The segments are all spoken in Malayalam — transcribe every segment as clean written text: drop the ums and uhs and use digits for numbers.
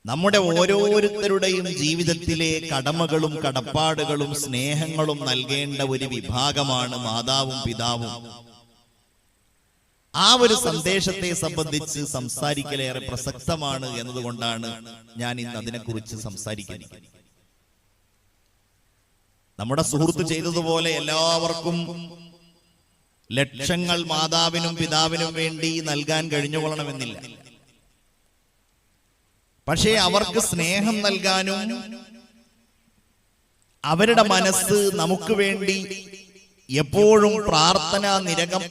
നമ്മുടെ ഓരോരുത്തരുടെയും ജീവിതത്തിലെ കടമകളും കടപ്പാടുകളും സ്നേഹങ്ങളും നൽകേണ്ട ഒരു വിഭാഗമാണ് മാതാവും പിതാവും. ആ ഒരു സന്ദേശത്തെ സംബന്ധിച്ച് സംസാരിക്കലേറെ പ്രസക്തമാണ് എന്നതുകൊണ്ടാണ് ഞാൻ ഇന്ന് അതിനെക്കുറിച്ച് സംസാരിക്കുന്നത്. നമ്മുടെ സുഹൃത്ത് ചെയ്തതുപോലെ എല്ലാവർക്കും ലക്ഷങ്ങൾ മാതാവിനും പിതാവിനും വേണ്ടി നൽകാൻ കഴിഞ്ഞുകൊള്ളണമെന്നില്ല. പക്ഷേ അവർക്ക് സ്നേഹം നൽകാനും അവരുടെ മനസ്സ് നമുക്ക് വേണ്ടി എപ്പോഴും പ്രാർത്ഥന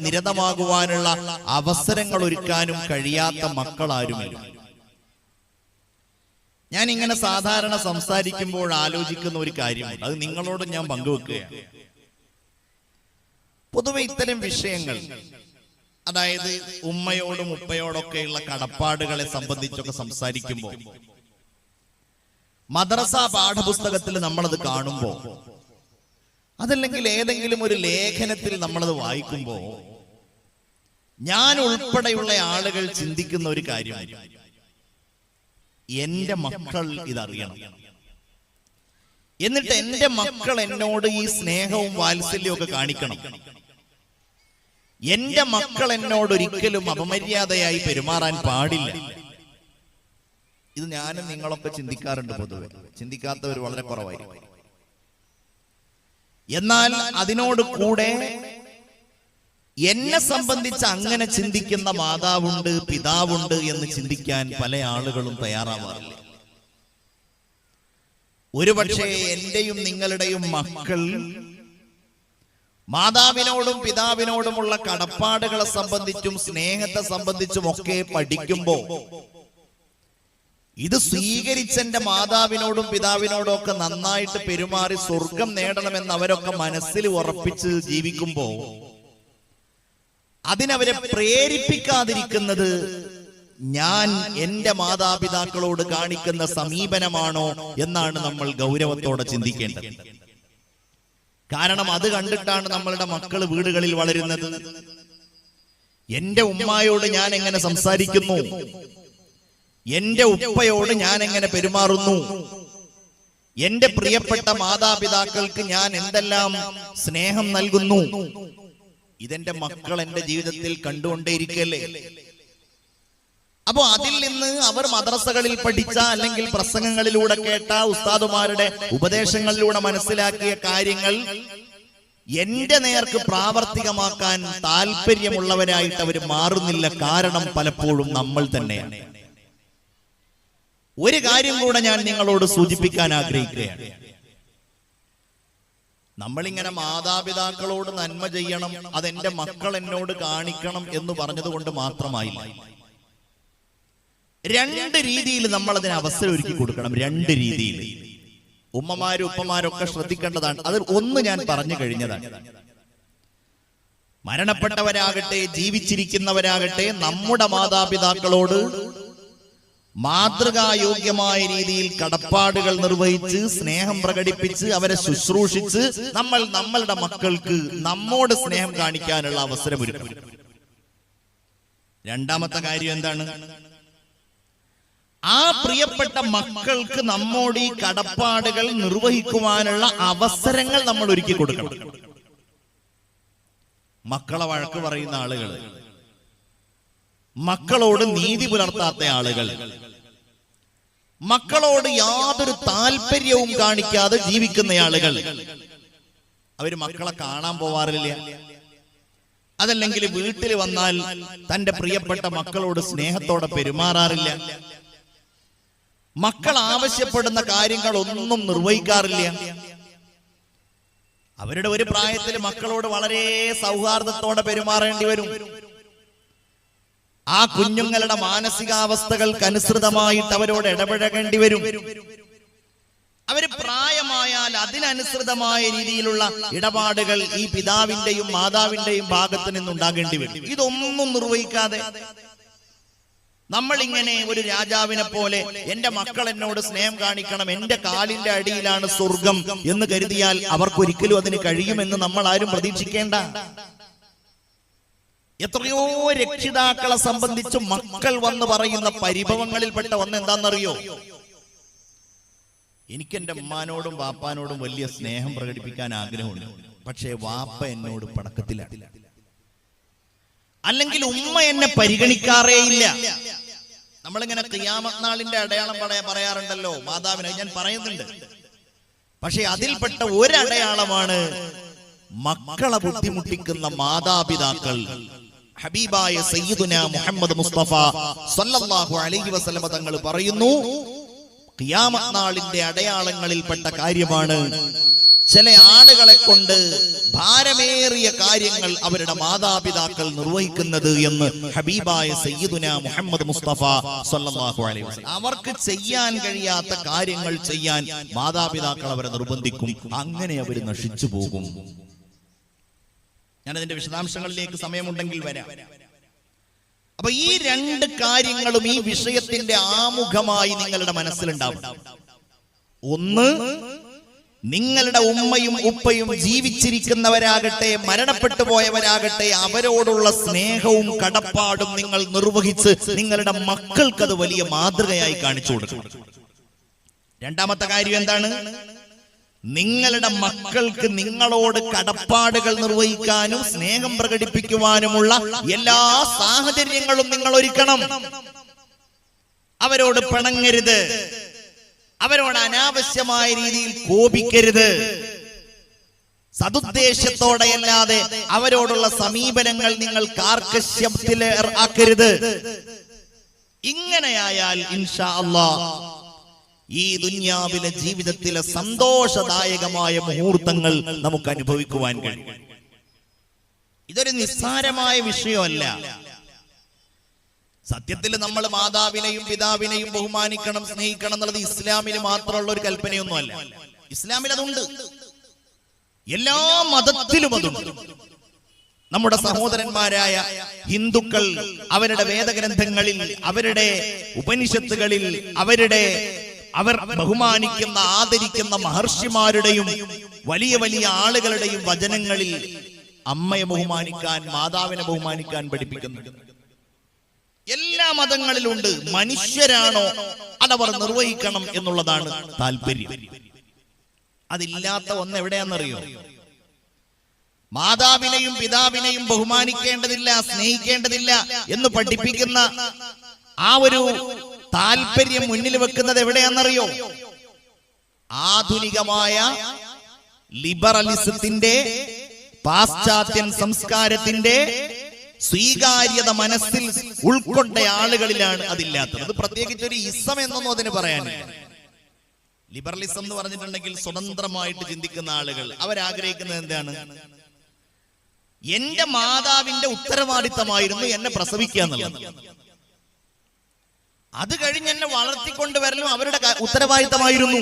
നിരതമാകുവാനുള്ള അവസരങ്ങൾ ഒരുക്കാനും കഴിയാത്ത മക്കളാരുമില്ല. ഞാൻ ഇങ്ങനെ സാധാരണ സംസാരിക്കുമ്പോൾ ആലോചിക്കുന്ന ഒരു കാര്യമുണ്ട്, അത് നിങ്ങളോട് ഞാൻ പങ്കുവെക്കുകയാണ്. പൊതുവെ ഇത്തരം വിഷയങ്ങൾ, അതായത് ഉമ്മയോടും ഉപ്പയോടൊക്കെയുള്ള കടപ്പാടുകളെ സംബന്ധിച്ചൊക്കെ സംസാരിക്കുമ്പോൾ മദ്രസ പാഠപുസ്തകത്തിൽ നമ്മളത് കാണുമ്പോൾ, അതല്ലെങ്കിൽ ഏതെങ്കിലും ഒരു ലേഖനത്തിൽ നമ്മളത് വായിക്കുമ്പോൾ ഞാൻ ഉൾപ്പെടെയുള്ള ആളുകൾ ചിന്തിക്കുന്ന ഒരു കാര്യം, എന്റെ മക്കൾ ഇതറിയണം, എന്നിട്ട് എന്റെ മക്കൾ എന്നോട് ഈ സ്നേഹവും വാത്സല്യവും ഒക്കെ കാണിക്കണം, എന്റെ മക്കൾ എന്നോട് ഒരിക്കലും അപമര്യാദയായി പെരുമാറാൻ പാടില്ല. ഇത് ഞാനും നിങ്ങളൊക്കെ ചിന്തിക്കാറുണ്ട്. പൊതുവെ ചിന്തിക്കാത്തവർ വളരെ കുറവായിരിക്കും. എന്നാൽ അതിനോട് കൂടെ എന്നെ സംബന്ധിച്ച് അങ്ങനെ ചിന്തിക്കുന്ന മാതാവുണ്ട്, പിതാവുണ്ട് എന്ന് ചിന്തിക്കാൻ പല ആളുകളും തയ്യാറാവാറില്ല. ഒരുപക്ഷെ എന്റെയും നിങ്ങളുടെയും മക്കൾ മാതാവിനോടും പിതാവിനോടുമുള്ള കടപ്പാടുകളെ സംബന്ധിച്ചും സ്നേഹത്തെ സംബന്ധിച്ചും ഒക്കെ പഠിക്കുമ്പോൾ ഇത് സ്വീകരിച്ച എന്റെ മാതാവിനോടും പിതാവിനോടും ഒക്കെ നന്നായിട്ട് പെരുമാറി സ്വർഗം നേടണമെന്ന് അവരൊക്കെ മനസ്സിൽ ഉറപ്പിച്ച് ജീവിക്കുമ്പോൾ അതിനവരെ പ്രേരിപ്പിക്കാതിരിക്കുന്നത് ഞാൻ എന്റെ മാതാപിതാക്കളോട് കാണിക്കുന്ന സമീപനമാണോ എന്നാണ് നമ്മൾ ഗൗരവത്തോടെ ചിന്തിക്കേണ്ടത്. കാരണം അത് കണ്ടിട്ടാണ് നമ്മളുടെ മക്കൾ വീടുകളിൽ വളരുന്നത്. എന്റെ ഉമ്മയോട് ഞാൻ എങ്ങനെ സംസാരിക്കുന്നു, എന്റെ ഉപ്പയോട് ഞാൻ എങ്ങനെ പെരുമാറുന്നു, എന്റെ പ്രിയപ്പെട്ട മാതാപിതാക്കൾക്ക് ഞാൻ എന്തെല്ലാം സ്നേഹം നൽകുന്നു, ഇതെന്റെ മക്കൾ എന്റെ ജീവിതത്തിൽ കണ്ടുകൊണ്ടേയിരിക്കല്ലേ. അപ്പോ അതിൽ നിന്ന് അവർ മദ്രസകളിൽ പഠിച്ച അല്ലെങ്കിൽ പ്രസംഗങ്ങളിലൂടെ കേട്ട ഉസ്താദുമാരുടെ ഉപദേശങ്ങളിലൂടെ മനസ്സിലാക്കിയ കാര്യങ്ങൾ എന്റെ നേർക്ക് പ്രാവർത്തികമാക്കാൻ താല്പര്യമുള്ളവരായിട്ട് അവർ മാറുന്നില്ല. കാരണം പലപ്പോഴും നമ്മൾ തന്നെയാണ്. ഒരു കാര്യം കൂടെ ഞാൻ നിങ്ങളോട് സൂചിപ്പിക്കാൻ ആഗ്രഹിക്കുകയാണ്. നമ്മളിങ്ങനെ മാതാപിതാക്കളോട് നന്മ ചെയ്യണം, അതെന്റെ മക്കൾ എന്നോട് കാണിക്കണം എന്ന് പറഞ്ഞതുകൊണ്ട് മാത്രമായില്ല. രണ്ട് രീതിയിൽ നമ്മൾ അതിന് അവസരം ഒരുക്കി കൊടുക്കണം. രണ്ട് രീതിയിൽ ഉമ്മമാരും ഉപ്പമാരൊക്കെ ശ്രദ്ധിക്കേണ്ടതാണ്. അതിൽ ഒന്ന് ഞാൻ പറഞ്ഞു കഴിഞ്ഞതാണ്. മരണപ്പെട്ടവരാകട്ടെ ജീവിച്ചിരിക്കുന്നവരാകട്ടെ നമ്മുടെ മാതാപിതാക്കളോട് മാതൃകായോഗ്യമായ രീതിയിൽ കടപ്പാടുകൾ നിർവഹിച്ച് സ്നേഹം പ്രകടിപ്പിച്ച് അവരെ ശുശ്രൂഷിച്ച് നമ്മൾ നമ്മളുടെ മക്കൾക്ക് നമ്മോട് സ്നേഹം കാണിക്കാനുള്ള അവസരം ഒരുക്കും. രണ്ടാമത്തെ കാര്യം എന്താണ്? ആ പ്രിയപ്പെട്ട മക്കൾക്ക് നമ്മോട് ഈ കടപ്പാടുകൾ നിർവഹിക്കുവാനുള്ള അവസരങ്ങൾ നമ്മൾ ഒരുക്കി കൊടുക്കണം. മക്കളെ വഴക്ക് പറയുന്ന ആളുകൾ, മക്കളോട് നീതി പുലർത്താത്ത ആളുകൾ, മക്കളോട് യാതൊരു താല്പര്യവും കാണിക്കാതെ ജീവിക്കുന്ന ആളുകൾ, അവര് മക്കളെ കാണാൻ പോവാറില്ല. അതല്ലെങ്കിൽ വീട്ടിൽ വന്നാൽ തന്റെ പ്രിയപ്പെട്ട മക്കളോട് സ്നേഹത്തോടെ പെരുമാറാറില്ല. മക്കൾ ആവശ്യപ്പെടുന്ന കാര്യങ്ങൾ ഒന്നും നിർവഹിക്കാറില്ല. അവരുടെ ഒരു പ്രായത്തിൽ മക്കളോട് വളരെ സൗഹാർദ്ദത്തോടെ പെരുമാറേണ്ടി വരും. ആ കുഞ്ഞുങ്ങളുടെ മാനസികാവസ്ഥകൾക്കനുസൃതമായിട്ട് അവരോട് ഇടപഴകേണ്ടി വരും. അവര് പ്രായമായാൽ അതിനനുസൃതമായ രീതിയിലുള്ള ഇടപാടുകൾ ഈ പിതാവിന്റെയും മാതാവിന്റെയും ഭാഗത്ത് നിന്നുണ്ടാകേണ്ടി വരും. ഇതൊന്നും നിർവഹിക്കാതെ നമ്മളിങ്ങനെ ഒരു രാജാവിനെ പോലെ എന്റെ മക്കൾ എന്നോട് സ്നേഹം കാണിക്കണം, എന്റെ കാലിന്റെ അടിയിലാണ് സ്വർഗം എന്ന് കരുതിയാൽ അവർക്കൊരിക്കലും അതിന് കഴിയുമെന്ന് നമ്മൾ ആരും പ്രതീക്ഷിക്കേണ്ട. എത്രയോ രക്ഷിതാക്കളെ സംബന്ധിച്ച് മക്കൾ വന്ന് പറയുന്ന പരിഭവങ്ങളിൽപ്പെട്ട ഒന്ന് എന്താണെന്നറിയോ? എനിക്ക് എൻ്റെ ഉമ്മാനോടും വാപ്പാനോടും വലിയ സ്നേഹം പ്രകടിപ്പിക്കാൻ ആഗ്രഹമുണ്ട്. പക്ഷേ വാപ്പ എന്നോട് പടക്കത്തിലാണ്, അല്ലെങ്കിൽ ഉമ്മ എന്നെ പരിഗണിക്കാറേ ഇല്ല. നമ്മളിങ്ങനെ ഖിയാമത്ത് നാളിന്റെ അടയാളം പറയാറുണ്ടല്ലോ മാതാവിനെ, ഞാൻ പറയുന്നുണ്ട്. പക്ഷെ അതിൽപ്പെട്ട ഒരടയാളമാണ് മക്കളെ ബുദ്ധിമുട്ടിക്കുന്ന മാതാപിതാക്കൾ. ഹബീബായ സയ്യിദുനാ മുഹമ്മദ് മുസ്തഫ സല്ലല്ലാഹു അലൈഹി വസല്ലം തങ്ങൾ പറയുന്നു, ഖിയാമത്ത് നാളിന്റെ അടയാളങ്ങളിൽപ്പെട്ട കാര്യമാണ് ചില ആളുകളെ കൊണ്ട് ഭാരമേറിയ കാര്യങ്ങൾ അവരുടെ മാതാപിതാക്കൾ നിർവഹിക്കുന്നത് എന്ന് ഹബീബായ സയ്യിദുനാ മുഹമ്മദ് മുസ്തഫ സല്ലല്ലാഹു അലൈഹി വസല്ലം. അവർക്ക് ചെയ്യാൻ കഴിയാത്ത കാര്യങ്ങൾ ചെയ്യാൻ മാതാപിതാക്കൾ അവരെ നിർബന്ധിക്കും. അങ്ങനെ അവർ നശിച്ചു പോകും. ഞാനതിന്റെ വിശദാംശങ്ങളിലേക്ക് സമയമുണ്ടെങ്കിൽ വരാം. അപ്പൊ ഈ രണ്ട് കാര്യങ്ങളും ഈ വിഷയത്തിന്റെ ആമുഖമായി നിങ്ങളുടെ മനസ്സിലുണ്ടാവും. ഒന്ന്, നിങ്ങളുടെ ഉമ്മയും ഉപ്പയും ജീവിച്ചിരിക്കുന്നവരാകട്ടെ മരണപ്പെട്ടു പോയവരാകട്ടെ അവരോടുള്ള സ്നേഹവും കടപ്പാടും നിങ്ങൾ നിർവഹിച്ച് നിങ്ങളുടെ മക്കൾക്ക് അത് വലിയ മാതൃകയായി കാണിച്ചു കൊടുക്കണം. രണ്ടാമത്തെ കാര്യം എന്താണ്? നിങ്ങളുടെ മക്കൾക്ക് നിങ്ങളോട് കടപ്പാടുകൾ നിർവഹിക്കാനും സ്നേഹം പ്രകടിപ്പിക്കുവാനുമുള്ള എല്ലാ സാഹചര്യങ്ങളും നിങ്ങൾ ഒരുക്കണം. അവരോട് പിണങ്ങരുത്, അവരോട് അനാവശ്യമായ രീതിയിൽ കോപിക്കരുത്, സതുദ്ദേശത്തോടെയല്ലാതെ അവരോടുള്ള സമീപനങ്ങൾ നിങ്ങൾ കാർക്കശ്യത്തിലേർക്കരുത്. ഇങ്ങനെയായാൽ ഇൻഷാ അല്ലാഹ് ഈ ദുനിയാവിലെ ജീവിതത്തിലെ സന്തോഷദായകമായ മുഹൂർത്തങ്ങൾ നമുക്ക് അനുഭവിക്കുവാൻ കഴിയും. ഇതൊരു നിസ്സാരമായ വിഷയമല്ല. സത്യത്തിൽ നമ്മൾ മാതാവിനെയും പിതാവിനെയും ബഹുമാനിക്കണം, സ്നേഹിക്കണം എന്നുള്ളത് ഇസ്ലാമിന് മാത്രമുള്ള ഒരു കൽപ്പനയൊന്നുമല്ല. ഇസ്ലാമിൽ അതുണ്ട്, എല്ലാ മതത്തിലും അതുണ്ട്. നമ്മുടെ സഹോദരന്മാരായ ഹിന്ദുക്കൾ അവരുടെ വേദഗ്രന്ഥങ്ങളിൽ, അവരുടെ ഉപനിഷത്തുകളിൽ, അവർ ബഹുമാനിക്കുന്ന ആദരിക്കുന്ന മഹർഷിമാരുടെയും വലിയ വലിയ ആളുകളുടെയും വചനങ്ങളിൽ അമ്മയെ ബഹുമാനിക്കാൻ, മാതാവിനെ ബഹുമാനിക്കാൻ പഠിപ്പിക്കുന്നുണ്ട്. എല്ലാ മതങ്ങളിലുണ്ട്. മനുഷ്യരാണോ അതവർ നിർവഹിക്കണം എന്നുള്ളതാണ് താല്പര്യം. അതില്ലാത്ത ഒന്ന് എവിടെയാണെന്നറിയോ? മാതാവിനെയും പിതാവിനെയും ബഹുമാനിക്കേണ്ടതില്ല, സ്നേഹിക്കേണ്ടതില്ല എന്ന് പഠിപ്പിക്കുന്ന ആ ഒരു താല്പര്യം മുന്നിൽ വെക്കുന്നത് എവിടെയാണെന്നറിയോ? ആധുനികമായ ലിബറലിസത്തിന്റെ, പാശ്ചാത്യൻ സംസ്കാരത്തിന്റെ സ്വീകാര്യത മനസ്സിൽ ഉൾക്കൊണ്ട ആളുകളിലാണ് അതില്ലാത്തത്. അത് പ്രത്യേകിച്ച് ഒരു ഇസം എന്നൊന്നും അതിന് പറയാനില്ല. ലിബറലിസം എന്ന് പറഞ്ഞിട്ടുണ്ടെങ്കിൽ സ്വതന്ത്രമായിട്ട് ചിന്തിക്കുന്ന ആളുകൾ അവരാഗ്രഹിക്കുന്നത് എന്താണ്? എന്റെ മാതാവിന്റെ ഉത്തരവാദിത്തമായിരുന്നു എന്നെ പ്രസവിക്കുക എന്നുള്ളത്. അത് കഴിഞ്ഞ് എന്നെ വളർത്തിക്കൊണ്ടുവരലും അവരുടെ ഉത്തരവാദിത്തമായിരുന്നു.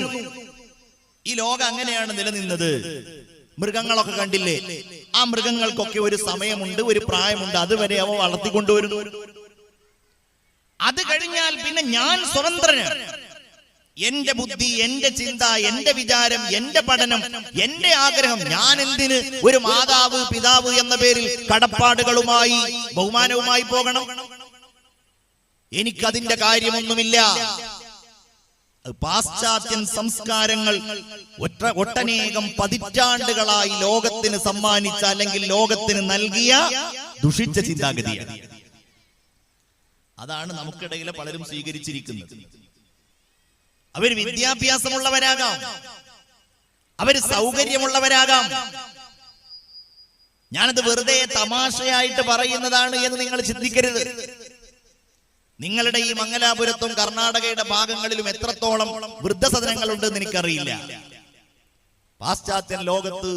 ഈ ലോകം അങ്ങനെയാണ് നിലനിന്നത്. മൃഗങ്ങളൊക്കെ കണ്ടില്ലേ? ആ മൃഗങ്ങൾക്കൊക്കെ ഒരു സമയമുണ്ട്, ഒരു പ്രായമുണ്ട്, അതുവരെ അവ വളർത്തിക്കൊണ്ടുവരുന്നു. അത് കഴിഞ്ഞാൽ പിന്നെ ഞാൻ സ്വതന്ത്രനാണ്. എന്റെ ബുദ്ധി, എന്റെ ചിന്ത, എന്റെ വിചാരം, എന്റെ പഠനം, എന്റെ ആഗ്രഹം. ഞാൻ എന്തിന് ഒരു മാതാവ് പിതാവ് എന്ന പേരിൽ കടപ്പാടുകളുമായി ബഹുമാനവുമായി പോകണം? എനിക്കതിന്റെ കാര്യമൊന്നുമില്ല. പാശ്ചാത്യൻ സംസ്കാരങ്ങൾ ഒട്ടനേകം പതിറ്റാണ്ടുകളായി ലോകത്തിന് സമ്മാനിച്ച, അല്ലെങ്കിൽ ലോകത്തിന് നൽകിയ ദുഷിച്ച ചിന്താഗതിയാണ്. അതാണ് നമുക്കിടയിലെ പലരും സ്വീകരിച്ചിരിക്കുന്നത്. അവർ വിദ്യാഭ്യാസമുള്ളവരാകാം, അവർ സൗകര്യമുള്ളവരാകാം. ഞാനത് വെറുതെ തമാശയായിട്ട് പറയുന്നതാണ് എന്ന് നിങ്ങൾ ചിന്തിക്കരുത്. നിങ്ങളുടെ ഈ മംഗലാപുരത്തും കർണാടകയുടെ ഭാഗങ്ങളിലും എത്രത്തോളം വൃദ്ധസദനങ്ങളുണ്ടെന്ന് എനിക്കറിയില്ല. പാശ്ചാത്യൻ ലോകത്ത്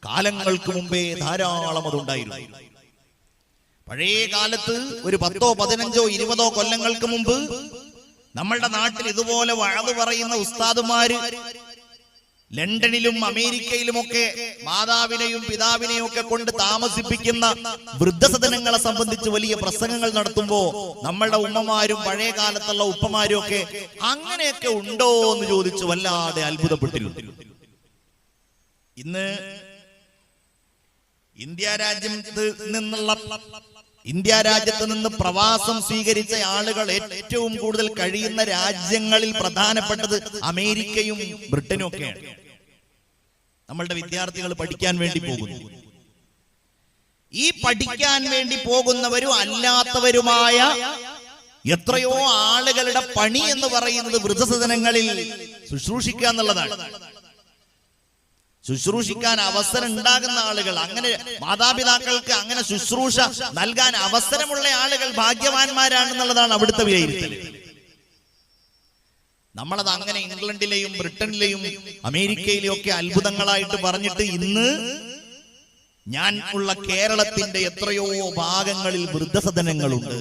കാലങ്ങൾക്ക് മുമ്പേ ധാരാളം അതുണ്ടായിരുന്നു. പഴയ കാലത്ത് ഒരു 10, 15, 20 കൊല്ലങ്ങൾക്ക് മുമ്പ് നമ്മളുടെ നാട്ടിൽ ഇതുപോലെ വഅദ് പറയുന്ന ഉസ്താദുമാര് ലണ്ടനിലും അമേരിക്കയിലുമൊക്കെ മാതാവിനെയും പിതാവിനെയും ഒക്കെ കൊണ്ട് താമസിപ്പിക്കുന്ന വൃദ്ധസദനങ്ങളെ സംബന്ധിച്ച് വലിയ പ്രസംഗങ്ങൾ നടത്തുമ്പോ നമ്മളുടെ ഉമ്മമാരും പഴയ കാലത്തുള്ള ഉപ്പമാരും ഒക്കെ അങ്ങനെയൊക്കെ ഉണ്ടോ എന്ന് ചോദിച്ച് വല്ലാതെ അത്ഭുതപ്പെട്ടിരുന്നു. ഇന്ന് ഇന്ത്യ രാജ്യത്ത് നിന്നുള്ള ഇന്ത്യ രാജ്യത്ത് നിന്ന് പ്രവാസം സ്വീകരിച്ച ആളുകൾ ഏറ്റവും കൂടുതൽ കഴിയുന്ന രാജ്യങ്ങളിൽ പ്രധാനപ്പെട്ടത് അമേരിക്കയും ബ്രിട്ടനും ഒക്കെയാണ്. നമ്മളുടെ വിദ്യാർത്ഥികൾ പഠിക്കാൻ വേണ്ടി പോകുന്നു. ഈ പഠിക്കാൻ വേണ്ടി പോകുന്നവരും അല്ലാത്തവരുമായ എത്രയോ ആളുകളുടെ പണി എന്ന് പറയുന്നത് വൃദ്ധസദനങ്ങളിൽ ശുശ്രൂഷിക്കുക എന്നുള്ളതാണ്. ശുശ്രൂഷിക്കാൻ അവസരം ഉണ്ടാകുന്ന ആളുകൾ, അങ്ങനെ മാതാപിതാക്കൾക്ക് അങ്ങനെ ശുശ്രൂഷ നൽകാൻ അവസരമുള്ള ആളുകൾ ഭാഗ്യവാന്മാരാണെന്നുള്ളതാണ് അവിടുത്തെ വിലയിരുത്തൽ. നമ്മളത് അങ്ങനെ ഇംഗ്ലണ്ടിലെയും ബ്രിട്ടനിലെയും അമേരിക്കയിലെയും ഒക്കെ അത്ഭുതങ്ങളായിട്ട് പറഞ്ഞിട്ട് ഇന്ന് ഞാൻ ഉള്ള കേരളത്തിന്റെ എത്രയോ ഭാഗങ്ങളിൽ വൃദ്ധസദനങ്ങളുണ്ട്.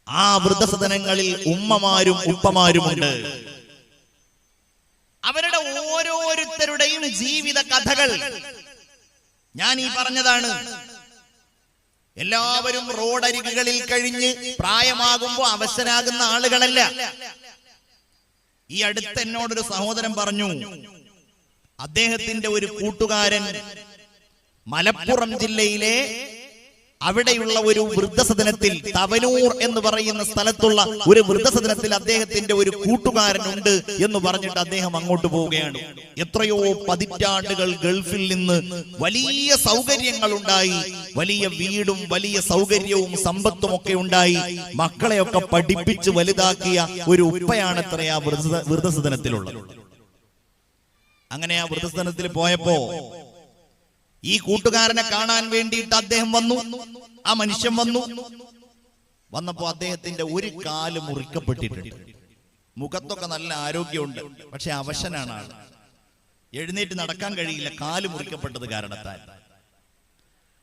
ആ വൃദ്ധസദനങ്ങളിൽ ഉമ്മമാരും ഉപ്പമാരുമുണ്ട്. അവരുടെ ഓരോരുത്തരുടെയും ജീവിത കഥകൾ ഞാൻ ഈ പറഞ്ഞതാണ്. എല്ലാവരും റോഡരികുകളിൽ കഴിഞ്ഞ് പ്രായമാകുമ്പോ അവശനാകുന്ന ആളുകളല്ല. ഈ അടുത്ത് എന്നോടൊരു സഹോദരൻ പറഞ്ഞു, അദ്ദേഹത്തിന്റെ ഒരു കൂട്ടുകാരൻ മലപ്പുറം ജില്ലയിലെ അവിടെയുള്ള ഒരു വൃദ്ധസദനത്തിൽ, തവനൂർ എന്ന് പറയുന്ന സ്ഥലത്തുള്ള ഒരു വൃദ്ധസദനത്തിൽ അദ്ദേഹത്തിന്റെ ഒരു കൂട്ടുകാരനുണ്ട് എന്ന് പറഞ്ഞിട്ട് അദ്ദേഹം അങ്ങോട്ട് പോവുകയാണ്. എത്രയോ പതിറ്റാണ്ടുകൾ ഗൾഫിൽ നിന്ന് വലിയ സൗകര്യങ്ങൾ ഉണ്ടായി, വലിയ വീടും വലിയ സൗകര്യവും സമ്പത്തും ഒക്കെ ഉണ്ടായി, മക്കളെയൊക്കെ പഠിപ്പിച്ച് വലുതാക്കിയ ഒരു ഉപ്പയാണത്രേ ആ വൃദ്ധസദനത്തിലുള്ളത്. അങ്ങനെ ആ വൃദ്ധസദനത്തിൽ പോയപ്പോ ഈ കൂട്ടുകാരനെ കാണാൻ വേണ്ടിയിട്ട് അദ്ദേഹം വന്നു. ആ മനുഷ്യൻ വന്നപ്പോ അദ്ദേഹത്തിന്റെ ഒരു കാല് മുറിക്കപ്പെട്ടിട്ടുണ്ട്. മുഖത്തൊക്കെ നല്ല ആരോഗ്യമുണ്ട്, പക്ഷെ അവശനാണ് ആൾ. എഴുന്നേറ്റ് നടക്കാൻ കഴിയില്ല, കാല് മുറിക്കപ്പെട്ടത് കാരണത്താൽ.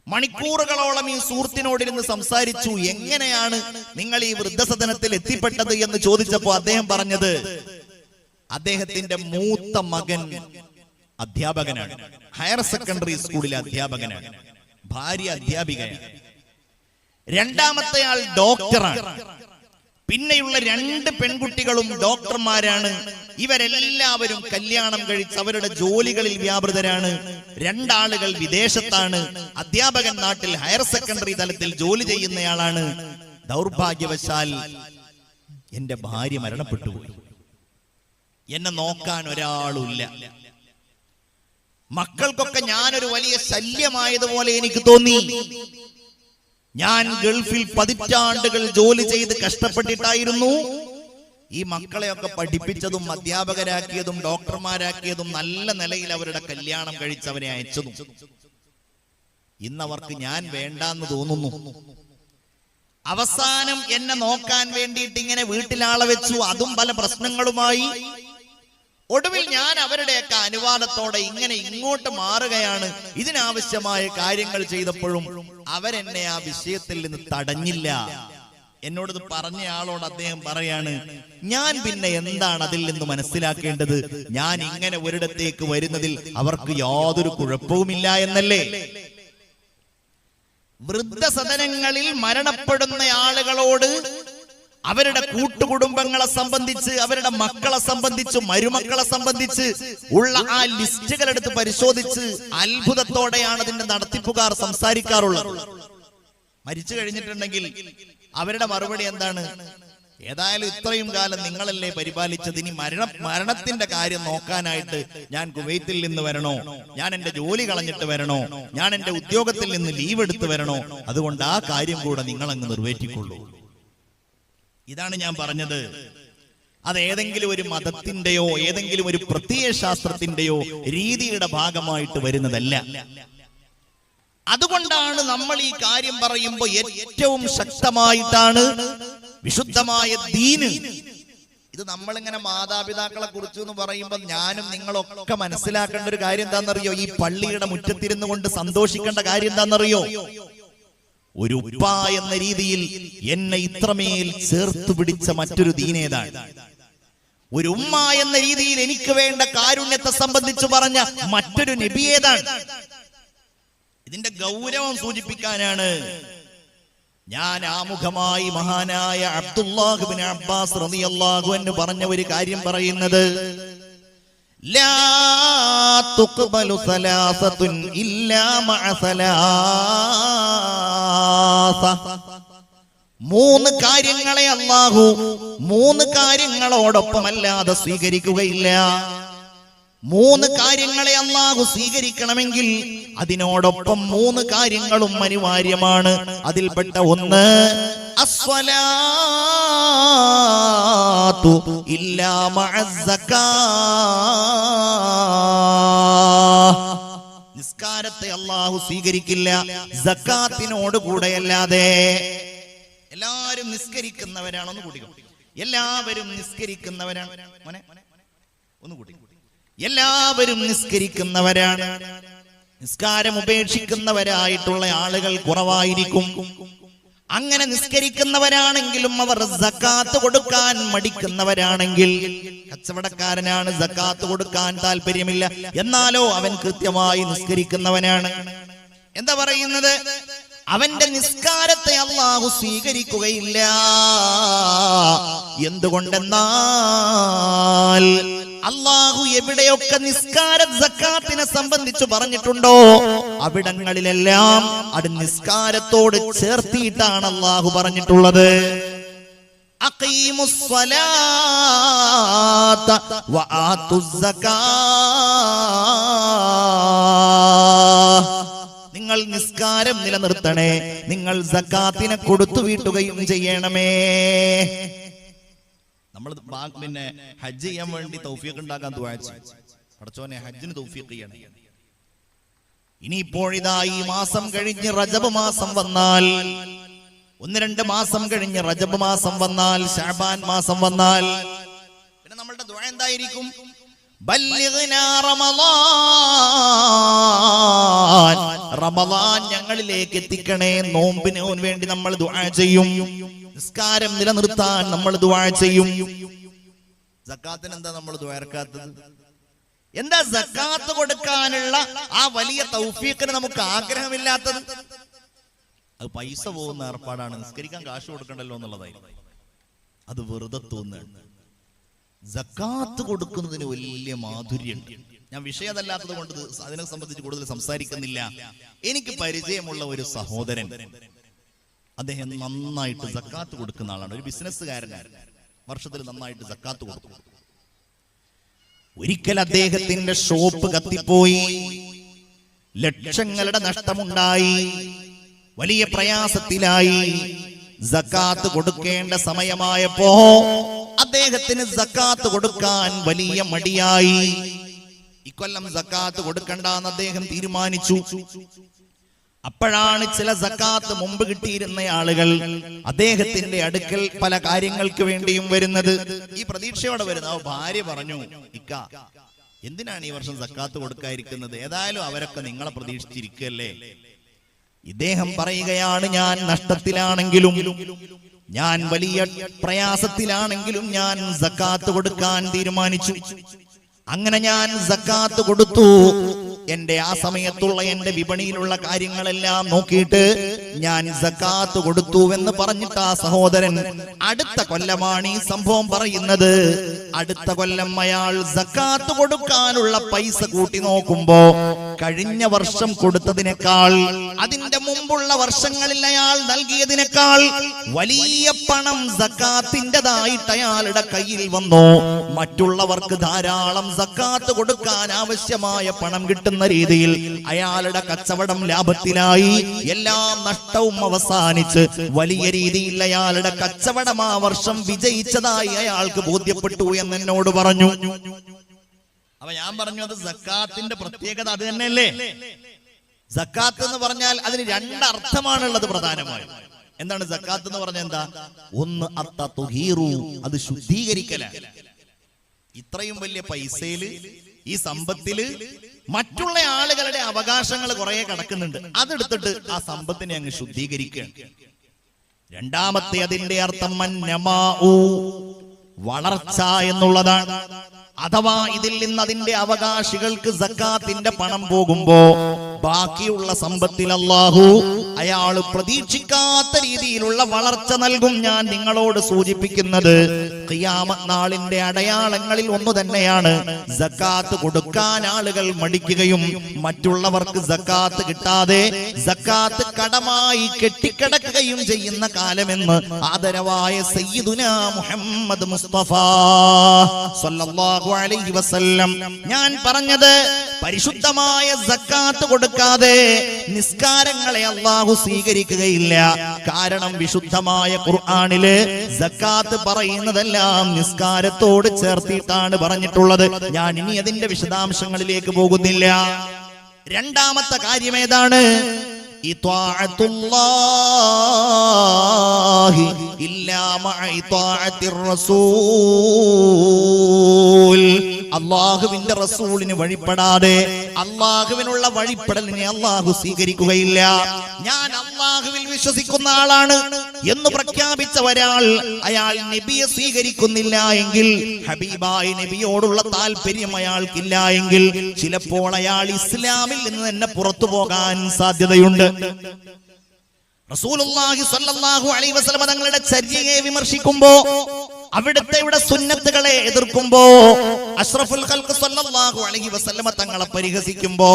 മണിക്കൂറുകളോളം ഈ സുഹൃത്തിനോടിരുന്ന് സംസാരിച്ചു. എങ്ങനെയാണ് നിങ്ങൾ ഈ വൃദ്ധസദനത്തിൽ എത്തിപ്പെട്ടത് എന്ന് ചോദിച്ചപ്പോ അദ്ദേഹം പറഞ്ഞത്, അദ്ദേഹത്തിന്റെ മൂത്ത മകൻ അധ്യാപകനാണ്, ഹയർ സെക്കൻഡറി സ്കൂളിലെ അധ്യാപകനാണ്, ഭാര്യ അധ്യാപികയാണ്, രണ്ടാമത്തെ ആൾ ഡോക്ടറാണ്, പിന്നെയുള്ള 2 പെൺകുട്ടികളും ഡോക്ടർമാരാണ്. ഇവരെല്ലാവരും കല്യാണം കഴിച്ച് അവരുടെ ജോലികളിൽ വ്യാപൃതരാണ്. 2 ആളുകൾ വിദേശത്താണ്, അധ്യാപകൻ നാട്ടിൽ ഹയർ സെക്കൻഡറി തലത്തിൽ ജോലി ചെയ്യുന്നയാളാണ്. ദൗർഭാഗ്യവശാൽ എന്റെ ഭാര്യ മരണപ്പെട്ടുപോയി. എന്നെ നോക്കാൻ ഒരാളുമില്ല. മക്കൾക്കൊക്കെ ഞാനൊരു വലിയ ശല്യമായതുപോലെ എനിക്ക് തോന്നി. ഞാൻ ഗൾഫിൽ പതിറ്റാണ്ടുകൾ ജോലി ചെയ്ത് കഷ്ടപ്പെട്ടിട്ടായിരുന്നു ഈ മക്കളെയൊക്കെ പഠിപ്പിച്ചതും അധ്യാപകരാക്കിയതും ഡോക്ടർമാരാക്കിയതും നല്ല നിലയിൽ അവരുടെ കല്യാണം കഴിച്ച് അവരെ അയച്ചതും. ഇന്നവർക്ക് ഞാൻ വേണ്ടാന്ന് തോന്നുന്നു. അവസാനം എന്നെ നോക്കാൻ വേണ്ടിയിട്ട് ഇങ്ങനെ വീട്ടിലാളെ വെച്ചു, അതും പല പ്രശ്നങ്ങളുമായി. ഒടുവിൽ ഞാൻ അവരുടെയൊക്കെ അനുവാദത്തോടെ ഇങ്ങനെ ഇങ്ങോട്ട് മാറുകയാണ്. ഇതിനാവശ്യമായ കാര്യങ്ങൾ ചെയ്തപ്പോഴും അവരെന്നെ ആ വിഷയത്തിൽ നിന്ന് തടഞ്ഞില്ല. എന്നോടത് പറഞ്ഞ ആളോട് അദ്ദേഹം പറയാണ്, ഞാൻ പിന്നെ എന്താണ് അതിൽ നിന്ന് മനസ്സിലാക്കേണ്ടത്? ഞാൻ ഇങ്ങനെ ഒരിടത്തേക്ക് വരുന്നതിൽ അവർക്ക് യാതൊരു കുഴപ്പവുമില്ല എന്നല്ലേ? വൃദ്ധസദനങ്ങളിൽ മരണപ്പെടുന്ന ആളുകളോട് അവരുടെ കൂട്ടുകുടുംബങ്ങളെ സംബന്ധിച്ച്, അവരുടെ മക്കളെ സംബന്ധിച്ച്, മരുമക്കളെ സംബന്ധിച്ച് ഉള്ള ആ ലിസ്റ്റുകൾ എടുത്ത് പരിശോധിച്ച് അത്ഭുതത്തോടെയാണ് അതിന്റെ നടത്തിപ്പുകാർ സംസാരിക്കാറുള്ളത്. മരിച്ചു കഴിഞ്ഞിട്ടുണ്ടെങ്കിൽ അവരുടെ മറുപടി എന്താണ്? ഏതായാലും ഇത്രയും കാലം നിങ്ങളല്ലേ പരിപാലിച്ചത്, ഇനി മരണത്തിന്റെ കാര്യം നോക്കാനായിട്ട് ഞാൻ കുവൈത്തിൽ നിന്ന് വരണോ? ഞാൻ എന്റെ ജോലി കളഞ്ഞിട്ട് വരണോ? ഞാൻ എന്റെ ഉദ്യോഗത്തിൽ നിന്ന് ലീവ് എടുത്ത് വരണോ? അതുകൊണ്ട് ആ കാര്യം കൂടെ നിങ്ങളങ്ങ് നിർവഹിക്കൊള്ളൂ. ഇതാണ് ഞാൻ പറഞ്ഞത്. അത് ഏതെങ്കിലും ഒരു മതത്തിന്റെയോ ഏതെങ്കിലും ഒരു പ്രത്യയ ശാസ്ത്രത്തിന്റെയോ രീതിയുടെ ഭാഗമായിട്ട് വരുന്നതല്ല. അതുകൊണ്ടാണ് നമ്മൾ ഈ കാര്യം പറയുമ്പോൾ ഏറ്റവും ശക്തമായിട്ടാണ് വിശുദ്ധമായ ദീന്. ഇത് നമ്മളിങ്ങനെ മാതാപിതാക്കളെ കുറിച്ച് എന്ന് പറയുമ്പോൾ ഞാനും നിങ്ങളൊക്കെ മനസ്സിലാക്കേണ്ട ഒരു കാര്യം എന്താണെന്നറിയോ? ഈ പള്ളിയുടെ മുറ്റത്തിരുന്നു കൊണ്ട് സന്തോഷിക്കേണ്ട കാര്യം എന്താണെന്നറിയോ? ഒരു ഉപ്പ എന്ന രീതിയിൽ എന്നെ ഇത്രമേൽ ചേർത്തു പിടിച്ച മറ്റൊരു ദീനേതാണ്. ഒരു ഉമ്മ എന്ന രീതിയിൽ എനിക്ക് വേണ്ട കാരുണ്യത്തെ സംബന്ധിച്ച് പറഞ്ഞ മറ്റൊരു നബിയേതാണ്. ഇതിന്റെ ഗൗരവം സൂചിപ്പിക്കാനാണ് ഞാൻ ആമുഖമായി മഹാനായ അബ്ദുല്ലാഹ് ഇബ്നു അബ്ബാസ് റളിയല്ലാഹു അൻഹു പറഞ്ഞ ഒരു കാര്യം പറയുന്നത്. ലാ തുഖ്ബലു സലാസത്തുൻ ഇല്ലാ മഅ സലാസ. 3 കാര്യങ്ങളെ അല്ലാഹു 3 കാര്യങ്ങളോടൊപ്പമല്ലാതെ സ്വീകരിക്കുകയില്ല. 3 കാര്യങ്ങളെ അല്ലാഹു സ്വീകരിക്കണമെങ്കിൽ അതിനോടൊപ്പം 3 കാര്യങ്ങളും അനിവാര്യമാണ്. അതിൽപ്പെട്ട ഒന്ന് അസ്സലാത്തു ഇല്ലാ മഅസ്സകാ. നിസ്കാരത്തെ അല്ലാഹു സ്വീകരിക്കില്ല സക്കാത്തിനോട് കൂടെയല്ലാതെ. എല്ലാവരും നിസ്കരിക്കുന്നവരാണെന്ന് കൂട്ടിക്കോ. എല്ലാവരും നിസ്കരിക്കുന്നവരാണ്. മോനെ ഒന്ന് കൂട്ടി. എല്ലാവരും നിസ്കരിക്കുന്നവരാണ്. നിസ്കാരം ഉപേക്ഷിക്കുന്നവരായിട്ടുള്ള ആളുകൾ കുറവായിരിക്കും. അങ്ങനെ നിസ്കരിക്കുന്നവരാണെങ്കിലും അവർ സക്കാത്ത് കൊടുക്കാൻ മടിക്കുന്നവരാണെങ്കിൽ, കച്ചവടക്കാരനാണ്, സക്കാത്ത് കൊടുക്കാൻ താല്പര്യമില്ല, എന്നാലോ അവൻ കൃത്യമായി നിസ്കരിക്കുന്നവനാണ്. എന്താ പറയുന്നത്? അവന്റെ നിസ്കാരത്തെ അല്ലാഹു സ്വീകരിക്കുകയില്ല. എന്തുകൊണ്ടെന്നാൽ അല്ലാഹു എവിടെയൊക്കെ നിസ്കാര സക്കാത്തിനെ സംബന്ധിച്ച് പറഞ്ഞിട്ടുണ്ടോ അവിടങ്ങളിലെല്ലാം അത് നിസ്കാരത്തോട് ചേർത്തിയിട്ടാണ് അല്ലാഹു പറഞ്ഞിട്ടുള്ളത്. അഖീമുസ് സ്വലാത്ത വആതുസ് സകാത്ത്. നിങ്ങൾ നിസ്കാരം നിലനിർത്തണേ, നിങ്ങൾ സക്കാത്തിനെ കൊടുത്തു വീട്ടുകയും ചെയ്യണമേ. നമ്മൾ പിന്നെ ഹജ്ജ് ചെയ്യാൻ വേണ്ടി തൗഫീഖ് ഉണ്ടാക്കാൻ ദുആ ചെയ്തു. പടച്ചോനെ ഹജ്ജിന് തൗഫീഖ് ചെയ്യണേ. ഇനിയിപ്പോഴിതാ ഈ മാസം കഴിഞ്ഞ് റജബ് മാസം വന്നാൽ, 1-2 മാസം കഴിഞ്ഞ് റജബ് മാസം വന്നാൽ, ശഅബാൻ മാസം വന്നാൽ, പിന്നെ നമ്മളുടെ ദുആ എന്തായിരിക്കും? ബല്ലിഗ്നാ റമളാൻ, റമളാൻ ഞങ്ങളിലേക്ക് എത്തിക്കണേ. നോമ്പിന് വേണ്ടി നമ്മൾ ദുആ ചെയ്യും. നിസ്കാരം നിലനിർത്താൻ നമ്മൾ ദുആ ചെയ്യും. സക്കാത്തിന് എന്താ നമ്മൾ ദുആർക്കാത്തത്? എന്താ സക്കാത്ത് കൊടുക്കാനുള്ള ആ വലിയ തൗഫീഖിന് നമുക്ക് ആഗ്രഹമില്ലാത്തത്? അത് പൈസ പോകുന്ന ഏർപ്പാടാണ്. നിസ്കരിക്കാൻ കാശ് കൊടുക്കണ്ടല്ലോ എന്നുള്ളതായിരുന്നു. അത് വെറുതെ തോന്നുന്നു. സക്കാത്ത് കൊടുക്കുന്നതിന് വലിയ മാധുര്യമുണ്ട്. ഞാൻ വിഷയമല്ലാത്തത് കൊണ്ട് അതിനെ സംബന്ധിച്ച് കൂടുതൽ സംസാരിക്കുന്നില്ല. എനിക്ക് പരിചയമുള്ള ഒരു സഹോദരൻ, അദ്ദേഹം നന്നായിട്ട് സക്കാത്ത് കൊടുക്കുന്ന ആളാണ്. ഒരു ബിസിനസ്സുകാരനാണ്. വർഷത്തിൽ നന്നായിട്ട് സക്കാത്ത് കൊടുക്കും. ഒരിക്കൽ അദ്ദേഹത്തിന്റെ ഷോപ്പ് കത്തിപ്പോയി, ലക്ഷങ്ങളുടെ നഷ്ടമുണ്ടായി, വലിയ പ്രയാസത്തിലായി. സക്കാത്ത് കൊടുക്കേണ്ട സമയമായപ്പോ അദ്ദേഹത്തിന് സക്കാത്ത് കൊടുക്കാൻ വലിയ മടിയായി. ഇക്കൊല്ലം സക്കാത്ത് കൊടുക്കണ്ടെന്ന് അദ്ദേഹം തീരുമാനിച്ചു. അപ്പോഴാണ് ചില സക്കാത്ത് മുമ്പ് കിട്ടിയിരുന്ന ആളുകൾ അദ്ദേഹത്തിന്റെ അടുക്കൽ പല കാര്യങ്ങൾക്ക് വേണ്ടിയും വരുന്നത്. ഈ പ്രതീക്ഷയോടെ വരുന്ന ഭാര്യ പറഞ്ഞു, ഇക്ക എന്തിനാണ് ഈ വർഷം സക്കാത്ത് കൊടുക്കാതിരിക്കുന്നത്? ഏതായാലും അവരൊക്കെ നിങ്ങളെ പ്രതീക്ഷിച്ചിരിക്കല്ലേ. ഇദ്ദേഹം പറയുകയാണ്, ഞാൻ നഷ്ടത്തിലാണെങ്കിലും, ഞാൻ വലിയ പ്രയാസത്തിലാണെങ്കിലും ഞാൻ സക്കാത്ത് കൊടുക്കാൻ തീരുമാനിച്ചു. അങ്ങനെ ഞാൻ സക്കാത്ത് കൊടുത്തു. എന്റെ ആ സമയത്തുള്ള എന്റെ വിപണിയിലുള്ള കാര്യങ്ങളെല്ലാം നോക്കിയിട്ട് ഞാൻ സക്കാത്ത് കൊടുത്തു എന്ന് പറഞ്ഞിട്ട് ആ സഹോദരൻ അടുത്ത കൊല്ലമാണ് ഈ സംഭവം പറയുന്നത്. അടുത്ത കൊല്ലം അയാൾ സക്കാത്ത് കൊടുക്കാനുള്ള പൈസ കൂട്ടി നോക്കുമ്പോ കഴിഞ്ഞ വർഷം കൊടുത്തതിനേക്കാൾ, അതിന്റെ മുമ്പുള്ള വർഷങ്ങളിൽ അയാൾ നൽകിയതിനേക്കാൾ വലിയ പണം സക്കാത്തിൻ്റെതായിട്ട് അയാളുടെ കയ്യിൽ വന്നു. മറ്റുള്ളവർക്ക് ധാരാളം സക്കാത്ത് കൊടുക്കാൻ ആവശ്യമായ പണം കിട്ടുന്ന രീതിയിൽ അയാളുടെ കച്ചവടം ലാഭത്തിലായി. എല്ലാം നഷ്ടവും അവസാനിച്ച് വലിയ രീതിയിൽ അയാളുടെ കച്ചവടം ആ വർഷം വിജയിച്ചതായി അയാൾക്ക് ബോധ്യപ്പെട്ടു എന്ന് എന്നോട് പറഞ്ഞു. അപ്പൊ ഞാൻ പറഞ്ഞു, അത് സക്കാത്തിന്റെ പ്രത്യേകത അത് തന്നെയല്ലേ. സക്കാത്ത് എന്ന് പറഞ്ഞാൽ അതിന് 2 അർത്ഥമാണുള്ളത് പ്രധാനമായും. എന്താണ് സക്കാത്ത് എന്ന് പറഞ്ഞാൽ? എന്താ? ഒന്ന് അത്തതുഹീറു, അത് ശുദ്ധീകരിക്കലാണ്. ഇത്രയും വലിയ പൈസയില്, ഈ സമ്പത്തില് മറ്റുള്ള ആളുകളുടെ അവകാശങ്ങൾ കുറെ കിടക്കുന്നുണ്ട്. അതെടുത്തിട്ട് ആ സമ്പത്തിനെ അങ്ങ് ശുദ്ധീകരിക്കുകയാണ്. രണ്ടാമത്തെ അതിന്റെ അർത്ഥം മന്നമാഉ, വളർച്ച എന്നുള്ളതാണ്. അഥവാ ഇതിൽ നിന്ന് അതിന്റെ അവകാശികൾക്ക് സക്കാത്തിന്റെ പണം പോകുമ്പോ ബാക്കിയുള്ള സമ്പത്തിൽ അല്ലാഹു അയാൾ പ്രതീക്ഷിക്കാത്ത രീതിയിലുള്ള വളർച്ച നൽകും. ഞാൻ നിങ്ങളോട് സൂചിപ്പിക്കുന്നത് ഖിയാമത്ത് നാളിന്റെ അടയാളങ്ങളിൽ ഒന്ന് തന്നെയാണ് സക്കാത്ത് കൊടുക്കാൻ ആളുകൾ മടിക്കുകയും മറ്റുള്ളവർക്ക് സക്കാത്ത് കിട്ടാതെ സക്കാത്ത് കടമായി കെട്ടിക്കിടക്കുകയും ചെയ്യുന്ന കാലമെന്ന് ആദരവായ സയ്യിദുനാ മുഹമ്മദ് മുസ്തഫ സല്ലല്ലാഹു അലൈഹി വസല്ലം ഞാൻ പറഞ്ഞത്, പരിശുദ്ധമായ സക്കാത്ത് കൊടുക്കാതെ നിസ്കാരങ്ങളെ അല്ലാഹു സ്വീകരിക്കുകയില്ല. കാരണം വിശുദ്ധമായ ഖുർആനില് സക്കാത്ത് പറയുന്നതെല്ലാം നിസ്കാരത്തോട് ചേർത്തിട്ടാണ് പറഞ്ഞിട്ടുള്ളത്. ഞാൻ ഇനി അതിന്റെ വിശദാംശങ്ങളിലേക്ക് പോകുന്നില്ല. രണ്ടാമത്തെ കാര്യം ഏതാണ്? ഇത്വാഅത്തുല്ലാഹി ഇല്ലാ മഅ ഇത്വാഅത്തിർ റസൂൽ. അല്ലാഹുവിന്റെ റസൂലിന് വഴിപ്പെടാതെ അല്ലാഹുവിനുള്ള വഴിപ്പെടലിനെ അല്ലാഹു സ്വീകരിക്കുകയില്ല. ഞാൻ അല്ലാഹുവിൽ വിശ്വസിക്കുന്ന ആളാണ് എന്ന് പ്രഖ്യാപിച്ച ഒരാൾ അയാൾ നബിയെ സ്വീകരിക്കുന്നില്ല എങ്കിൽ, ഹബീബായ നബിയോടുള്ള താല്പര്യം അയാൾക്കില്ല എങ്കിൽ, ചിലപ്പോൾ അയാൾ ഇസ്ലാമിൽ നിന്ന് തന്നെ പുറത്തു പോകാൻ സാധ്യതയുണ്ട്. റസൂലുള്ളാഹി സ്വല്ലല്ലാഹു അലൈഹി വസല്ലം തങ്ങളുടെ ചര്യയെ വിമർശിക്കുമ്പോ, അവിടുത്തെ സുന്നത്തുകളെ എതിർക്കുമ്പോ, അഷ്റഫുൽ ഖൽഖ് സ്വല്ലല്ലാഹു അലൈഹി വസല്ലം തങ്ങളെ പരിഹസിക്കുമ്പോ,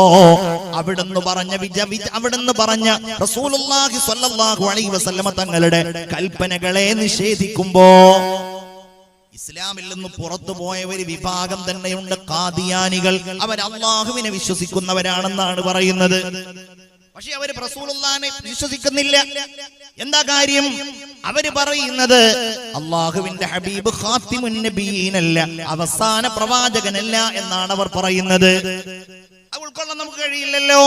അവിടുന്ന് പറഞ്ഞ റസൂലുള്ളാഹി സ്വല്ലല്ലാഹു അലൈഹി വസല്ലം തങ്ങളുടെ കൽപ്പനകളെ നിഷേധിക്കുമ്പോ, ഇസ്ലാമിൽ നിന്ന് പുറത്തു പോയ ഒരു വിഭാഗം തന്നെയുണ്ട്, ഖാദിയാനികൾ. അവർ അല്ലാഹുവിനെ വിശ്വസിക്കുന്നവരാണെന്നാണ് പറയുന്നത്. പക്ഷെ അവര് റസൂലുള്ളാഹിനെ വിശ്വസിക്കുന്നില്ല. എന്താ കാര്യം? അവര് പറയുന്നത് അല്ലാഹുവിന്റെ ഹബീബ് ഖാത്തിമുൻ നബിയീനല്ല, അവസാന പ്രവാചകനല്ല എന്നാണ് അവർ പറയുന്നത്. അത് ഉൾക്കൊള്ളാൻ നമുക്ക് കഴിയില്ലല്ലോ.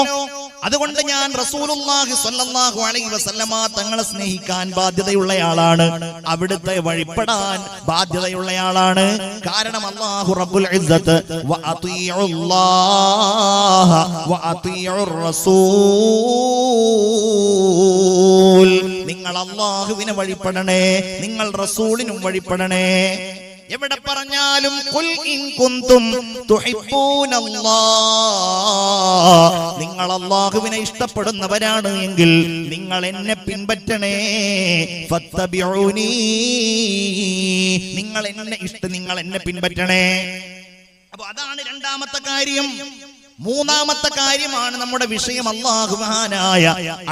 അതുകൊണ്ട് ഞാൻ റസൂലുള്ളാഹി സ്വല്ലല്ലാഹു അലൈഹി വസല്ലമ തങ്ങളെ സ്നേഹിക്കാൻ ബാധ്യതയുള്ളയാളാണ്, അവിടുത്തെ വഴിപ്പെടാൻ ബാധ്യതയുള്ളയാളാണ്. കാരണം അല്ലാഹു റബ്ബുൽ ഇസ്സത്ത് വഅതീഉല്ലാഹ വഅതീഉർ റസൂൽ, നിങ്ങൾ അല്ലാഹുവിനെ വഴിപ്പെടണേ, നിങ്ങൾ റസൂലിനും വഴിപ്പെടണേ. എവിടെ പറഞ്ഞാലും ഖുൽ ഇൻ കുന്തും തുഹിബ്ബൂനല്ലാഹ്, നിങ്ങൾ അല്ലാഹുവിനെ ഇഷ്ടപ്പെടുന്നവരാണ് എങ്കിൽ നിങ്ങൾ എന്നെ പിൻപറ്റണേ. ഫത്തബിഊനി, നിങ്ങൾ എന്നെ പിൻപറ്റണേ. അപ്പൊ അതാണ് രണ്ടാമത്തെ കാര്യം. മൂന്നാമത്തെ കാര്യമാണ് നമ്മുടെ വിഷയം. അല്ലാഹുവിനായ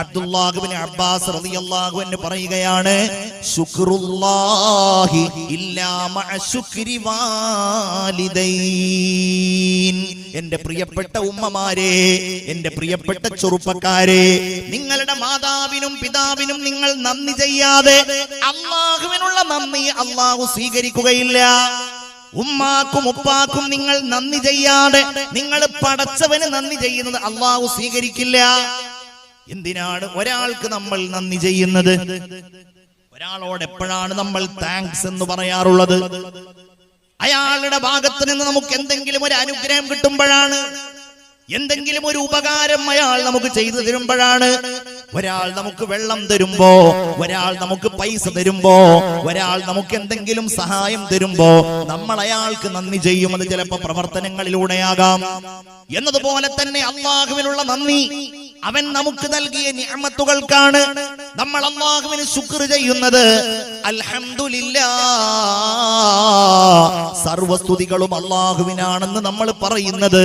അബ്ദുല്ലാഹ് ഇബ്നു അബ്ബാസ് റളിയല്ലാഹു അൻഹു പറയുകയാണ്, ശുക്റുല്ലാഹി ഇല്ലാ മഅ ശുക്രി വാലിദൈൻ. എന്റെ പ്രിയപ്പെട്ട ഉമ്മമാരെ, എന്റെ പ്രിയപ്പെട്ട ചെറുപ്പക്കാരെ, നിങ്ങളുടെ മാതാവിനും പിതാവിനും നിങ്ങൾ നന്ദി ചെയ്യാതെ അല്ലാഹുവിനുള്ള നന്ദി അല്ലാഹു സ്വീകരിക്കുകയില്ല. ഉമ്മാക്കും ഉപ്പാക്കും നിങ്ങൾ നന്ദി ചെയ്യാതെ നിങ്ങൾ പടച്ചവന് നന്ദി ചെയ്യുന്നത് അല്ലാഹു സ്വീകരിക്കില്ല. എന്തിനാണ് ഒരാൾക്ക് നമ്മൾ നന്ദി ചെയ്യുന്നത്? ഒരാളോട് എപ്പോഴാണ് നമ്മൾ താങ്ക്സ് എന്ന് പറയാറുള്ളത്? അയാളുടെ ഭാഗത്ത് നിന്ന് നമുക്ക് എന്തെങ്കിലും ഒരു അനുഗ്രഹം കിട്ടുമ്പോഴാണ്, എന്തെങ്കിലും ഒരു ഉപകാരം അയാൾ നമുക്ക് ചെയ്തു തരുമ്പോഴാണ്. ഒരാൾ നമുക്ക് വെള്ളം തരുമ്പോ, ഒരാൾ നമുക്ക് പൈസ തരുമ്പോ, ഒരാൾ നമുക്ക് എന്തെങ്കിലും സഹായം തരുമ്പോ നമ്മൾ അയാൾക്ക് നന്ദി ചെയ്യും. അത് ചിലപ്പോ പ്രവർത്തനങ്ങളിലൂടെയാകാം. എന്നതുപോലെ തന്നെ അല്ലാഹുവിനുള്ള നന്ദി അവൻ നമുക്ക് നൽകിയ നിഅമത്തുകൾക്കാണ് നമ്മൾ അല്ലാഹുവിന് ശുക്ർ ചെയ്യുന്നത്. അൽഹംദുലില്ലാഹ്, സർവസ്തുതികളും അല്ലാഹുവിനാണെന്ന് നമ്മൾ പറയുന്നത്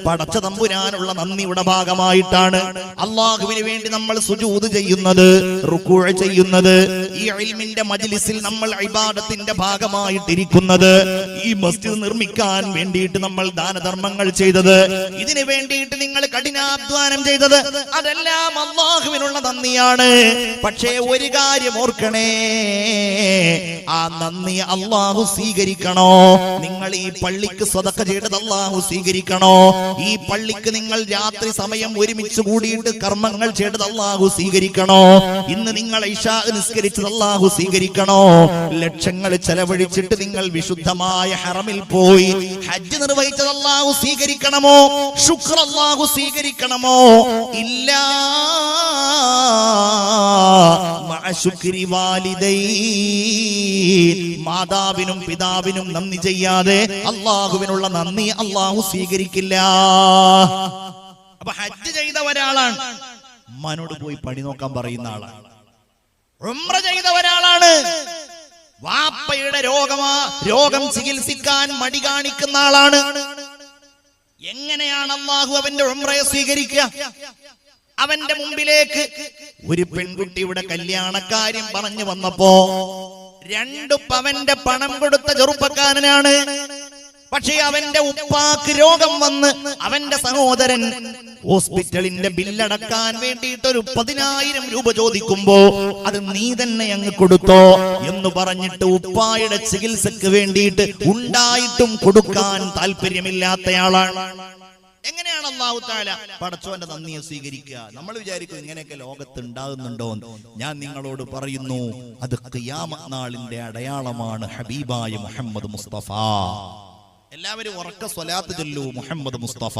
പടച്ച തമ്പുരാനുള്ള നന്ദിയുടെ ഭാഗമായിട്ടാണ്. അല്ലാഹുവിന് വേണ്ടി നമ്മൾ സുജൂദ് ചെയ്യുന്നത്, റുകൂഅ് ചെയ്യുന്നത്, ഈ ഇൽമിന്റെ മജ്ലിസിൽ നമ്മൾ ഇബാദത്തിന്റെ ഭാഗമായിട്ടിരിക്കുന്നത്, ഈ മസ്ജിദ് നിർമ്മിക്കാൻ വേണ്ടിയിട്ട് നമ്മൾ ദാനധർമ്മങ്ങൾ ചെയ്തത്, ഇതിനു വേണ്ടിയിട്ട് നിങ്ങൾ കഠിനാധ്വാനം ചെയ്തത്, അതെല്ലാം അല്ലാഹുവിനുള്ള നന്ദിയാണ്. പക്ഷേ ഒരു കാര്യം ഓർക്കണേ, ആ നന്ദി അല്ലാഹു സ്വീകരിക്കണോ? നിങ്ങൾ ഈ പള്ളിക്ക് സദഖ ചെയ്തത് അല്ലാഹു സ്വീകരിക്കണോ? ഈ പള്ളിക്ക് നിങ്ങൾ രാത്രി സമയം ഒരുമിച്ച് കൂടിയിട്ട് കർമ്മങ്ങൾ ചെയ്തത് അല്ലാഹു സ്വീകരിക്കണോ? ഇന്ന് നിങ്ങൾ ഇശാ നിസ്കരിച്ചത് അല്ലാഹു സ്വീകരിക്കണോ? ലക്ഷങ്ങൾ ചെലവഴിച്ചിട്ട് നിങ്ങൾ വിശുദ്ധമായ ഹറമിൽ പോയി ഹജ്ജ് നിർവഹിച്ചത് അല്ലാഹു സ്വീകരിക്കണമോ? ശുക്ർ അല്ലാഹു സ്വീകരിക്കണമോ? ഇല്ലാ മഅ ശുക്രി വാലിദൈൻ, മാതാവിനും പിതാവിനും നന്ദി ചെയ്യാതെ അല്ലാഹുവിനുള്ള നന്ദി അല്ലാഹു സ്വീകരിക്കില്ല. അപ്പൊ ഹജ്ജ് ചെയ്ത ഒരാളാണ്, ഉമ്മാനോട് പോയി പണി നോക്കാൻ പറയുന്ന ആളാണ്. ഉംറ ചെയ്ത ഒരാളാണ്, വാപ്പയുടെ രോഗം ചികിത്സിക്കാൻ മടി കാണിക്കുന്ന ആളാണ്. എങ്ങനെയാണ് അല്ലാഹു അവന്റെ ഉംറയെ സ്വീകരിക്കുക? അവന്റെ മുമ്പിലേക്ക് ഒരു പെൺകുട്ടിയുടെ കല്യാണക്കാര്യം പറഞ്ഞു വന്നപ്പോ 2 പവന്റെ പണം കൊടുത്ത ചെറുപ്പക്കാരനാണ്. പക്ഷേ അവന്റെ ഉപ്പാക്ക് രോഗം വന്ന് അവന്റെ സഹോദരൻ ഹോസ്പിറ്റലിന്റെ ബില്ലടക്കാൻ വേണ്ടിയിട്ട് ഒരു 10,000 രൂപ ചോദിക്കുമ്പോ അത് നീ തന്നെ അങ്ങ് കൊടുത്തോ എന്ന് പറഞ്ഞിട്ട് ഉപ്പായുടെ ചികിത്സക്ക് വേണ്ടിയിട്ട് ഉണ്ടായിട്ടും കൊടുക്കാൻ താല്പര്യമില്ലാത്തയാളാണ്. എങ്ങനെയാണ് അല്ലാഹു തആല പടച്ചോന്റെ നന്ദിയെ സ്വീകരിക്കുക? നമ്മൾ വിചാരിക്കും ഇങ്ങനെയൊക്കെ ലോകത്ത് ഉണ്ടാകുന്നുണ്ടോ? ഞാൻ നിങ്ങളോട് പറയുന്നു, അത് ഖിയാമത്ത് നാളിന്റെ അടയാളമാണ്. ഹബീബായ മുഹമ്മദ് മുസ്തഫ. എല്ലാവരും ഉറക്ക സ്വലാത്ത് ചൊല്ലൂ, മുഹമ്മദ് മുസ്തഫ.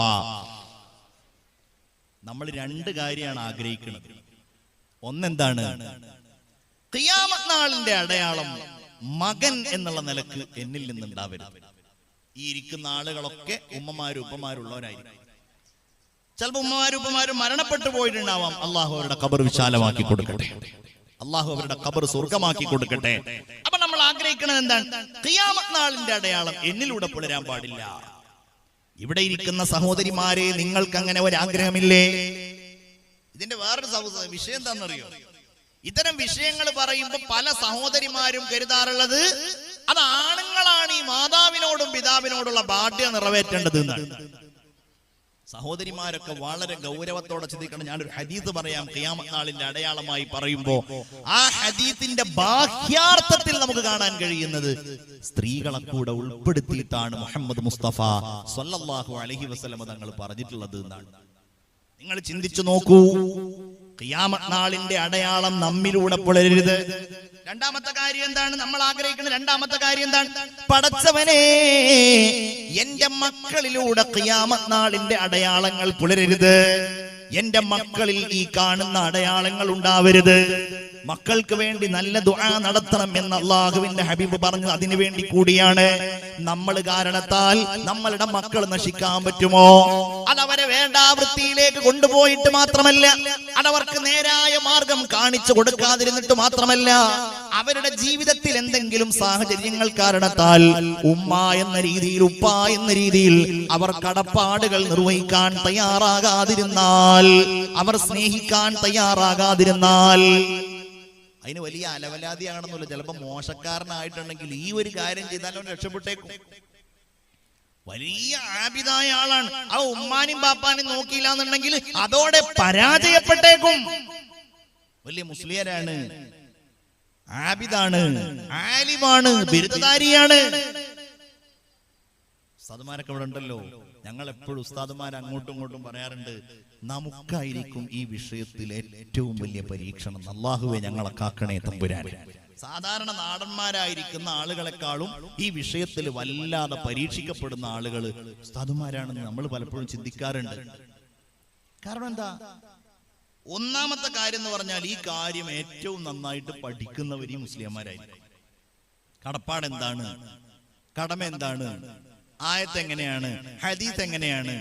നമ്മൾ 2 കാര്യമാണ് ആഗ്രഹിക്കുന്നത്. ഒന്നെന്താണ്? ഖിയാമത്ത് നാളിന്റെ അടയാളം മകൻ എന്നുള്ള നിലക്ക് എന്നിൽ നിന്നുണ്ടാവരുത്. ഈ ഇരിക്കുന്ന ആളുകളൊക്കെ ഉമ്മമാരും ഉപ്പമാരും ഉള്ളവരായിരിക്കും. ചിലപ്പോൾ ഉമ്മമാരും ഉപ്പമാരും മരണപ്പെട്ടു പോയിട്ടുണ്ടാവാം. അള്ളാഹു അവരുടെ ഖബർ വിശാലമാക്കി കൊടുക്കട്ടെ. അള്ളാഹു അവരുടെ ഖബർ സ്വർഗമാക്കി കൊടുക്കട്ടെ. അപ്പൊ നമ്മൾ ആഗ്രഹിക്കുന്നത് എന്താണ്? ഖിയാമത്ത് നാളിന്റെ അടയാളം എന്നിലൂടെ പുലരാൻ പാടില്ല. ഇവിടെ ഇരിക്കുന്ന സഹോദരിമാരെ, നിങ്ങൾക്ക് അങ്ങനെ ഒരു ആഗ്രഹമില്ലേ? ഇതിന്റെ വേറൊരു വിഷയം എന്താണെന്നറിയോ? ഇത്തരം വിഷയങ്ങൾ പറയുമ്പോൾ പല സഹോദരിമാരും കരുതാറുള്ളത് അത് ആണുങ്ങളാണ് ഈ മാതാവിനോടും പിതാവിനോടുള്ള ബാധ്യത നിറവേറ്റേണ്ടത് എന്നാണ്. സഹോദരിമാരൊക്കെ വളരെ ഗൗരവത്തോടെ ചിന്തിക്കണം. ഞാനൊരു ഹദീസ് പറയാം ഖിയാമത്ത് നാളിന്റെ അടയാളമായി പറയുമ്പോ ആ ഹദീസിന്റെ ബാഹ്യാർത്ഥത്തിൽ നമുക്ക് കാണാൻ കഴിയുന്നത് സ്ത്രീകളെ കൂടെ ഉൾപ്പെടുത്തിയിട്ടാണ് മുഹമ്മദ് മുസ്തഫ സ്വല്ലല്ലാഹു അലൈഹി വസല്ലം തങ്ങൾ പറഞ്ഞിട്ടുള്ളത് എന്നാണ്. നിങ്ങൾ ചിന്തിച്ചു നോക്കൂ. ഖിയാമത്ത് നാളിന്റെ അടയാളം നമ്മിലൂടെ പുലരരുത്. രണ്ടാമത്തെ കാര്യം എന്താണ് നമ്മൾ ആഗ്രഹിക്കുന്നത്? രണ്ടാമത്തെ കാര്യം എന്താണ്? പടച്ചവനെ, എന്റെ മക്കളിലൂടെ ഖിയാമത്ത് നാളിന്റെ അടയാളങ്ങൾ പുലരരുത്. എന്റെ മക്കളിൽ ഈ കാണുന്ന അടയാളങ്ങൾ ഉണ്ടാവരുത്. മക്കൾക്ക് വേണ്ടി നല്ല ദുആ നടത്തണം എന്ന് അല്ലാഹുവിന്റെ ഹബീബ് പറഞ്ഞു. അതിനു വേണ്ടി കൂടിയാണ്. നമ്മൾ കാരണത്താൽ നമ്മളുടെ മക്കൾ നശിക്കാൻ പറ്റുമോ? അതവരെ വേണ്ട വൃത്തിയിലേക്ക് കൊണ്ടുപോയിട്ട് മാത്രമല്ല, അതവർക്ക് നേരായ മാർഗം കാണിച്ചു കൊടുക്കാതിരുന്നിട്ട് മാത്രമല്ല, അവരുടെ ജീവിതത്തിൽ എന്തെങ്കിലും സാഹചര്യങ്ങൾ കാരണത്താൽ ഉമ്മ എന്ന രീതിയിൽ, ഉപ്പ എന്ന രീതിയിൽ അവർ കടപ്പാടുകൾ നിർവഹിക്കാൻ തയ്യാറാകാതിരുന്നാൽ, അവർ സ്നേഹിക്കാൻ തയ്യാറാകാതിരുന്നാൽ, അതിന് വലിയ അലവലാതിയാണെന്നില്ല. ചിലപ്പോ മോശക്കാരനായിട്ടുണ്ടെങ്കിൽ ഈ ഒരു കാര്യം ചെയ്താലും രക്ഷപ്പെട്ടേക്കും. വലിയ ആബിദായ ആളാണ്, ആ ഉമ്മാനും ബാപ്പാനും നോക്കിയില്ല എന്നുണ്ടെങ്കിൽ അതോടെ പരാജയപ്പെട്ടേക്കും. വലിയ മുസ്ലിയാരാണ്, ആബിദാണ്, ആലിമാണ്, ബിരുദധാരിയാണ്. ഉസ്താദുമാരൊക്കെ ഇവിടെ ഉണ്ടല്ലോ. ഞങ്ങൾ എപ്പോഴും ഉസ്താദുമാർ അങ്ങോട്ടും ഇങ്ങോട്ടും പറയാറുണ്ട്, നമുക്കായിരിക്കും ഈ വിഷയത്തിൽ ഏറ്റവും വലിയ പരീക്ഷണം. അല്ലാഹുവേ ഞങ്ങളെ കാക്കണേ തമ്പുരാൻ. സാധാരണ നാടന്മാരായിരിക്കുന്ന ആളുകളെക്കാളും ഈ വിഷയത്തിൽ വല്ലാതെ പരീക്ഷിക്കപ്പെടുന്ന ആളുകൾ ഉസ്താദുമാരാണെന്ന് നമ്മൾ പലപ്പോഴും ചിന്തിക്കാറുണ്ട്. കാരണം എന്താ? ഒന്നാമത്തെ കാര്യം എന്ന് പറഞ്ഞാൽ ഈ കാര്യം ഏറ്റവും നന്നായിട്ട് പഠിക്കുന്നവർ ഈ മുസ്ലിംമാരായിരിക്കും. കടപ്പാട് എന്താണ്, കടമ എന്താണ്, ആയത്ത് എങ്ങനെയാണ്, ഹദീസ് എങ്ങനെയാണ്,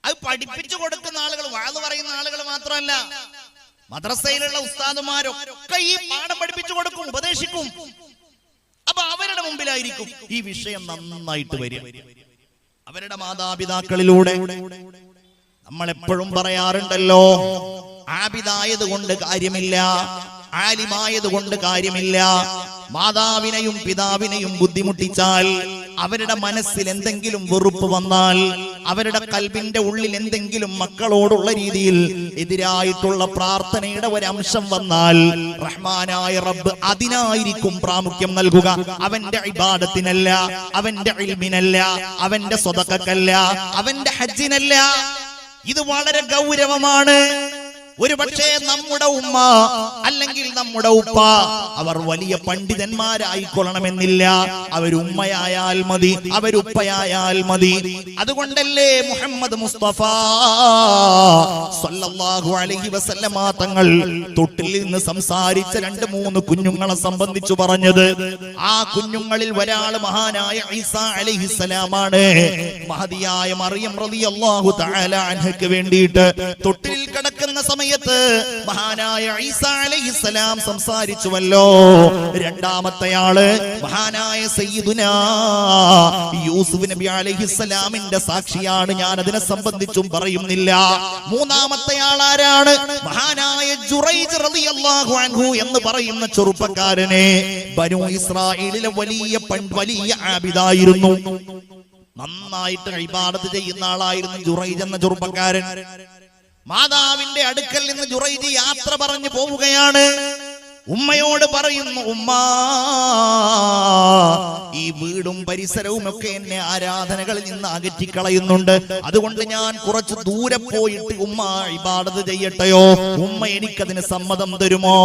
അത് പഠിപ്പിച്ചു കൊടുക്കുന്ന ആളുകൾ, വാഴ പറയുന്ന ആളുകൾ മാത്രമല്ല, മദ്രസയിലുള്ള ഉസ്താദുമാരൊക്കെ ഈ പാഠം പഠിപ്പിച്ചു കൊടുക്കും, ഉപദേശിക്കും. അപ്പൊ അവരുടെ മുമ്പിലായിരിക്കും ഈ വിഷയം നന്നായിട്ട് വരിക. അവരുടെ മാതാപിതാക്കളിലൂടെ. നമ്മൾ എപ്പോഴും പറയാറുണ്ടല്ലോ, ആബിദായത് കൊണ്ട് കാര്യമില്ല, ആലിമായത് കൊണ്ട് കാര്യമില്ല. മാതാവിനെയും പിതാവിനെയും ബുദ്ധിമുട്ടിച്ചാൽ, അവരുടെ മനസ്സിൽ എന്തെങ്കിലും വെറുപ്പ് വന്നാൽ, അവരുടെ കൽബിന്റെ ഉള്ളിൽ എന്തെങ്കിലും മക്കളോടുള്ള രീതിയിൽ എതിരായിട്ടുള്ള പ്രാർത്ഥനയുടെ ഒരംശം വന്നാൽ, റഹ്മാനായ റബ്ബ് അതിനായിരിക്കും പ്രാമുഖ്യം നൽകുക. അവന്റെ ഇബാദത്തിനല്ല, അവന്റെ ഇൽമിനല്ല, അവന്റെ സ്വതക്കല്ല, അവന്റെ ഹജ്ജിനല്ല. ഇത് വളരെ ഗൗരവമാണ്. ഒരു പക്ഷേ നമ്മുടെ ഉമ്മ അല്ലെങ്കിൽ നമ്മുടെ ഉപ്പ അവർ വലിയ പണ്ഡിതന്മാരായിക്കൊള്ളണമെന്നില്ല. അവരുമ്മയായാൽ മതി, അവരുപ്പയായാൽ മതി. അതുകൊണ്ടല്ലേ മുഹമ്മദ് മുസ്തഫ സല്ലല്ലാഹു അലൈഹി വസല്ലമ തങ്ങൾ തൊട്ടിൽ നിന്ന് സംസാരിച്ച 2-3 കുഞ്ഞുങ്ങളെ സംബന്ധിച്ചു പറഞ്ഞത്. ആ കുഞ്ഞുങ്ങളിൽ ഒരാൾ മഹാനായ ഈസാ അലൈഹിസ്സലാമാണ്. മഹദിയായ മറിയം റളിയല്ലാഹു തആല അൻഹയ്ക്ക് വേണ്ടിയിട്ട് തൊട്ടിലിൽ കിടക്കുന്ന സമയത്ത് സമയത്ത് മഹാനായ ഈസാ അലൈഹിസ്സലാം സംസാരിച്ചുവല്ലോ. രണ്ടാമത്തെയാള് മഹാനായ സയ്യിദുനാ യൂസുഫ് നബി അലൈഹിസ്സലാമിന്റെ സാക്ഷിയാണ്. ഞാൻ അതിനെ സംബന്ധിച്ചും പറയുന്നില്ല. മൂന്നാമത്തെ ആളാരാണ്? മഹാനായ ജുറൈജ് റളിയല്ലാഹു അൻഹു എന്ന് പറയുന്ന ചെറുപ്പക്കാരനെ ബനൂ ഇസ്രായേലിലെ വലിയ ആബിദായിരുന്നു. നന്നായിട്ട് ഇബാദത്ത് ചെയ്യുന്ന ആളായിരുന്നു ജുറൈജ് എന്ന ചെറുപ്പക്കാരൻ. മാതാവിന്റെ അടുക്കൽ നിന്ന് ജുറൈജ് യാത്ര പറഞ്ഞു പോവുകയാണ്. ഉമ്മയോട് പറയുന്നു, ഉമ്മാ, ഈ വീടും പരിസരവും ഒക്കെ എന്നെ ആരാധനകളിൽ നിന്ന് അകറ്റിക്കളയുന്നുണ്ട്. അതുകൊണ്ട് ഞാൻ കുറച്ച് ദൂരെ പോയിട്ട് ഉമ്മ ഇബാദത്ത് ചെയ്യട്ടെയോ? ഉമ്മ എനിക്കതിന് സമ്മതം തരുമോ?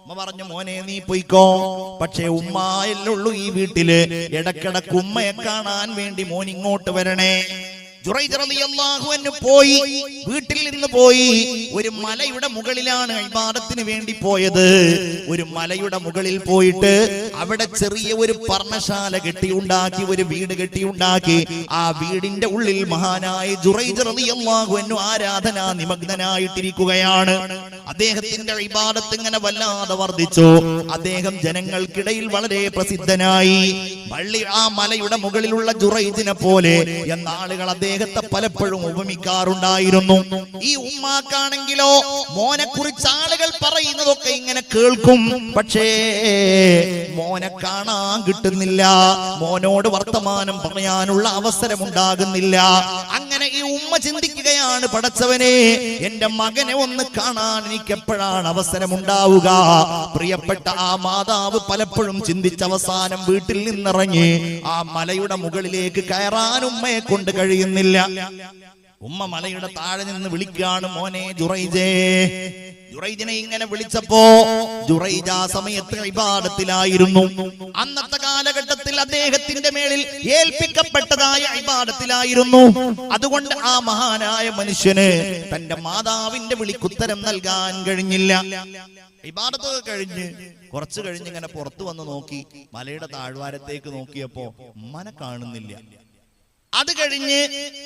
ഉമ്മ പറഞ്ഞു, മോനെ നീ പോയിക്കോ. പക്ഷേ ഉമ്മയല്ലുള്ളൂ ഈ വീട്ടില്. ഇടക്കിടക്ക് ഉമ്മയെ കാണാൻ വേണ്ടി മോൻ ഇങ്ങോട്ട് വരണേ. ജുറൈജ് റളിയല്ലാഹു അൻഹു പോയി, വീട്ടിൽ നിന്ന് പോയി. ഒരു മലയുടെ മുകളിലാണ് ഇബാദത്തിന് വേണ്ടി പോയത്. ഒരു മലയുടെ മുകളിൽ പോയിട്ട് അവിടെ ചെറിയ ഒരു പർണശാല കെട്ടിയുണ്ടാക്കി, ഒരു വീട് കെട്ടിയുണ്ടാക്കി. ആ വീടിന്റെ ഉള്ളിൽ മഹാനായ ജുറൈജ് റളിയല്ലാഹു അൻഹു ആരാധനാ നിമഗ്നനായിട്ടിരിക്കുകയാണ്. അദ്ദേഹത്തിന്റെ ഇബാദത്ത് ഇങ്ങനെ വല്ലാതെ വർദ്ധിച്ചു. അദ്ദേഹം ജനങ്ങൾക്കിടയിൽ വളരെ പ്രസിദ്ധനായി. ആ മലയുടെ മുകളിലുള്ള ജുറൈജിനെ പോലെ എന്ന ആളുകൾ അദ്ദേഹത്തെ പലപ്പോഴും ഉപമിക്കാറുണ്ടായിരുന്നു. ഈ ഉമ്മാക്കാണെങ്കിലോ മോനെ കുറിച്ച് ആളുകൾ പറയുന്നതൊക്കെ ഇങ്ങനെ കേൾക്കും. പക്ഷേ മോനെ കാണാൻ കിട്ടുന്നില്ല, മോനോട് വർത്തമാനം പറയാനുള്ള അവസരം ഉണ്ടാകുന്നില്ല. അങ്ങനെ ഈ ഉമ്മ ചിന്തിക്കുകയാണ്, പടച്ചവനെ, എന്റെ മകനെ ഒന്ന് കാണാൻ എനിക്ക് എപ്പോഴാണ് അവസരം ഉണ്ടാവുക? പ്രിയപ്പെട്ട ആ മാതാവ് പലപ്പോഴും ചിന്തിച്ച അവസാനം വീട്ടിൽ നിന്നിറങ്ങി ആ മലയുടെ മുകളിലേക്ക് കയറാൻ ഉമ്മയെ കൊണ്ട് കഴിയുന്നില്ല. ഉമ്മ മലയുടെ താഴെ നിന്ന് വിളിക്കുകയാണ്, മോനെ ജുറൈജേ. ജുറൈജിനെ ഇങ്ങനെ വിളിച്ചപ്പോ ജുറൈജ് ആ സമയത്ത് ഇബാദത്തിലായിരുന്നു. അന്നത്തെ കാലഘട്ടത്തിൽ അദ്ദേഹത്തിന്റെ മേളിൽ ഏൽപ്പിക്കപ്പെട്ടതായ ഇബാദത്തിലായിരുന്നു. അതുകൊണ്ട് ആ മഹാനായ മനുഷ്യന് തന്റെ മാതാവിന്റെ വിളിക്കുത്തരം നൽകാൻ കഴിഞ്ഞില്ല. ഇബാദത്തൊക്കെ കഴിഞ്ഞ് കുറച്ചു കഴിഞ്ഞ് ഇങ്ങനെ പുറത്തു വന്ന് നോക്കി, മലയുടെ താഴ്വാരത്തേക്ക് നോക്കിയപ്പോ ഉമ്മനെ കാണുന്നില്ല. അത് കഴിഞ്ഞ്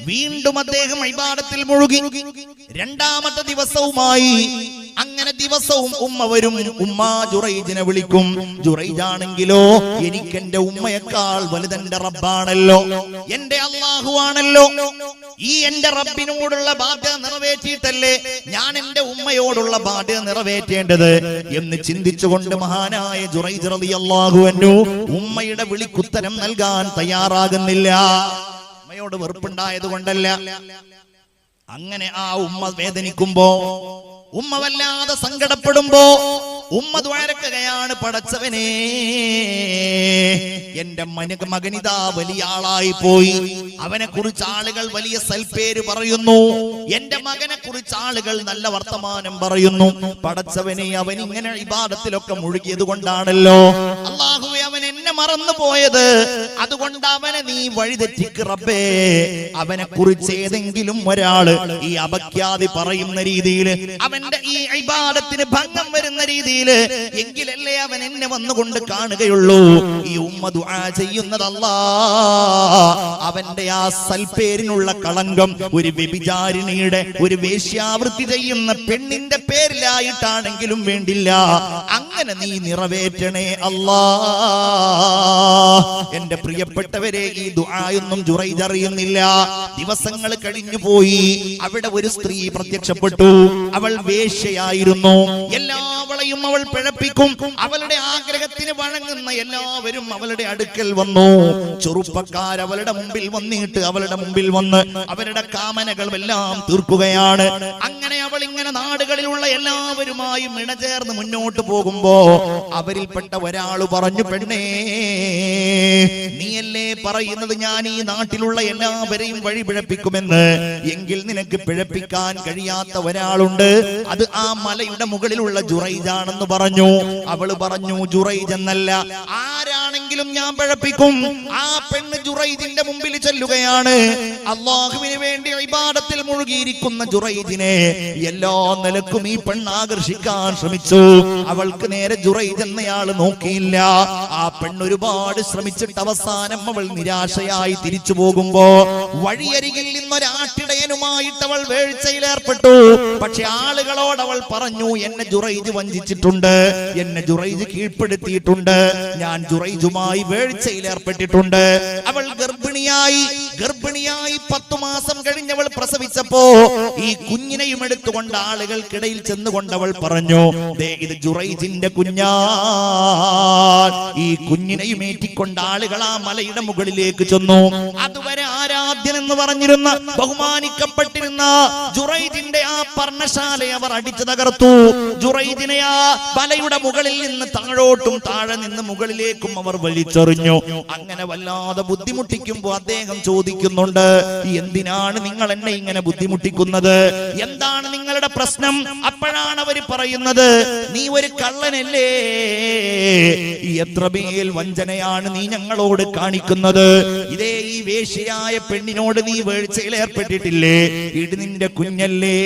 വീണ്ടും അദ്ദേഹം ഇബാദത്തിൽ മുഴുകി. രണ്ടാമത്തെ ദിവസവുമായി. അങ്ങനെ ദിവസവും ഉമ്മ വരും, ഉമ്മ ജുറൈജിനെ വിളിക്കും. ജുറൈജാണെങ്കിലോ, എനിക്ക് എന്റെ ഉമ്മയേക്കാൾ വലുതെന്റെ റബ്ബാണല്ലോ, എന്റെ അല്ലാഹു ആണല്ലോ. ഈ എന്റെ റബ്ബിനോടുള്ള ബാധ്യത നിറവേറ്റിയിട്ടല്ലേ ഞാൻ എന്റെ ഉമ്മയോടുള്ള ബാധ്യത നിറവേറ്റേണ്ടത് എന്ന് ചിന്തിച്ചുകൊണ്ട് മഹാനായ ജുറൈജ് റളിയല്ലാഹു അൻഹു ഉമ്മയുടെ വിളിക്കുത്തരം നൽകാൻ തയ്യാറാകുന്നില്ല. ഉമ്മയോട് വെറുപ്പുണ്ടായത് കൊണ്ടല്ല. അങ്ങനെ ആ ഉമ്മ വേദനിക്കുമ്പോ, ഉമ്മ വല്ലാതെ സങ്കടപ്പെടുമ്പോ ഉമ്മ ദ്വാരക്കുകയാണ്, പടച്ചവനെ, എന്റെ മകനിതാ വലിയ ആളായി പോയി. അവനെ കുറിച്ച് ആളുകൾ വലിയ സൽപ്പേര് പറയുന്നു. എന്റെ മകനെ കുറിച്ച് ആളുകൾ നല്ല വർത്തമാനം പറയുന്നു. പടച്ചവനെ, അവൻ ഇങ്ങനെ ഇബാദത്തിലൊക്കെ മുഴുകിയത് കൊണ്ടാണല്ലോ. അല്ലാഹുവേ, അവൻ എന്നെ മറന്നു പോയത്. അതുകൊണ്ട് അവനെ നീ വഴിതെറ്റിക്ക് റബ്ബേ. അവനെ കുറിച്ച് ഏതെങ്കിലും ഒരാള് ഈ അപഖ്യാതി പറയുന്ന രീതിയിൽ, അവന്റെ ഈ ഇബാദത്തിന് ഭംഗം വരുന്ന രീതിയിൽ എങ്കിലല്ലേ അവൻ എന്നെ വന്നുകൊണ്ട് കാണുകയുള്ളൂ. ഈ ഉമ്മ ദുആ ചെയ്യുന്നത്, അല്ലാഹ് അവന്റെ ആ സൽപ്പേരിനുള്ള കളങ്കം ഒരു വ്യഭിചാരിണിയുടെ, ഒരു വേശ്യാവൃത്തി ചെയ്യുന്ന പെണ്ണിന്റെ പേരിലായിട്ടാണെങ്കിലും വേണ്ടില്ല, അങ്ങനെ നീ നിറവേറ്റണേ അല്ലാഹ്. എന്റെ പ്രിയപ്പെട്ടവരെ, ഈ ദുആയൊന്നും ജുറൈജ് അറിയുന്നില്ല. ദിവസങ്ങൾ കഴിഞ്ഞു പോയി. അവിടെ ഒരു സ്ത്രീ പ്രത്യക്ഷപ്പെട്ടു. അവൾ വേശ്യയായിരുന്നു. എല്ലാവളെയും അവൾ പിഴപ്പിക്കും. അവളുടെ ആഗ്രഹത്തിന് വഴങ്ങുന്ന എല്ലാവരും അവളുടെ അടുക്കൽ വന്നു. ചെറുപ്പക്കാർ അവളുടെ മുമ്പിൽ വന്നിട്ട് അവളുടെ മുമ്പിൽ വന്ന് അവരുടെ കാമനകൾ എല്ലാം തീർക്കുകയാണ്. അങ്ങനെ അവൾ ഇങ്ങനെ നാടുകളിലുള്ള എല്ലാവരുമായും ഇണചേർന്ന് മുന്നോട്ട് പോകുമ്പോ അവരിൽപ്പെട്ട ഒരാൾ പറഞ്ഞു, പെണ്ണേ, നീയല്ലേ പറയുന്നത് ഞാൻ ഈ നാട്ടിലുള്ള എല്ലാവരെയും വഴി പിഴപ്പിക്കുമെന്ന്? എങ്കിൽ നിനക്ക് പിഴപ്പിക്കാൻ കഴിയാത്ത ഒരാളുണ്ട്. അത് ആ മലയുടെ മുകളിലുള്ള ജുറൈജാണെന്ന് പറഞ്ഞു. അവള് പറഞ്ഞു, ജുറൈജ് എന്നല്ല, ആരാണെങ്കിൽ ആണെങ്കിലും ഞാൻ പിഴപ്പിക്കും. ആ പെണ്ണ് ജുറൈജിന്റെ മുമ്പിൽ ചെല്ലുകയാണ്. അള്ളാഹുവിന് വേണ്ടി ഇബാദത്തിൽ മുഴുകിയിരിക്കുന്ന ജുറൈജിനെ എല്ലാ നിലക്കും ഈ പെണ്ണ് ആകർഷിക്കാൻ ശ്രമിച്ചു. അവൾക്ക് നേരെ ജുറൈജ് എന്നയാള് നോക്കിയില്ല. ആ പെണ്ണ് ഒരുപാട് ശ്രമിച്ചിട്ട് അവസാനം അവൾ നിരാശയായി തിരിച്ചു പോകുമ്പോ വഴിയരികിൽ നിന്നൊരാട്ടിടയനുമായിട്ട് അവൾ വീഴ്ചയിലേർപ്പെട്ടു. പക്ഷെ ആളുകളോട് അവൾ പറഞ്ഞു, എന്നെ ജുറൈജ് വഞ്ചിച്ചിട്ടുണ്ട്, എന്നെ ജുറൈജ് കീഴ്പ്പെടുത്തിയിട്ടുണ്ട്, ഞാൻ ജുറൈജുമായി വീഴ്ചയിലേർപ്പെട്ടിട്ടുണ്ട്. അവൾ ഗർഭിണിയായി 10 മാസം കഴിഞ്ഞവൾ പ്രസവിച്ചപ്പോ ഈ കുഞ്ഞിനെയും എടുത്തുകൊണ്ട് ആളുകൾക്കിടയിൽ ചെന്നുകൊണ്ട് അവൾ പറഞ്ഞു, ദേ ഇത് ജുറൈജിന്റെ കുഞ്ഞാ. ഈ കുഞ്ഞിനെയും ഏറ്റിക്കൊണ്ട് ആളുകൾ ആ മലയുടെ മുകളിലേക്ക് ചെന്നു. അതുവരെ ആരാധ്യൻ എന്ന് പറഞ്ഞിരുന്ന ബഹുമാനിക്കപ്പെട്ടിരുന്ന ജുറൈജിന്റെ ആ പർണശാലയെ അവർ അടിച്ചു തകർത്തു. ജുറൈജിനെ ആ മലയുടെ മുകളിൽ നിന്ന് താഴോട്ടും താഴെ നിന്ന് മുകളിലേക്കും അവർ വലിച്ചെറിഞ്ഞു. അങ്ങനെ വല്ലാതെ ബുദ്ധിമുട്ടിക്കുമ്പോ അദ്ദേഹം ചോദിക്കുന്നുണ്ട്, എന്തിനാണ് നിങ്ങൾ എന്നെ ഇങ്ങനെ ബുദ്ധിമുട്ടിക്കുന്നത്? എന്താണ് നിങ്ങളുടെ പ്രശ്നം? അപ്പോഴാണ് അവര് പറയുന്നത്, നീ ഒരു കള്ളനല്ലേ, എത്ര മേൽ വഞ്ചനയാണ് നീ ഞങ്ങളോട് കാണിക്കുന്നത്. ഇതേ ഈ വേശ്യയായ പെണ്ണിനോട് നീ വീഴ്ചയിൽ ഏർപ്പെട്ടിട്ടില്ലേ? ഇത് നിന്റെ കുഞ്ഞല്ലേ.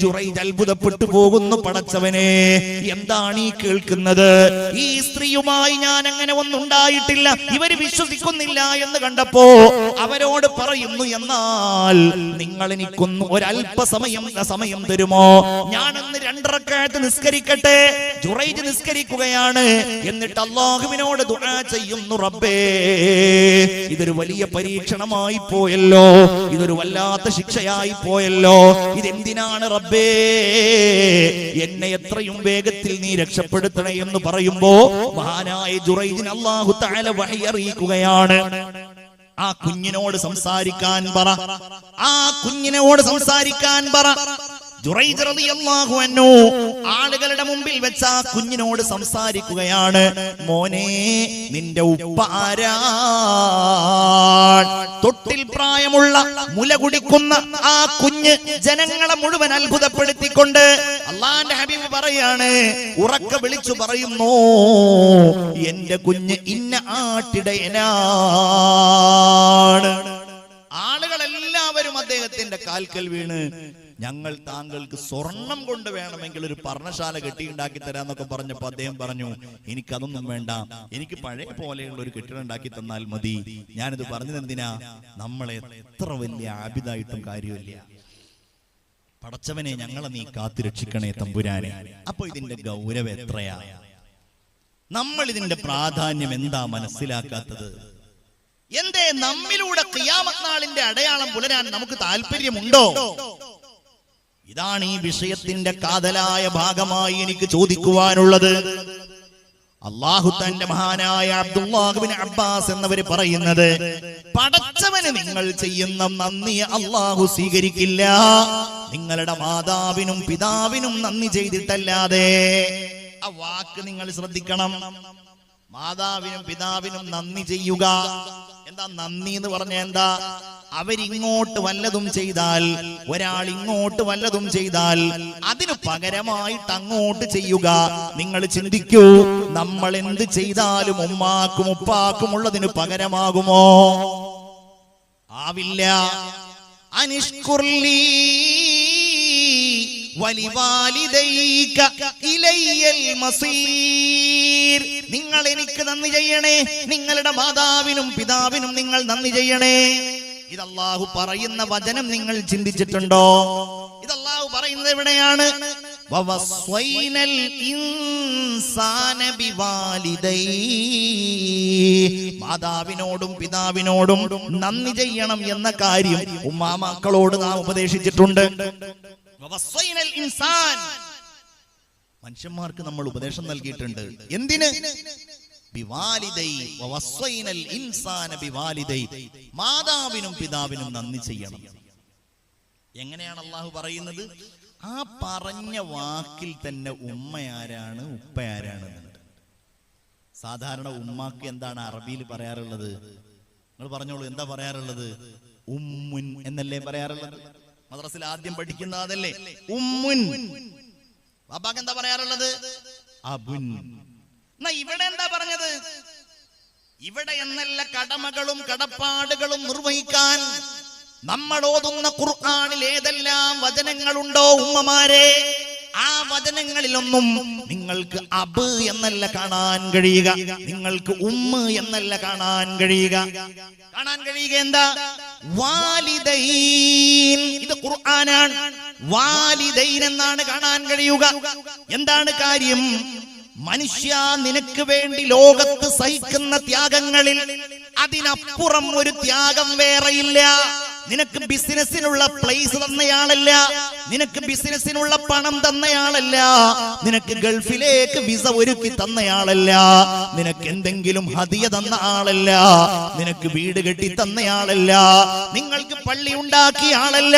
ജുറൈജ് അത്ഭുതപ്പെട്ടു പോകുന്നു. പടച്ചവനെ, എന്താണ് ഈ കേൾക്കുന്നത്? ഈ സ്ത്രീയുമായി ഞാൻ അങ്ങനെ ഒന്നുണ്ടായിട്ടില്ല, ഇവര് വിശ്വസിക്കുന്നില്ല എന്ന് കണ്ടപ്പോ അവരോട് പറയുന്നു, എന്നാൽ നിങ്ങൾ എനിക്കൊന്ന് ഒരല്പസമയം തരുമോ? ഞാനൊന്ന് 2 റക്അത്ത് നിസ്കരിക്കട്ടെ. ജുറൈജ് നിസ്കരിക്കുകയാണ്. എന്നിട്ട് അല്ലാഹുവിനോട് ദുആ ചെയ്യുന്നു, റബ്ബേ ഇതൊരു വലിയ പരീക്ഷണമായി പോയല്ലോ, ഇതൊരു വല്ലാത്ത ശിക്ഷയായി പോയല്ലോ, ഇതെന്തിനാണ് റബ്ബേ? എന്നെ എത്രയും വേഗത്തിൽ നീ രക്ഷപ്പെടുത്തണേ എന്ന് പറയുമ്പോ മഹാനായ ജുറൈജിന് അല്ലാഹു തആല വഹി അറിയിക്കുകയാണ്, ആ കുഞ്ഞിനോട് സംസാരിക്കാൻ പറ, ആ കുഞ്ഞിനോട് സംസാരിക്കാൻ പറ. ജുറൈജ് റളിയല്ലാഹു അൻഹു ആളുകളുടെ മുമ്പിൽ വെച്ച് ആ കുഞ്ഞിനോട് സംസാരിക്കുകയാണ്. മോനെ, നിന്റെ ഉപ്പ ആരാണ്? തൊട്ടിൽ പ്രായമുള്ള മുല കുടിക്കുന്ന ആ കുഞ്ഞ് ജനങ്ങളെ മുഴുവൻ അത്ഭുതപ്പെടുത്തിക്കൊണ്ട് അല്ലാഹുവിന്റെ ഹബീബ് പറയാണ്, ഉറക്കെ വിളിച്ചു പറയുന്നു, എന്റെ കുഞ്ഞ് ഇന്ന ആട്ടിടയനാണ്. ആളുകളെല്ലാവരും അദ്ദേഹത്തിന്റെ കാൽക്കൽ വീണ്, ഞങ്ങൾ താങ്കൾക്ക് സ്വർണം കൊണ്ട് വേണമെങ്കിൽ ഒരു പർണശാല കെട്ടിയുണ്ടാക്കി തരാന്നൊക്കെ പറഞ്ഞപ്പോ അദ്ദേഹം പറഞ്ഞു, എനിക്കതൊന്നും വേണ്ട, എനിക്ക് പഴയ പോലെയുള്ള ഒരു കെട്ടിടം ഉണ്ടാക്കി തന്നാൽ മതി. ഞാനിത് പറഞ്ഞതെന്തിനാ? നമ്മളെ എത്ര വലിയ ആബിദായിട്ടും കാര്യമില്ല. പടച്ചവനെ, ഞങ്ങളെ നീ കാത്തുരക്ഷിക്കണേ തമ്പുരാനെ. അപ്പൊ ഇതിന്റെ ഗൗരവം എത്രയാ? നമ്മൾ ഇതിന്റെ പ്രാധാന്യം എന്താ മനസ്സിലാക്കാത്തത്? എന്തേ നമ്മിലൂടെ ഖിയാമത്ത് നാളിന്റെ അടയാളം പുലരാൻ നമുക്ക് താല്പര്യമുണ്ടോ? ഇതാണ് ഈ വിഷയത്തിന്റെ കാതലായ ഭാഗമായി എനിക്ക് ചോദിക്കുവാനുള്ളത്. അല്ലാഹു തന്റെ മഹാനായ അബ്ദുല്ലാഹ് ഇബ്നു അബ്ബാസ് എന്നവര് പറയുന്നത്, പടച്ചവന് നിങ്ങൾ ചെയ്യുന്ന നന്ദിയെ അല്ലാഹു സ്വീകരിക്കില്ല, നിങ്ങളുടെ മാതാവിനും പിതാവിനും നന്ദി ചെയ്തിട്ടല്ലാതെ. ആ വാക്ക് നിങ്ങൾ ശ്രദ്ധിക്കണം. മാതാവിനും പിതാവിനും നന്ദി ചെയ്യുക. എന്താ നന്ദി എന്ന് പറഞ്ഞ? എന്താ? അവരിങ്ങോട്ട് വല്ലതും ചെയ്താൽ, ഒരാൾ ഇങ്ങോട്ട് വല്ലതും ചെയ്താൽ അതിന് പകരമായിട്ട് അങ്ങോട്ട് ചെയ്യുക. നിങ്ങൾ ചിന്തിക്കൂ, നമ്മൾ എന്ത് ചെയ്താലും ഉമ്മാക്കും ഉപ്പാക്കും ഉള്ളതിന് പകരമാകുമോ? ആവില്ല. അനിഷ്കുർലി വലിവാലിദൈക ഇലയ്യൽ മസീർ. നിങ്ങൾ എനിക്ക് നന്ദി ചെയ്യണേ, നിങ്ങളുടെ മാതാവിനും പിതാവിനും നിങ്ങൾ നന്ദി ചെയ്യണേ. ഇത് അല്ലാഹു പറയുന്ന വചനം നിങ്ങൾ ചിന്തിച്ചിട്ടുണ്ടോ? ഇത് അല്ലാഹു പറയുന്നത് എവിടെയാണ്? വവസ്വൈനൽ ഇൻസാന ബിവാലിദൈഹി. മാതാവിനോടും പിതാവിനോടും നന്ദി ചെയ്യണം എന്ന കാര്യം ഉമ്മാമക്കളോട് നാം ഉപദേശിച്ചിട്ടുണ്ട്. വവസ്വൈനൽ ഇൻസാൻ, മനുഷ്യന്മാർക്ക് നമ്മൾ ഉപദേശം നൽകിയിട്ടുണ്ട്. എന്തിന്? ബിവാലിദൈഹി വവസ്വൈനൽ ഇൻസാന ബിവാലിദൈഹി. മാതാവിനും പിതാവിനും നന്ദി ചെയ്യണം. എങ്ങനെയാണ് അല്ലാഹു പറയുന്നത്? ആ പറഞ്ഞ വാക്കിൽ തന്നെ ഉമ്മയാരാണ് ഉപ്പയാരാണ് എന്നുണ്ട്. സാധാരണ ഉമ്മാക്ക് എന്താണ് അറബിയിൽ പറയാറുള്ളത്? നിങ്ങൾ പറഞ്ഞോളൂ, എന്താ പറയാറുള്ളത്? ഉമ്മുൻ എന്നല്ലേ പറയാറുള്ളത്? മദ്രസയിൽ ആദ്യം പഠിക്കുന്ന അതല്ലേ ഉമ്മുൻ. ബാബാക്ക് എന്താ പറയാറുള്ളത്? അബുൻ. ഇവിടെ എന്താ പറഞ്ഞത്? ഇവിടെ എന്നല്ല, കടമകളും കടപ്പാടുകളും നിർവഹിക്കാൻ നമ്മൾ ഓതുന്ന ഖുർആനിൽ ഏതെല്ലാം വചനങ്ങളുണ്ടോ ഉമ്മമാരെ, ആ വചനങ്ങളിലൊന്നും നിങ്ങൾക്ക് അബ് എന്നല്ല കാണാൻ കഴിയുക, നിങ്ങൾക്ക് ഉമ്മ എന്നല്ല കാണാൻ കഴിയുക. കാണാൻ കഴിയുക എന്താ? വാലിദൈൻ. ഇത് ഖുർആനാണ്. വാലിദൈൻ എന്നാണ് കാണാൻ കഴിയുക. എന്താണ് കാര്യം? മനുഷ്യ, നിനക്ക് വേണ്ടി ലോകത്ത് സഹിക്കുന്ന ത്യാഗങ്ങളിൽ അതിനപ്പുറം ഒരു ത്യാഗം വേറെയില്ല. നിനക്ക് ബിസിനസ്സിനുള്ള പ്ലേസ് തന്നയാളല്ല, നിനക്ക് ബിസിനസ്സിനുള്ള പണം തന്നയാളല്ല, നിനക്ക് ഗൾഫിലേക്ക് വിസ ഒരുക്കി തന്നയാളല്ല, നിനക്ക് എന്തെങ്കിലും ഹദിയ തന്ന ആളല്ല, നിനക്ക് വീട് കെട്ടി തന്നയാളല്ല, നിങ്ങൾക്ക് പള്ളി ഉണ്ടാക്കിയ ആളല്ല.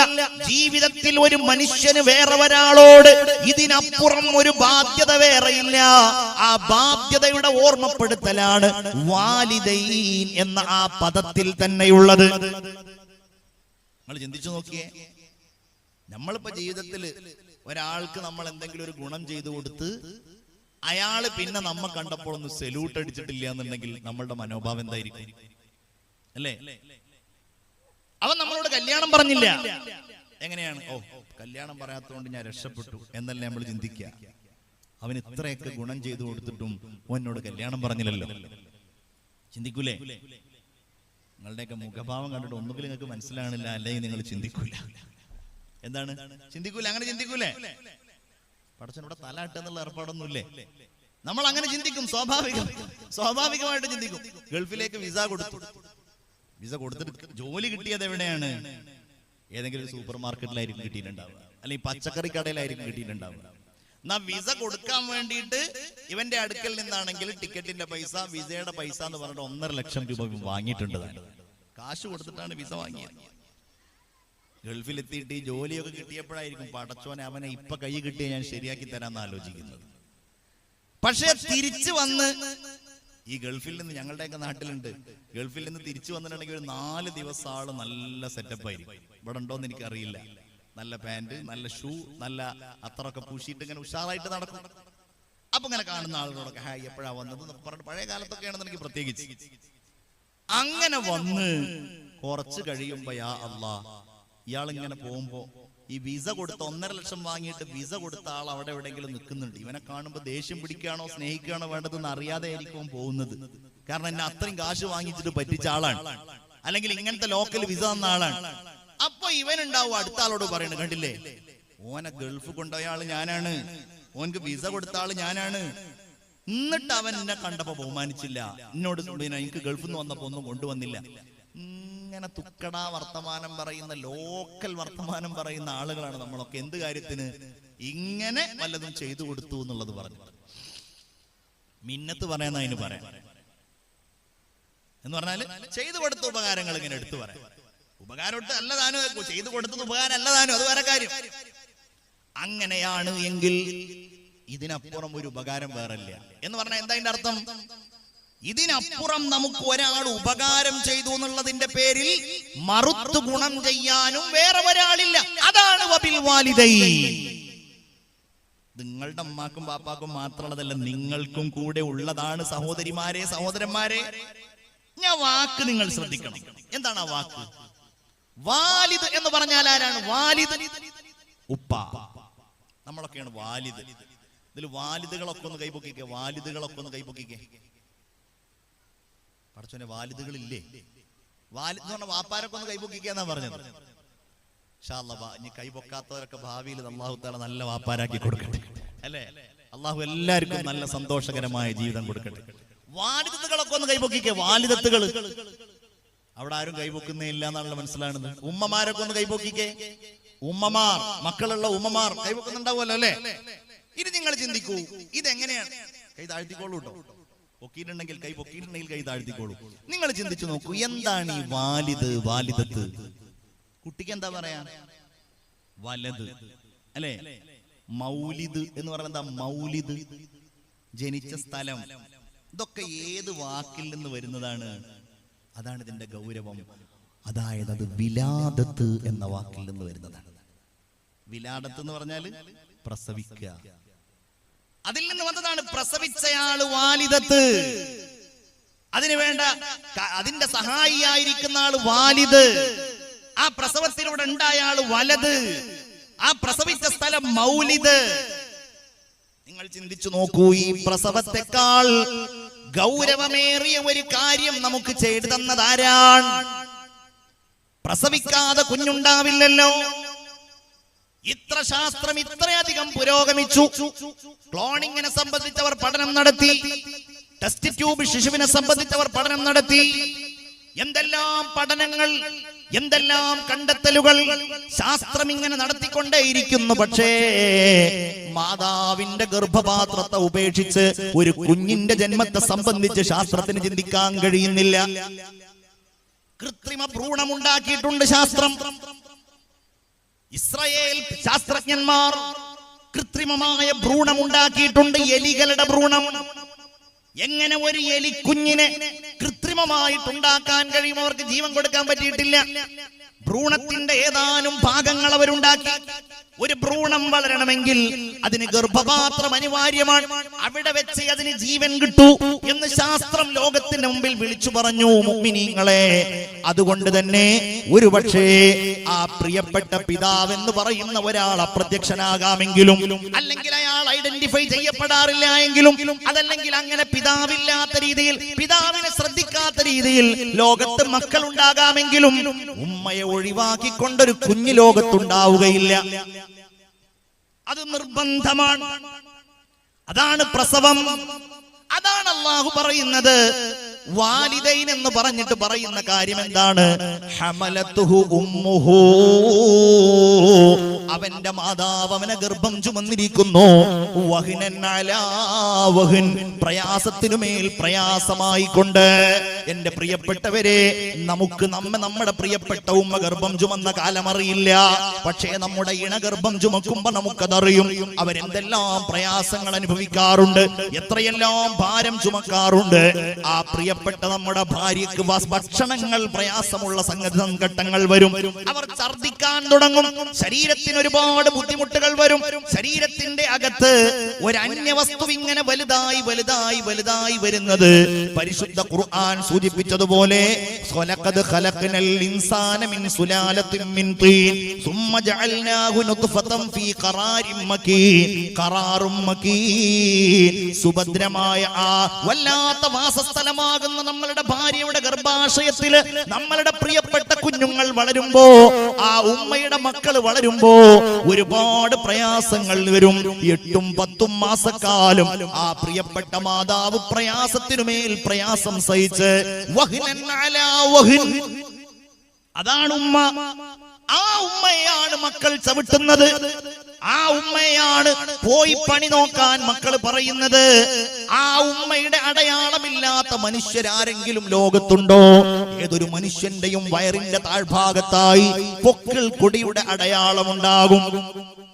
ജീവിതത്തിൽ ഒരു മനുഷ്യന് വേറെ ഒരാളോട് ഇതിനപ്പുറം ഒരു ബാധ്യത വേറെയില്ല. ആ ബാധ്യതയുടെ ഓർമ്മപ്പെടുത്തലാണ് വാലിദൈൻ എന്ന ആ പദത്തിൽ തന്നെയുള്ളത്. നിങ്ങൾ ചിന്തിച്ചു നോക്കിയേ, നമ്മളിപ്പോ ജീവിതത്തിൽ ഒരാൾക്ക് നമ്മൾ എന്തെങ്കിലും ഒരു ഗുണം ചെയ്തു കൊടുത്ത് അയാള് പിന്നെ നമ്മ കണ്ടപ്പോൾ ഒന്ന് സെല്യൂട്ട് അടിച്ചിട്ടില്ല എന്നുണ്ടെങ്കിൽ നമ്മളുടെ മനോഭാവം എന്തായിരിക്കും? അല്ലേ? അവൻ നമ്മളോട് കല്യാണം പറഞ്ഞില്ല, എങ്ങനെയാണ്? ഓ, കല്യാണം പറയാത്തതുകൊണ്ട് ഞാൻ രക്ഷപ്പെട്ടു എന്നല്ലേ നമ്മൾ ചിന്തിക്കുക. അവൻ ഇത്രയൊക്കെ ഗുണം ചെയ്തു കൊടുത്തിട്ടും ഓനോട് കല്യാണം പറഞ്ഞില്ലല്ലോ. ചിന്തിക്കൂലേ? നിങ്ങളുടെയൊക്കെ മുഖഭാവം കണ്ടിട്ട് ഒന്നുകിൽ നിങ്ങൾക്ക് മനസ്സിലാണില്ല, അല്ലെങ്കിൽ നിങ്ങൾ ചിന്തിക്കൂല. എന്താണ് ചിന്തിക്കൂല? അങ്ങനെ ചിന്തിക്കൂലേ? പടച്ചവനോടെ തലാട്ട എന്നുള്ള ഏർപ്പാടൊന്നുമില്ലേ? നമ്മൾ അങ്ങനെ ചിന്തിക്കും, സ്വാഭാവികമായിട്ട് ചിന്തിക്കും. ഗൾഫിലേക്ക് വിസ കൊടുത്തിട്ട് ജോലി കിട്ടിയത് എവിടെയാണ്? ഏതെങ്കിലും ഒരു സൂപ്പർ മാർക്കറ്റിലായിരിക്കും കിട്ടിയിട്ടുണ്ടാവുക, അല്ലെങ്കിൽ പച്ചക്കറി കടയിലായിരിക്കും കിട്ടിയിട്ടുണ്ടാവുക. എന്നാ വിസ കൊടുക്കാൻ വേണ്ടിയിട്ട് ഇവന്റെ അടുക്കൽ നിന്നാണെങ്കിൽ ടിക്കറ്റിന്റെ പൈസ, വിസയുടെ പൈസ എന്ന് പറഞ്ഞിട്ട് 1.5 ലക്ഷം രൂപ വാങ്ങിയിട്ടുണ്ട്. കാശ് കൊടുത്തിട്ടാണ് വിസ വാങ്ങിയത്. ഗൾഫിലെത്തിയിട്ട് ഈ ജോലിയൊക്കെ കിട്ടിയപ്പോഴായിരിക്കും പടച്ചോനെ അവനെ ഇപ്പൊ കൈ കിട്ടിയ ഞാൻ ശരിയാക്കി തരാമെന്ന് ആലോചിക്കുന്നത്. പക്ഷെ തിരിച്ചു വന്ന് ഈ ഗൾഫിൽ നിന്ന്, ഞങ്ങളുടെയൊക്കെ നാട്ടിലുണ്ട്, ഗൾഫിൽ നിന്ന് തിരിച്ചു വന്നിട്ടുണ്ടെങ്കിൽ ഒരു 4 ദിവസം ആള് നല്ല സെറ്റപ്പ് ആയിരിക്കും. ഇവിടെ ഉണ്ടോന്ന് എനിക്കറിയില്ല. നല്ല പാന്റ്, നല്ല ഷൂ, നല്ല അത്രയൊക്കെ പൂശിയിട്ട് ഇങ്ങനെ ഉഷാറായിട്ട് നടക്കും. അപ്പൊ ഇങ്ങനെ കാണുന്ന ആളുകളൊക്കെ ഹായ് എപ്പോഴാ വന്നത് എന്നൊക്കെ പറഞ്ഞിട്ട്, പഴയ കാലത്തൊക്കെ ആണെന്ന് പ്രത്യേകിച്ച് അങ്ങനെ വന്ന് കുറച്ച് കഴിയുമ്പോ യാ അല്ലാ, ഇയാളിങ്ങനെ പോകുമ്പോ ഈ വിസ കൊടുത്ത 1.5 ലക്ഷം വാങ്ങിയിട്ട് വിസ കൊടുത്ത ആൾ അവിടെ എവിടെയെങ്കിലും നിൽക്കുന്നുണ്ട്. ഇവനെ കാണുമ്പോ ദേഷ്യം പിടിക്കുകയാണോ സ്നേഹിക്കുകയാണോ വേണ്ടതെന്ന് അറിയാതെ ആയിരിക്കും പോകുന്നത്. കാരണം എന്നെ അത്രയും കാശ് വാങ്ങിച്ചിട്ട് പറ്റിച്ച ആളാണ്, അല്ലെങ്കിൽ ഇങ്ങനത്തെ ലോക്കൽ വിസ തന്ന ആളാണ്. അപ്പൊ ഇവനുണ്ടാവും അടുത്ത ആളോട് പറയുന്നത്, കണ്ടില്ലേ ഓനെ ഗൾഫ് കൊണ്ടുപോയ ആള് ഞാനാണ്, ഓനക്ക് വിസ കൊടുത്ത ആള് ഞാനാണ്, എന്നിട്ട് അവൻ എന്നെ കണ്ടപ്പോ ബഹുമാനിച്ചില്ല, എന്നോട് എനിക്ക് ഗൾഫിൽ നിന്ന് വന്നപ്പോ ഒന്നും കൊണ്ടുവന്നില്ല. ഇങ്ങനെ തുക്കടാ വർത്തമാനം പറയുന്ന, ലോക്കൽ വർത്തമാനം പറയുന്ന ആളുകളാണ് നമ്മളൊക്കെ. എന്ത് കാര്യത്തിന്? ഇങ്ങനെ വല്ലതും ചെയ്തു കൊടുത്തു എന്നുള്ളത് പറഞ്ഞു മിന്നത്ത് പറയുന്ന അതിന് പറയാം എന്ന് പറഞ്ഞാല് ചെയ്തു കൊടുത്ത ഉപകാരങ്ങൾ ഇങ്ങനെ എടുത്തു പറയാം. ഉപകാരം ഇട്ട് അല്ലതാനും, ചെയ്തു കൊടുത്തത് ഉപകാരം അല്ലതാനും, അത് വേറെ കാര്യം. അങ്ങനെയാണ് എങ്കിൽ ഇതിനപ്പുറം ഒരു ഉപകാരം വേറല്ല എന്ന് പറഞ്ഞാൽ എന്താ അതിന്റെ അർത്ഥം? ഇതിനപ്പുറം നമുക്ക് ഒരാൾ ഉപകാരം ചെയ്തു എന്നുള്ളതിന്റെ പേരിൽ മറുത്തു ഗുണം ചെയ്യാനും വേറെ ഒരാളില്ല. അതാണ് വബിൽ വാലിദൈൻ. നിങ്ങളുടെ അമ്മാക്കും പാപ്പാക്കും മാത്രമുള്ളതല്ല, നിങ്ങൾക്കും കൂടെ ഉള്ളതാണ്. സഹോദരിമാരെ, സഹോദരന്മാരെ, ഞാൻ വാക്ക് നിങ്ങൾ ശ്രദ്ധിക്കണം. എന്താണ് ആ വാക്ക്? വാലിദ് എന്ന് പറഞ്ഞാൽ ആരാണ്? വാലിദ് ഉപ്പ. നമ്മളൊക്കെയാണ് വാലിദ്. ഇതിൽ വാലിദുകളൊക്കെ ഒന്ന് കൈപൊക്കിക്കേ, വാലിദുകളൊക്കെ ഒന്ന് കൈപൊക്കിക്കേ. പടച്ചോനെ വാലിദുകളില്ലേ? വാലിദ് എന്ന് പറഞ്ഞ വാപ്പാരൊക്കെ ഒന്ന് കൈപൊക്കിക്കാന്നാ പറഞ്ഞത്. ഇൻഷാ അല്ലാഹ് ഇനി കൈപൊക്കാത്തവരൊക്കെ ഭാവിയിൽ അല്ലാഹു തആല നല്ല വാപ്പാരാക്കി കൊടുക്കട്ടെ, അല്ലേ? അല്ലാഹു എല്ലാവർക്കും നല്ല സന്തോഷകരമായ ജീവിതം കൊടുക്കട്ടെ. വാലിദത്തുകളൊക്കെ ഒന്ന് കൈപൊക്കിക്കേ. വാലിദത്തുകൾ അവിടെ ആരും കൈപൊക്കുന്നേ ഇല്ല എന്നാണല്ലോ മനസ്സിലാകുന്നത്. ഉമ്മമാരൊക്കെ ഒന്ന് കൈപൊക്കിക്കേ. ഉമ്മമാർ, മക്കളുള്ള ഉമ്മമാർ കൈപൊക്കുന്നുണ്ടാവുമല്ലോ, അല്ലേ? ഇനി നിങ്ങൾ ചിന്തിക്കൂ, ഇതെങ്ങനെയാണ്? കൈ താഴ്ത്തിക്കോളൂ കേട്ടോ. പൊക്കിയിട്ടുണ്ടെങ്കിൽ കൈ പൊക്കിയിട്ടുണ്ടെങ്കിൽ കൈ താഴ്ത്തിക്കോളൂ. നിങ്ങൾ ചിന്തിച്ചു നോക്കൂ, എന്താണ് ഈ വാലിദ്, വാലിദത്ത്? കുട്ടിക്ക് എന്താ പറയാ? വലത്, അല്ലേ? മൗലിദ് എന്ന് പറയുന്നത് എന്താ? മൗലിദ്, ജനിച്ച സ്ഥലം. ഇതൊക്കെ ഏത് വാക്കിൽ നിന്ന് വരുന്നതാണ്? അതാണ് ഇതിന്റെ ഗൗരവം. അതായത് അത് വിലാദത്ത് എന്ന വാക്കിൽ നിന്ന് വരുന്നതാണ്. വിലാദത്ത് എന്ന് പറഞ്ഞാൽ പ്രസവിക്കുക. അതിൽ നിന്ന് വന്നതാണ് പ്രസവിച്ചയാള് വാലിദത്ത്. അതിനു വേണ്ട അതിന്റെ സഹായിയായിരിക്കുന്ന ആള് വാലിദ്. ആ പ്രസവത്തിലൂടെ ഉണ്ടായ ആള് വലത്. ആ പ്രസവിച്ച സ്ഥലം മൗലിദ്. നിങ്ങൾ ചിന്തിച്ചു നോക്കൂ, ഈ പ്രസവത്തെക്കാൾ ഗൗരവമേറിയ ഒരു കാര്യം നമുക്ക് ചെയ്തു തന്നതാരാണ്? പ്രസവിക്കാതെ കുഞ്ഞുണ്ടാവില്ലല്ലോ. ഇത്ര ശാസ്ത്രം ഇത്രയധികം പുരോഗമിച്ചു. ക്ലോണിങ്ങിനെ സംബന്ധിച്ചവർ പഠനം നടത്തി. ടെസ്റ്റ് ട്യൂബ് ശിശുവിനെ സംബന്ധിച്ചവർ പഠനം നടത്തി. എന്തെല്ലാം പഠനങ്ങൾ, എന്തെല്ലാം കണ്ടെത്തലുകൾ ശാസ്ത്രം ഇങ്ങനെ നടത്തിക്കൊണ്ടേയിരിക്കുന്നു. പക്ഷേ മാതാവിന്റെ ഗർഭപാത്രത്തെ ഉപേക്ഷിച്ച് ഒരു കുഞ്ഞിന്റെ ജന്മത്തെ സംബന്ധിച്ച് ശാസ്ത്രത്തിന് ചിന്തിക്കാൻ കഴിയുന്നില്ല. കൃത്രിമ ഭ്രൂണം ഉണ്ടാക്കിയിട്ടുണ്ട് ശാസ്ത്രം. ഇസ്രായേൽ ശാസ്ത്രജ്ഞന്മാർ കൃത്രിമമായ ഭ്രൂണം ഉണ്ടാക്കിയിട്ടുണ്ട്. എലികളുടെ ഭ്രൂണം. എങ്ങനെ ഒരു എലിക്കുഞ്ഞിനെ കൃത്രിമമായിട്ടുണ്ടാക്കാൻ കഴിയും? അവർക്ക് ജീവൻ കൊടുക്കാൻ പറ്റിയിട്ടില്ല. ഭ്രൂണത്തിന്റെ ഏതാനും ഭാഗങ്ങൾ അവരുണ്ടാക്കി. ഒരു ഭ്രൂണം വളരണമെങ്കിൽ അതിന് ഗർഭപാത്രം അനിവാര്യമാണ്. അവിടെ വെച്ച് അതിന് ജീവൻ കിട്ടൂ എന്ന് ശാസ്ത്രം ലോകത്തിന്റെ മുമ്പിൽ വിളിച്ചു പറഞ്ഞു. മുഅ്മിനീങ്ങളെ, അതുകൊണ്ട് തന്നെ ഒരുപക്ഷേ ആ പ്രിയപ്പെട്ട പിതാവ് എന്ന് പറയുന്ന ഒരാൾ അപ്രത്യക്ഷനാകാമെങ്കിലും, അല്ലെങ്കിൽ അയാൾ ഐഡന്റിഫൈ ചെയ്യപ്പെടാറില്ല എങ്കിലും, അതല്ലെങ്കിൽ അങ്ങനെ പിതാവില്ലാത്ത രീതിയിൽ, പിതാവിനെ ശ്രദ്ധിക്കാത്ത രീതിയിൽ ലോകത്ത് മക്കൾ ഉണ്ടാകാമെങ്കിലും ഉമ്മയെ ഒഴിവാക്കിക്കൊണ്ടൊരു കുഞ്ഞു ലോകത്തുണ്ടാവുകയില്ല. അത് നിർബന്ധമാണ്. അതാണ് പ്രസവം. അതാണ് അല്ലാഹു പറയുന്നത്. വാലിദൈൻ എന്ന് പറഞ്ഞിട്ട് പറയുന്ന കാര്യം എന്താണ്? ഹമലതുഹു ഉമ്മുഹു, അവന്റെ മാതാവ് അവനെ ഗർഭം ചുമന്നിരിക്കുന്നു. വഹ്നൻ അലാ വഹ്ൻ, പ്രയാസത്തിനുമേൽ പ്രയാസമായിക്കൊണ്ട്. എന്റെ പ്രിയപ്പെട്ടവരെ, നമുക്ക് നമ്മുടെ പ്രിയപ്പെട്ട ഉമ്മ ഗർഭം ചുമന്ന കാലം അറിയില്ല. പക്ഷേ നമ്മുടെ ഇണഗർഭം ചുമക്കുമ്പോ നമുക്കതറിയും. അവരെന്തെല്ലാം പ്രയാസങ്ങൾ അനുഭവിക്കാറുണ്ട്, എത്രയെല്ലാം ഭാരം ചുമക്കാറുണ്ട്. ആ പ്രിയപ്പെട്ട നമ്മുടെ ഭാര്യക്ക് ഭക്ഷണങ്ങൾ പ്രയാസമുള്ള സംഘട്ടങ്ങൾ വരും. അവർ ഛർദ്ദിക്കാൻ തുടങ്ങും. ശരീരത്തിന് ഒരുപാട് ബുദ്ധിമുട്ടുകൾ വരും. ശരീരത്തിന്റെ അകത്ത് ഒരു അന്യവസ്തു ഇങ്ങനെ വലുതായി വലുതായി വലുതായി വരുന്നത് പരിശുദ്ധ ഖുർആൻ സൂചിപ്പിച്ചതുപോലെ ഖലഖദ് ഖലഖനൽ ഇൻസാന മിൻ സുലാലത്തിൻ മിൻ തീൻ സുമ്മ ജഅൽനാഹു നുത്ഫതൻ ഫീ ഖറാരിൻ മകീൻ. ഖറാറും മകീൻ, സുഭദ്രമായ ആ വല്ലാത്ത വാസസ്ഥലമാകുന്ന നമ്മളുടെ ഭാര്യയുടെ ഗർഭാശയത്തില് നമ്മളുടെ പ്രിയപ്പെട്ട കുഞ്ഞുങ്ങൾ വളരുമ്പോ, ആ ഉമ്മയുടെ മക്കൾ വളരുമ്പോ ഒരുപാട് പ്രയാസങ്ങൾ വരും. 8-10 മാസക്കാലം ആ പ്രിയപ്പെട്ട മാതാവ് പ്രയാസത്തിനുമേൽ പ്രയാസം സഹിച്ച് വഹ്നൻ അലാ വഹ്ൻ. അതാണ് ഉമ്മ. ആ ഉമ്മയാണ് മക്കൾ ചവിട്ടുന്നത്. ആ ഉമ്മയാണ് പോയി പണി നോക്കാൻ മക്കൾ പറയുന്നത്. ആ ഉമ്മയുടെ അടയാളമില്ലാത്ത മനുഷ്യരാരെങ്കിലും ലോകത്തുണ്ടോ? ഏതൊരു മനുഷ്യന്റെയും വയറിന്റെ താഴ്ഭാഗത്തായി പൊക്കിൾ കൊടിയുടെ അടയാളമുണ്ടാകും.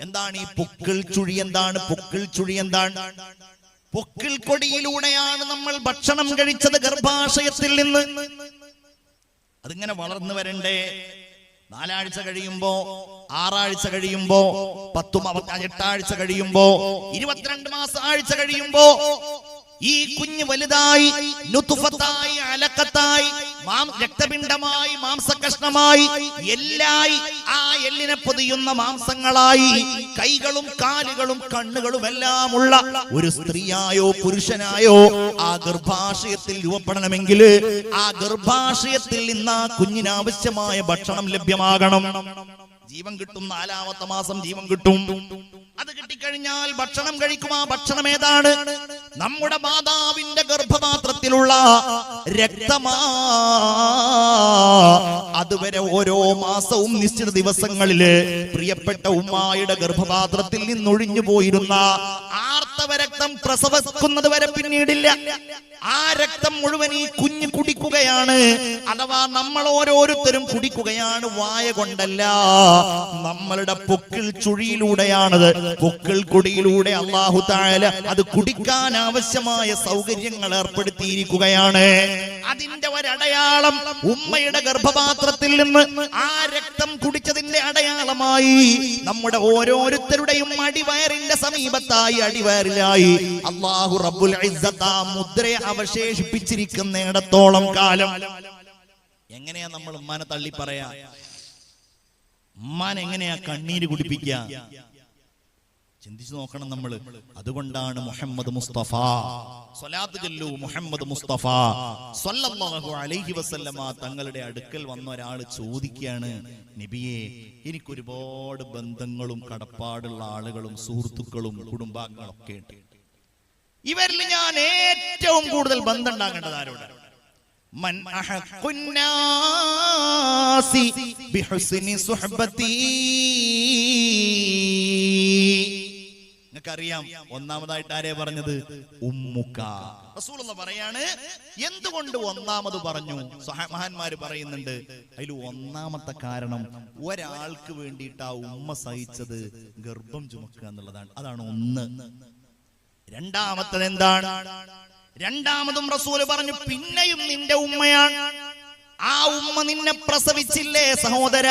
എന്താണ് ഈ പൊക്കിൾ ചുഴി? എന്താണ് പൊക്കിൾ ചുഴി? എന്താണ്? പൊക്കിൾ കൊടിയിലൂടെയാണ് നമ്മൾ ഭക്ഷണം കഴിച്ചത് ഗർഭാശയത്തിൽ നിന്ന്. അതിങ്ങനെ വളർന്നു വരണ്ടേ? 4 ആഴ്ച കഴിയുമ്പോ, 6 ആഴ്ച കഴിയുമ്പോ, 8 ആഴ്ച കഴിയുമ്പോ, 22 മാസം ആഴ്ച കഴിയുമ്പോ ഈ കുഞ്ഞ് വലുതായി നുത്ഫത്തായി, അലഖത്തായി, രക്തപിണ്ഡമായി, മാംസകഷ്ണമായി, എല്ലായി, ആ എല്ലിനെ പൊതിയുന്ന മാംസങ്ങളായി, കൈകളും കാലുകളും കണ്ണുകളും എല്ലാം ഉള്ള ഒരു സ്ത്രീയായോ പുരുഷനായോ ആ ഗർഭാശയത്തിൽ രൂപപ്പെടണമെങ്കിൽ ആ ഗർഭാശയത്തിൽ നിന്ന് ആ കുഞ്ഞിന് ആവശ്യമായ ഭക്ഷണം ലഭ്യമാകണം. ജീവൻ കിട്ടും. 4-ാമത്തെ മാസം ജീവൻ കിട്ടും. അത് കിട്ടിക്കഴിഞ്ഞാൽ ഭക്ഷണം കഴിക്കും. ആ ഭക്ഷണം ഏതാണ്? നമ്മുടെ മാതാവിന്റെ ഗർഭപാത്രത്തിലുള്ള രക്തമാ. അതുവരെ ഓരോ മാസവും നിശ്ചിത ദിവസങ്ങളില് പ്രിയപ്പെട്ട ഉമ്മായുടെ ഗർഭപാത്രത്തിൽ നിന്നൊഴിഞ്ഞു പോയിരുന്ന ആർത്തവ രക്തം പ്രസവിക്കുന്നത് വരെ പിന്നീടില്ല. ആ രക്തം മുഴുവൻ ഈ കുഞ്ഞ് കുടിക്കുകയാണ്. അഥവാ നമ്മൾ ഓരോരുത്തരും കുടിക്കുകയാണ്. വായ കൊണ്ടല്ല, നമ്മളുടെ പൊക്കിൾ ചുഴിയിലൂടെയാണത്. പൊക്കിൾ പൊക്കിൾ കൊടിയിലൂടെ അല്ലാഹു തആല അത് കുടിക്കാൻ ആവശ്യമായ സൗകര്യങ്ങൾ ഏർപ്പെടുത്തിയിരിക്കുകയാണ്. അതിന്റെ ഒരടയാളം ഉമ്മയുടെ ഗർഭപാത്രത്തിൽ നിന്ന് ആ രക്തം കുടിച്ചതിന്റെ അടയാളമായി നമ്മുടെ ഓരോരുത്തരുടെയും അടിവയറിന്റെ സമീപത്തായി അടിവയറിലായി അല്ലാഹു റബ്ബുൽ ഇസ്സത്ത് ആ മുദ്രയെ അവശേഷിപ്പിച്ചിരിക്കുന്നിടത്തോളം കാലം. എങ്ങനെയാ നമ്മൾ ഉമ്മാനെ തള്ളി പറയാ? ഉമ്മാനെ എങ്ങനെയാ കണ്ണീര് കുടിപ്പിക്കുക? ചിന്തിച്ചു നോക്കണം നമ്മൾ. അതുകൊണ്ടാണ് മുഹമ്മദ് മുസ്തഫ സ്വലാത്ത് ചൊല്ലൂ മുഹമ്മദ് മുസ്തഫ സ്വല്ലല്ലാഹു അലൈഹി വസല്ലമ തങ്ങളുടെ അടുക്കൽ വന്ന ഒരാൾ ചോദിക്കുകയാണ്, നബിയെ, എനിക്കൊരുപാട് ബന്ധങ്ങളും കടപ്പാടുള്ള ആളുകളും സുഹൃത്തുക്കളും കുടുംബാംഗങ്ങളും ഒക്കെ ഉണ്ട്. ഇവരിൽ ഞാൻ ഏറ്റവും കൂടുതൽ ബന്ധം ഉണ്ടാകേണ്ടത് ആരോട്? മൻ അഹഖുന്നാസി ബിഹുസ്നി സുഹ്ബതി. നിങ്ങൾക്കറിയാം ഒന്നാമതായിട്ട് ആരെയാ പറഞ്ഞത്? ഉമ്മുക. റസൂലുള്ളാഹി പറയാണ്, എന്തുകൊണ്ട് ഒന്നാമത് പറഞ്ഞു? മഹാന്മാര് പറയുന്നുണ്ട്, അതിൽ ഒന്നാമത്തെ കാരണം ഒരാൾക്ക് വേണ്ടിയിട്ട് ആ ഉമ്മ സഹിച്ചത് ഗർഭം ചുമക്കുക എന്നുള്ളതാണ്. അതാണ് ഒന്ന്. രണ്ടാമത്തത് എന്താണ്? രണ്ടാമതും റസൂല് പറഞ്ഞു, പിന്നെയും നിന്റെ ഉമ്മയാണ്. ആ ഉമ്മ നിന്നെ പ്രസവിച്ചില്ലേ സഹോദര?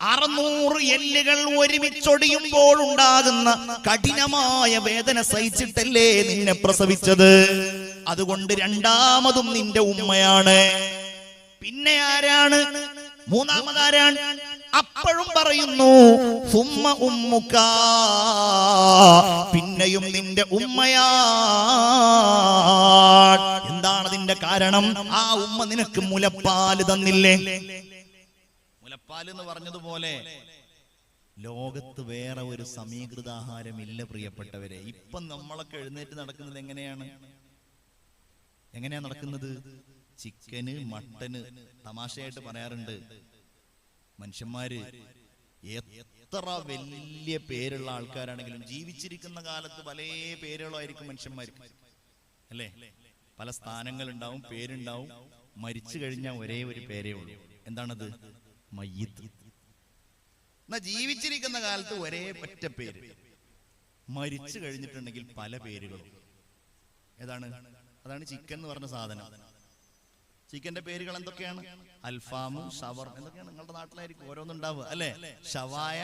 600 എല്ലുകൾ ഒരുമിച്ചൊടിയുമ്പോൾ ഉണ്ടാകുന്ന കഠിനമായ വേദന സഹിച്ചിട്ടല്ലേ നിന്നെ പ്രസവിച്ചത്. അതുകൊണ്ട് രണ്ടാമതും നിന്റെ ഉമ്മയാണ്. പിന്നെ ആരാണ്? മൂന്നാമതാരാണ്? അപ്പോഴും പറയുന്നു സുമ്മ ഉമ്മുക, പിന്നെയും നിന്റെ ഉമ്മയാണ്. എന്താണ് അതിന്റെ കാരണം? ആ ഉമ്മ നിനക്ക് മുലപ്പാല് തന്നില്ലേ? മുലപ്പാല് എന്ന് പറഞ്ഞതുപോലെ ലോകത്ത് വേറെ ഒരു സമീകൃത ആഹാരമില്ല പ്രിയപ്പെട്ടവരെ. ഇപ്പം നമ്മളൊക്കെ എഴുന്നേറ്റ് നടക്കുന്നത് എങ്ങനെയാണ് നടക്കുന്നത്? ചിക്കന്, മട്ടന്. തമാശയായിട്ട് പറയാറുണ്ട് മനുഷ്യന്മാര് എത്ര വലിയ പേരുള്ള ആൾക്കാരാണെങ്കിലും ജീവിച്ചിരിക്കുന്ന കാലത്ത് പല പേരുകളായിരിക്കും മനുഷ്യന്മാർക്ക്, അല്ലേ? പല സ്ഥാനങ്ങളുണ്ടാവും, പേരുണ്ടാവും. മരിച്ചു കഴിഞ്ഞാൽ ഒരേ ഒരു പേരേ ഉള്ളൂ. എന്താണത്? മയ്യിത്ത്. എന്നാ ജീവിച്ചിരിക്കുന്ന കാലത്ത് ഒരേ ഒറ്റ പേര്, മരിച്ചു കഴിഞ്ഞിട്ടുണ്ടെങ്കിൽ പല പേരുകളും. ഏതാണ്? അതാണ് ചിക്കൻ എന്ന് പറഞ്ഞ സാധനം. ചിക്കന്റെ പേരുകൾ എന്തൊക്കെയാണ്? അൽഫാമ്, ഷവർ, എന്തൊക്കെയാണ്? നിങ്ങളുടെ നാട്ടിലായിരിക്കും ഓരോന്നുണ്ടാവുക, അല്ലെ? ഷവായ,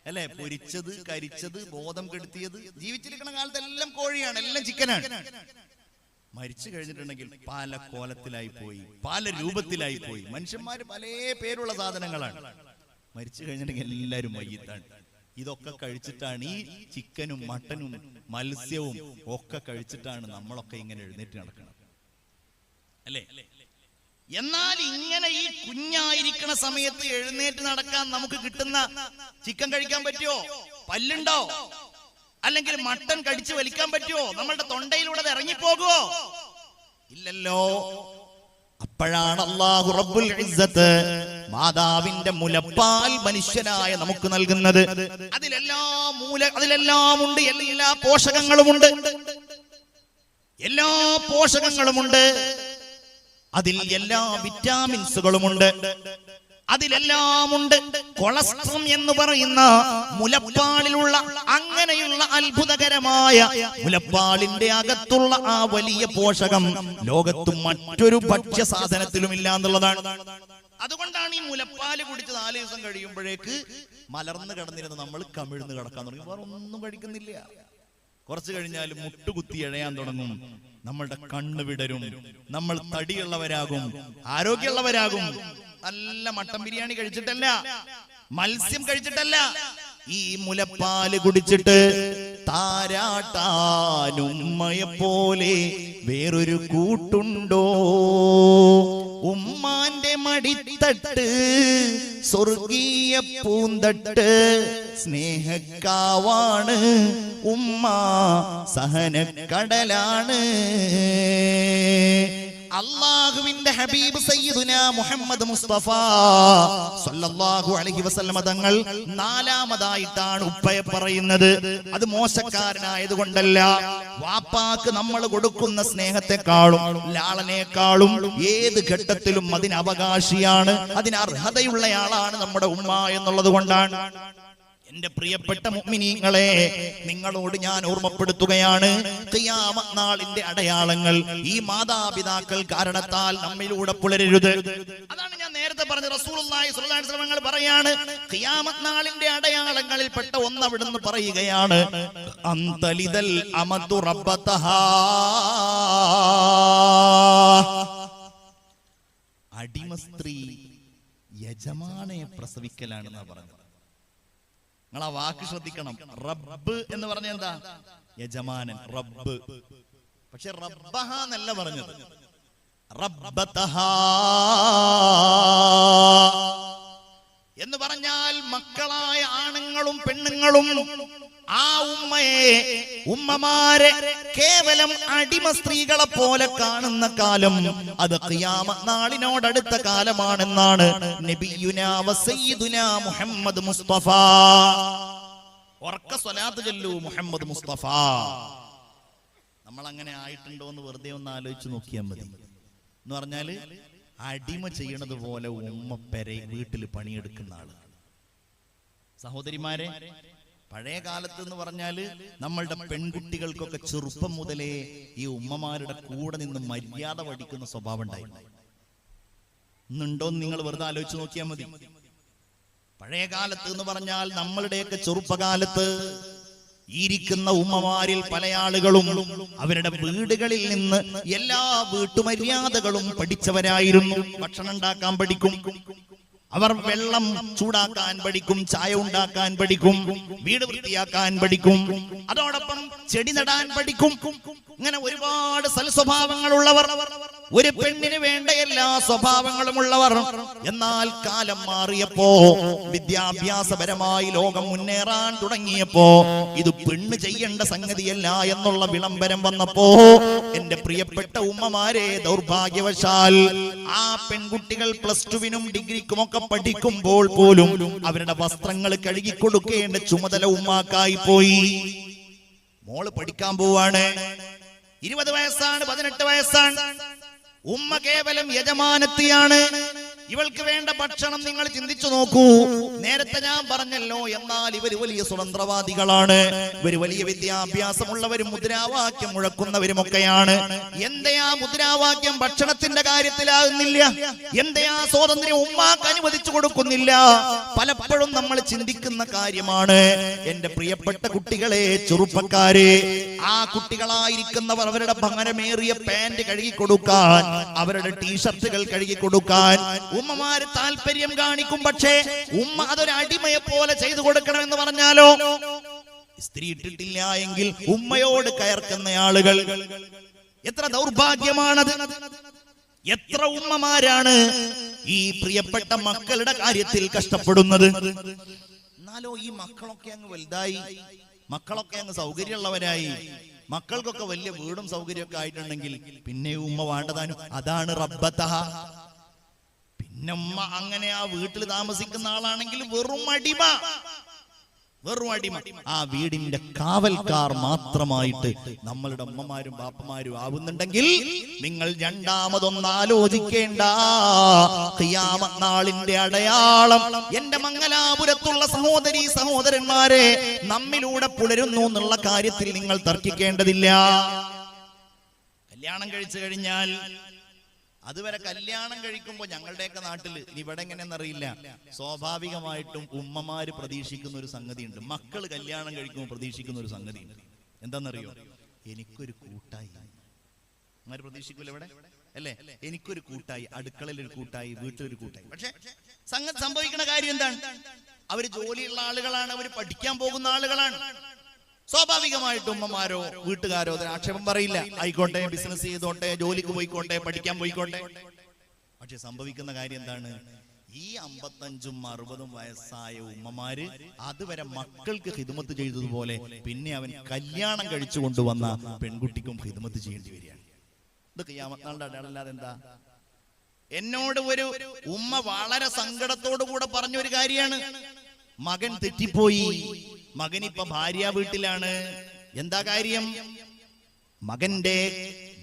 അല്ലെ? പൊരിച്ചത്, കരിച്ചത്, ബോധം കെടുത്തിയത്. ജീവിച്ചിരിക്കുന്ന കാലത്ത് എല്ലാം കോഴിയാണ്, എല്ലാം ചിക്കനാണ്. മരിച്ചു കഴിഞ്ഞിട്ടുണ്ടെങ്കിൽ പല കോലത്തിലായി പോയി, പല രൂപത്തിലായി പോയി. മനുഷ്യന്മാര് പല പേരുള്ള സാധനങ്ങളാണ്. മരിച്ചു കഴിഞ്ഞിട്ടുണ്ടെങ്കിൽ എല്ലാവരും മയ്യിത്താണ്. ഇതൊക്കെ കഴിച്ചിട്ടാണ്, ഈ ചിക്കനും മട്ടനും മത്സ്യവും ഒക്കെ കഴിച്ചിട്ടാണ് നമ്മളൊക്കെ ഇങ്ങനെ എഴുന്നേറ്റ് നടക്കുന്നത്, അല്ലേ? എന്നാൽ ഇങ്ങനെ ഈ കുഞ്ഞായിരിക്കുന്ന സമയത്ത് എഴുന്നേറ്റ് നടക്കാൻ നമുക്ക് കിട്ടുന്ന ചിക്കൻ കഴിക്കാൻ പറ്റുമോ? പല്ലുണ്ടോ? അല്ലെങ്കിൽ മട്ടൻ കടിച്ചു വലിക്കാൻ പറ്റുമോ? നമ്മളുടെ തൊണ്ടയിലൂടെ ഇറങ്ങിപ്പോകുമോ? ഇല്ലല്ലോ. അപ്പോഴാണ് അല്ലാഹു റബ്ബുൽ ഇസ്സത്ത് മാതാവിന്റെ മുലപ്പാൽ മനുഷ്യനായ നമുക്ക് നൽകുന്നത്. അതിലെല്ലാം ഉണ്ട്, എല്ലാ പോഷകങ്ങളുമുണ്ട്, എല്ലാ പോഷകങ്ങളുമുണ്ട്. അതിൽ എല്ലാ വിറ്റാമിൻസുകളുമുണ്ട്, അതിലെല്ലാമുണ്ട്. കൊളസ്ട്രോൾ എന്ന് പറയുന്ന മുലപ്പാലിലുള്ള അങ്ങനെയുള്ള അത്ഭുതകരമായ മുലപ്പാലിന്റെ അകത്തുള്ള ആ വലിയ പോഷകം ലോകത്തും മറ്റൊരു ഭക്ഷ്യ സാധനത്തിലും ഇല്ല എന്നുള്ളതാണ്. അതുകൊണ്ടാണ് ഈ മുലപ്പാല് കുടിച്ച് 4 ദിവസം കഴിയുമ്പോഴേക്ക് മലർന്നു കിടന്നിരുന്ന് നമ്മൾ കമിഴ്ന്ന് കിടക്കാൻ തുടങ്ങി. വേറെ ഒന്നും കഴിക്കുന്നില്ല. കുറച്ചു കഴിഞ്ഞാൽ മുട്ടുകുത്തി എഴയാൻ തുടങ്ങും, നമ്മളുടെ കണ്ണ് വിടരും, നമ്മൾ തടിയുള്ളവരാകും, ആരോഗ്യമുള്ളവരാകും. നല്ല മട്ടൻ ബിരിയാണി കഴിച്ചിട്ടല്ല, മത്സ്യം കഴിച്ചിട്ടല്ല, ഈ മുലപ്പാല് കുടിച്ചിട്ട് താരാട്ടാനുമ്മയെ പോലെ വേറൊരു കൂട്ടുണ്ടോ? ഉമ്മാന്റെ മടിത്തട്ട് സ്വർഗീയ പൂന്തട്ട്, സ്നേഹക്കാവാണ് ഉമ്മ, സഹനക്കടലാണ്. അല്ലാഹുവിന്റെ ഹബീബ് സയ്യിദുനാ മുഹമ്മദ് മുസ്തഫ സല്ലല്ലാഹു അലൈഹി വസല്ലമ തങ്ങൾ 4-മതായിട്ടാണ് ഉപ്പയെ പറയുന്നത്. അത് മോശക്കാരനായതുകൊണ്ടല്ല, വാപ്പാക്ക് നമ്മൾ കൊടുക്കുന്ന സ്നേഹത്തെക്കാളും ലാളനേക്കാളും ഏത് ഘട്ടത്തിലും അതിന് അവകാശിയാണ്, അതിന് അർഹതയുള്ളയാളാണ് നമ്മുടെ ഉമ്മ എന്നുള്ളത് കൊണ്ടാണ്. എന്റെ പ്രിയപ്പെട്ട മുഅ്മിനീങ്ങളെ, നിങ്ങളോട് ഞാൻ ഓർമ്മപ്പെടുത്തുകയാണ്, ഖിയാമത്ത് നാളിന്റെ അടയാളങ്ങൾ ഈ മാതാപിതാക്കൾ കാരണത്താൽ നമ്മിലൂടെ പുലരരുത്. അതാണ് ഞാൻ നേരത്തെ പറഞ്ഞ റസൂലുള്ളാഹി സ്വല്ലല്ലാഹു അലൈഹി വസല്ലം പറയാണ്, ഖിയാമത്ത് നാളിന്റെ അടയാളങ്ങളിൽ പെട്ട ഒന്ന് അവിടുന്ന് പറയുകയാണ്, അന്തലിദൽ അമതു റബ്ബതഹാ, അടിമ സ്ത്രീ യജമാനെ പ്രസവിക്കലാണെന്നാ പറഞ്ഞത്. നിങ്ങൾ ആ വാക്ക് ശ്രദ്ധിക്കണം. റബ്ബ് എന്ന് പറഞ്ഞ എന്താ? യജമാനൻ, റബ്ബ്. പക്ഷെ റബ്ബഹ എന്നല്ല പറഞ്ഞത്, റബ്ബതഹാ എന്ന് പറഞ്ഞാൽ മക്കളായ ആണുങ്ങളും പെണ്ണുങ്ങളും ആ ഉമ്മമാരെ കേവലം അടിമ സ്ത്രീകളെ പോലെ കാണുന്ന കാലം അത് ഖിയാമത്ത് നാളിനോടടുത്ത കാലമാണെന്നാണ് നബിയുനാ വസയ്യിദുനാ മുഹമ്മദ് മുസ്തഫ. ഉറക്ക സ്വലാത്ത് ചൊല്ലൂ മുഹമ്മദ് മുസ്തഫ. നമ്മൾ അങ്ങനെ ആയിട്ടുണ്ടോ എന്ന് വെറുതെ ഒന്ന് ആലോചിച്ച് നോക്കിയാൽ മതി. എന്ന് പറഞ്ഞാല് അടിമ ചെയ്യണത് പോലെ ഉമ്മ വീട്ടിൽ പണിയെടുക്കുന്ന ആള്. സഹോദരിമാരെ, പഴയ കാലത്ത് എന്ന് പറഞ്ഞാല് നമ്മളുടെ പെൺകുട്ടികൾക്കൊക്കെ ചെറുപ്പം മുതലേ ഈ ഉമ്മമാരുടെ കൂടെ നിന്ന് മര്യാദ പഠിക്കുന്ന സ്വഭാവം ഉണ്ടായിരുന്നു. ഇന്നുണ്ടോന്ന് നിങ്ങൾ വെറുതെ ആലോചിച്ച് നോക്കിയാൽ മതി. പഴയ കാലത്ത് എന്ന് പറഞ്ഞാൽ നമ്മളുടെയൊക്കെ ചെറുപ്പകാലത്ത് ഇരിക്കുന്ന ഉമ്മമാരിൽ പല ആളുകളും അവരുടെ വീടുകളിൽ നിന്ന് എല്ലാ വീട്ടുമര്യാദകളും പഠിച്ചവരായിരുന്നു. ഭക്ഷണം ഉണ്ടാക്കാൻ പഠിക്കും, അവർ വെള്ളം ചൂടാക്കാൻ പഠിക്കും, ചായ ഉണ്ടാക്കാൻ പഠിക്കും, വീട് വൃത്തിയാക്കാൻ പഠിക്കും, അതോടൊപ്പം ചെടി നടാൻ പഠിക്കും. ഇങ്ങനെ ഒരുപാട് സൽസ്വഭാവങ്ങളുള്ളവർ, ഒരു പെണ്ണിന് വേണ്ട എല്ലാ സ്വഭാവങ്ങളും ഉള്ളവർ. എന്നാൽ കാലം മാറിയപ്പോ, വിദ്യാഭ്യാസപരമായി ലോകം മുന്നേറാൻ തുടങ്ങിയപ്പോ ഇത് പെണ്ണ് ചെയ്യേണ്ട സംഗതിയല്ല എന്നുള്ള വിളംബരം വന്നപ്പോ, എന്റെ പ്രിയപ്പെട്ട ഉമ്മമാരെ, ദൗർഭാഗ്യവശാൽ ആ പെൺകുട്ടികൾ +2-നും ഡിഗ്രിക്കുമൊക്കെ പഠിക്കുമ്പോൾ പോലും അവരുടെ വസ്ത്രങ്ങൾ കഴുകി കൊടുക്കേണ്ട ചുമതല ഉമ്മാക്കായി പോയി. മോള് പഠിക്കാൻ പോവാണ്, 20 വയസ്സാണ്, 18 വയസ്സാണ്, ഉമ്മ കേവലം യജമാനത്തിയാണ്. ഇവൾക്ക് വേണ്ട ഭക്ഷണം നിങ്ങൾ ചിന്തിച്ചു നോക്കൂ. നേരത്തെ ഞാൻ പറഞ്ഞല്ലോ, എന്നാൽ ഇവർ വലിയ സ്വതന്ത്രവാദികളാണ്, ഇവർ വലിയ വിദ്യാഭ്യാസമുള്ളവരും മുദ്രാവാക്യം മുഴക്കുന്നവരുമൊക്കെയാണ്. എന്തേ ആ മുദ്രാവാക്യം ഭക്ഷണത്തിന്റെ കാര്യത്തിലാകുന്നില്ല? എന്തേ ആ സ്വാതന്ത്ര്യം ഉമ്മാക്ക് അനുവദിച്ചു കൊടുക്കുന്നില്ല? പലപ്പോഴും നമ്മൾ ചിന്തിക്കുന്ന കാര്യമാണ്. എന്റെ പ്രിയപ്പെട്ട കുട്ടികളെ, ചെറുപ്പക്കാരെ, ആ കുട്ടികളായിരിക്കുന്നവർ അവരുടെ ഭംഗരമേറിയ പാന്റ് കഴുകി കൊടുക്കാൻ, അവരുടെ ടീഷർട്ടുകൾ കഴുകി കൊടുക്കാൻ ഉമ്മമാര് താല്പര്യം കാണിക്കും. പക്ഷേ ഉമ്മ അതൊരു അടിമയെ പോലെ ചെയ്തു കൊടുക്കണമെന്ന് പറഞ്ഞാലോ, സ്ത്രീ ഇട്ടിട്ടില്ല എങ്കിൽ ഉമ്മയോട് കയർക്കുന്ന ആളുകൾ. എത്ര ദൗർഭാഗ്യമാണത്! എത്ര ഉമ്മമാരാണ് ഈ പ്രിയപ്പെട്ട മക്കളുടെ കാര്യത്തിൽ കഷ്ടപ്പെടുന്നത്. എന്നാലോ ഈ മക്കളൊക്കെ അങ്ങ് വലുതായി, മക്കളൊക്കെ അങ്ങ് സൗകര്യമുള്ളവരായി, മക്കൾക്കൊക്കെ വലിയ വീടും സൗകര്യമൊക്കെ ആയിട്ടുണ്ടെങ്കിൽ പിന്നെ ഉമ്മ വേണ്ടതാനും. അതാണ് റബ്ബതഹ. പിന്നമ്മ അങ്ങനെ ആ വീട്ടിൽ താമസിക്കുന്ന ആളാണെങ്കിൽ വെറും അടിമ, വെറും അടിമ. ആ വീടിന്റെ കാവൽക്കാർ മാത്രമായിട്ട് നമ്മളുടെ അമ്മമാരും ബാപ്പമാരും ആവുന്നുണ്ടെങ്കിൽ നിങ്ങൾ രണ്ടാമതൊന്ന് ആലോചിക്കേണ്ട. ഖിയാമത്ത് നാളിന്റെ അടയാളം എന്റെ മംഗലാപുരത്തുള്ള സഹോദരീ സഹോദരന്മാരെ നമ്മിലൂടെ പുലരുന്നു എന്നുള്ള കാര്യത്തിൽ നിങ്ങൾ തർക്കിക്കേണ്ടതില്ല. കല്യാണം കഴിച്ചു കഴിഞ്ഞാൽ, അതുവരെ കല്യാണം കഴിക്കുമ്പോ ഞങ്ങളുടെയൊക്കെ നാട്ടില്, ഇവിടെ എങ്ങനെയെന്നറിയില്ല, സ്വാഭാവികമായിട്ടും ഉമ്മമാര് പ്രതീക്ഷിക്കുന്ന ഒരു സംഗതി ഉണ്ട്. മക്കള് കല്യാണം കഴിക്കുമ്പോൾ പ്രതീക്ഷിക്കുന്ന ഒരു സംഗതി ഉണ്ട്. എന്താണെന്നറിയോ? എനിക്കൊരു കൂട്ടായി. അമ്മമാര് പ്രതീക്ഷിക്കൂല ഇവിടെ, അല്ലേ? എനിക്കൊരു കൂട്ടായി, അടുക്കളയിൽ ഒരു കൂട്ടായി, വീട്ടിലൊരു കൂട്ടായി. പക്ഷെ സംഭവിക്കുന്ന കാര്യം എന്താണ്? അവര് ജോലിയുള്ള ആളുകളാണ്, അവര് പഠിക്കാൻ പോകുന്ന ആളുകളാണ്. സ്വാഭാവികമായിട്ടും ഉമ്മമാരോ വീട്ടുകാരോ അതിന് ആക്ഷേപം പറയില്ല. ആയിക്കോട്ടെ, ബിസിനസ് ചെയ്തോട്ടെ, ജോലിക്ക് പോയിക്കോട്ടെ, പഠിക്കാൻ പോയിക്കോട്ടെ. പക്ഷെ സംഭവിക്കുന്ന കാര്യം എന്താണ്? ഈ 55ഉം 60ഉം വയസ്സായ ഉമ്മമാര് അതുവരെ മക്കൾക്ക് ഖിദ്മത്ത് ചെയ്തതുപോലെ പിന്നെ അവൻ കല്യാണം കഴിച്ചു കൊണ്ടുവന്ന പെൺകുട്ടിക്കും ഖിദ്മത്ത് ചെയ്യേണ്ടി വരികയാണ്. ഇത് ഖിയാമത്ത് നാളിന്റെ അടയാളമല്ലാതെ എന്താ? എന്നോട് ഒരു ഉമ്മ വളരെ സങ്കടത്തോടു കൂടെ പറഞ്ഞൊരു കാര്യമാണ്. മകൻ തെറ്റിപ്പോയി, മകനിപ്പോ ഭാര്യ വീട്ടിലാണ്. എന്താ കാര്യം? മകന്റെ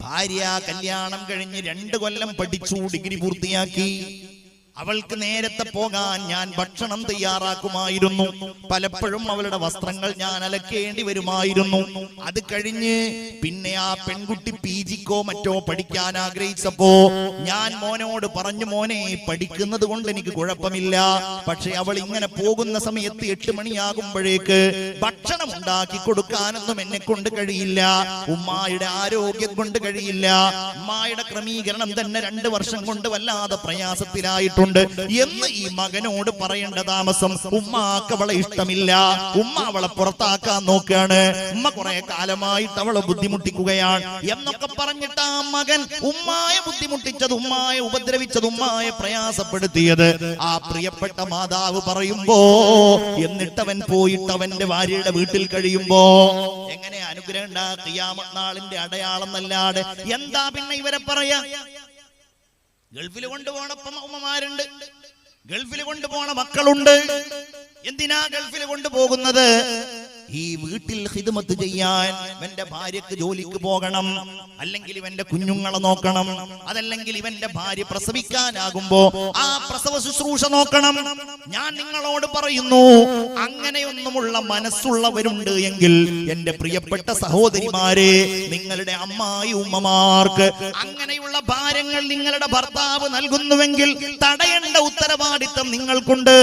ഭാര്യ കല്യാണം കഴിഞ്ഞ് 2 കൊല്ലം പഠിച്ചു, ഡിഗ്രി പൂർത്തിയാക്കി. അവൾക്ക് നേരത്തെ പോകാൻ ഞാൻ ഭക്ഷണം തയ്യാറാക്കുമായിരുന്നു. പലപ്പോഴും അവളുടെ വസ്ത്രങ്ങൾ ഞാൻ അലക്കേണ്ടി വരുമായിരുന്നു. അത് കഴിഞ്ഞ് പിന്നെ ആ പെൺകുട്ടി PGക്കോ മറ്റോ പഠിക്കാൻ ആഗ്രഹിച്ചപ്പോ ഞാൻ മോനോട് പറഞ്ഞു, മോനെ പഠിക്കുന്നത് കൊണ്ട് എനിക്ക് കുഴപ്പമില്ല, പക്ഷെ അവൾ ഇങ്ങനെ പോകുന്ന സമയത്ത് 8 മണിയാകുമ്പോഴേക്ക് ഭക്ഷണം ഉണ്ടാക്കി കൊടുക്കാനൊന്നും എന്നെ കൊണ്ട് കഴിയില്ല. ഉമ്മായുടെ ആരോഗ്യം കൊണ്ട് കഴിയില്ല. ഉമ്മായുടെ ക്രമീകരണം തന്നെ 2 വർഷം കൊണ്ട് വല്ലാതെ പ്രയാസത്തിലായിട്ടുണ്ട് എന്ന് ഈ മകനോട് പറയേണ്ട താമസം. ഉമ്മാക്ക് അവളെ ഇഷ്ടമില്ല, ഉമ്മ അവളെ പുറത്താക്കാൻ നോക്കുകയാണ്, ഉമ്മ കുറെ കാലമായിട്ട് അവളെ ബുദ്ധിമുട്ടിക്കുകയാണ് എന്നൊക്കെ പറഞ്ഞിട്ട് ആ മകൻ ഉമ്മായെ ബുദ്ധിമുട്ടിച്ചത്, ഉമ്മായെ ഉപദ്രവിച്ചത്, ഉമ്മായെ പ്രയാസപ്പെടുത്തിയത് ആ പ്രിയപ്പെട്ട മാതാവ് പറയുമ്പോ, എന്നിട്ടവൻ പോയിട്ട് അവന്റെ ഭാര്യയുടെ വീട്ടിൽ കഴിയുമ്പോ എങ്ങനെ അനുഗ്രഹം ഖിയാമത്ത് നാളിന്റെ അടയാളം എന്നല്ലാതെ എന്താ പിന്നെ ഇവരെ പറയാ? ഗൾഫിൽ കൊണ്ടുപോണ ഉമ്മമാരുണ്ട്, ഗൾഫിൽ കൊണ്ടുപോണ മക്കളുണ്ട്. എന്തിനാ ഗൾഫിൽ കൊണ്ടുപോകുന്നത്? ഈ വീട്ടിൽ ഖിദ്മത്ത് ചെയ്യാൻ. ഇവന്റെ ഭാര്യക്ക് ജോലിക്ക് പോകണം, അല്ലെങ്കിൽ ഇവന്റെ കുഞ്ഞുങ്ങളെ നോക്കണം, അതല്ലെങ്കിൽ ഇവന്റെ ഭാര്യ പ്രസവിക്കാനാകുമ്പോ ആ പ്രസവ ശുശ്രൂഷ നോക്കണം. ഞാൻ നിങ്ങളോട് പറയുന്നു, അങ്ങനെയൊന്നുമുള്ള മനസ്സുള്ളവരുണ്ട് എങ്കിൽ എന്റെ പ്രിയപ്പെട്ട സഹോദരിമാരെ, നിങ്ങളുടെ അമ്മായി ഉമ്മമാർക്ക് അങ്ങനെയുള്ള ഭാരങ്ങൾ നിങ്ങളുടെ ഭർത്താവ് നൽകുന്നുവെങ്കിൽ തടയേണ്ട ഉത്തരവാദിത്തം നിങ്ങൾക്കുണ്ട്.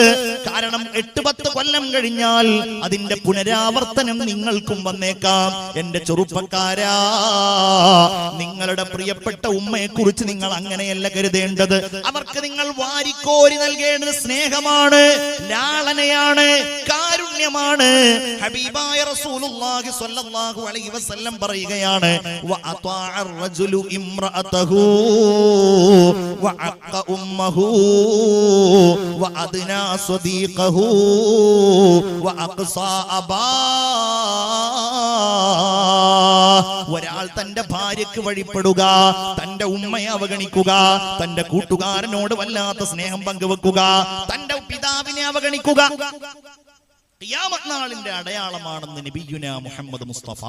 കാരണം 8-10 കൊല്ലം കഴിഞ്ഞാൽ അതിന്റെ പുനരാവർത്തനം നിങ്ങൾക്കും വന്നേക്കാം. എന്റെ ചെറുപ്പക്കാരാ, നിങ്ങളുടെ പ്രിയപ്പെട്ട ഉമ്മയെ കുറിച്ച് നിങ്ങൾ അങ്ങനെയല്ല കരുതേണ്ടത്. അവർക്ക് നിങ്ങൾ വാരിക്കോരി നൽകേണ്ടത് സ്നേഹമാണ്, ലാളനയാണ്, കാരുണ്യമാണ്. ഹബീബായ റസൂലുള്ളാഹി സ്വല്ലല്ലാഹു അലൈഹി വസല്ലം പറയുകയാണ്, വഅതാഅർ റജുലു ഇംറഅതഹു വഅഖ ഉമ്മഹു വഅദ്നാ സ്വദീഖഹു വഅഖ്സാ അബാ. ഒരാൾ തന്റെ ഭാര്യക്ക് വഴിപ്പെടുക, തന്റെ ഉമ്മയെ അവഗണിക്കുക, തന്റെ കൂട്ടുകാരനോട് വല്ലാത്ത സ്നേഹം പങ്കുവെക്കുക, തന്റെ പിതാവിനെ അവഗണിക്കുക, ഖിയാമത്ത് നാളിന്റെ അടയാളമാണെന്ന് നബിയുനാ മുഹമ്മദ് മുസ്തഫ.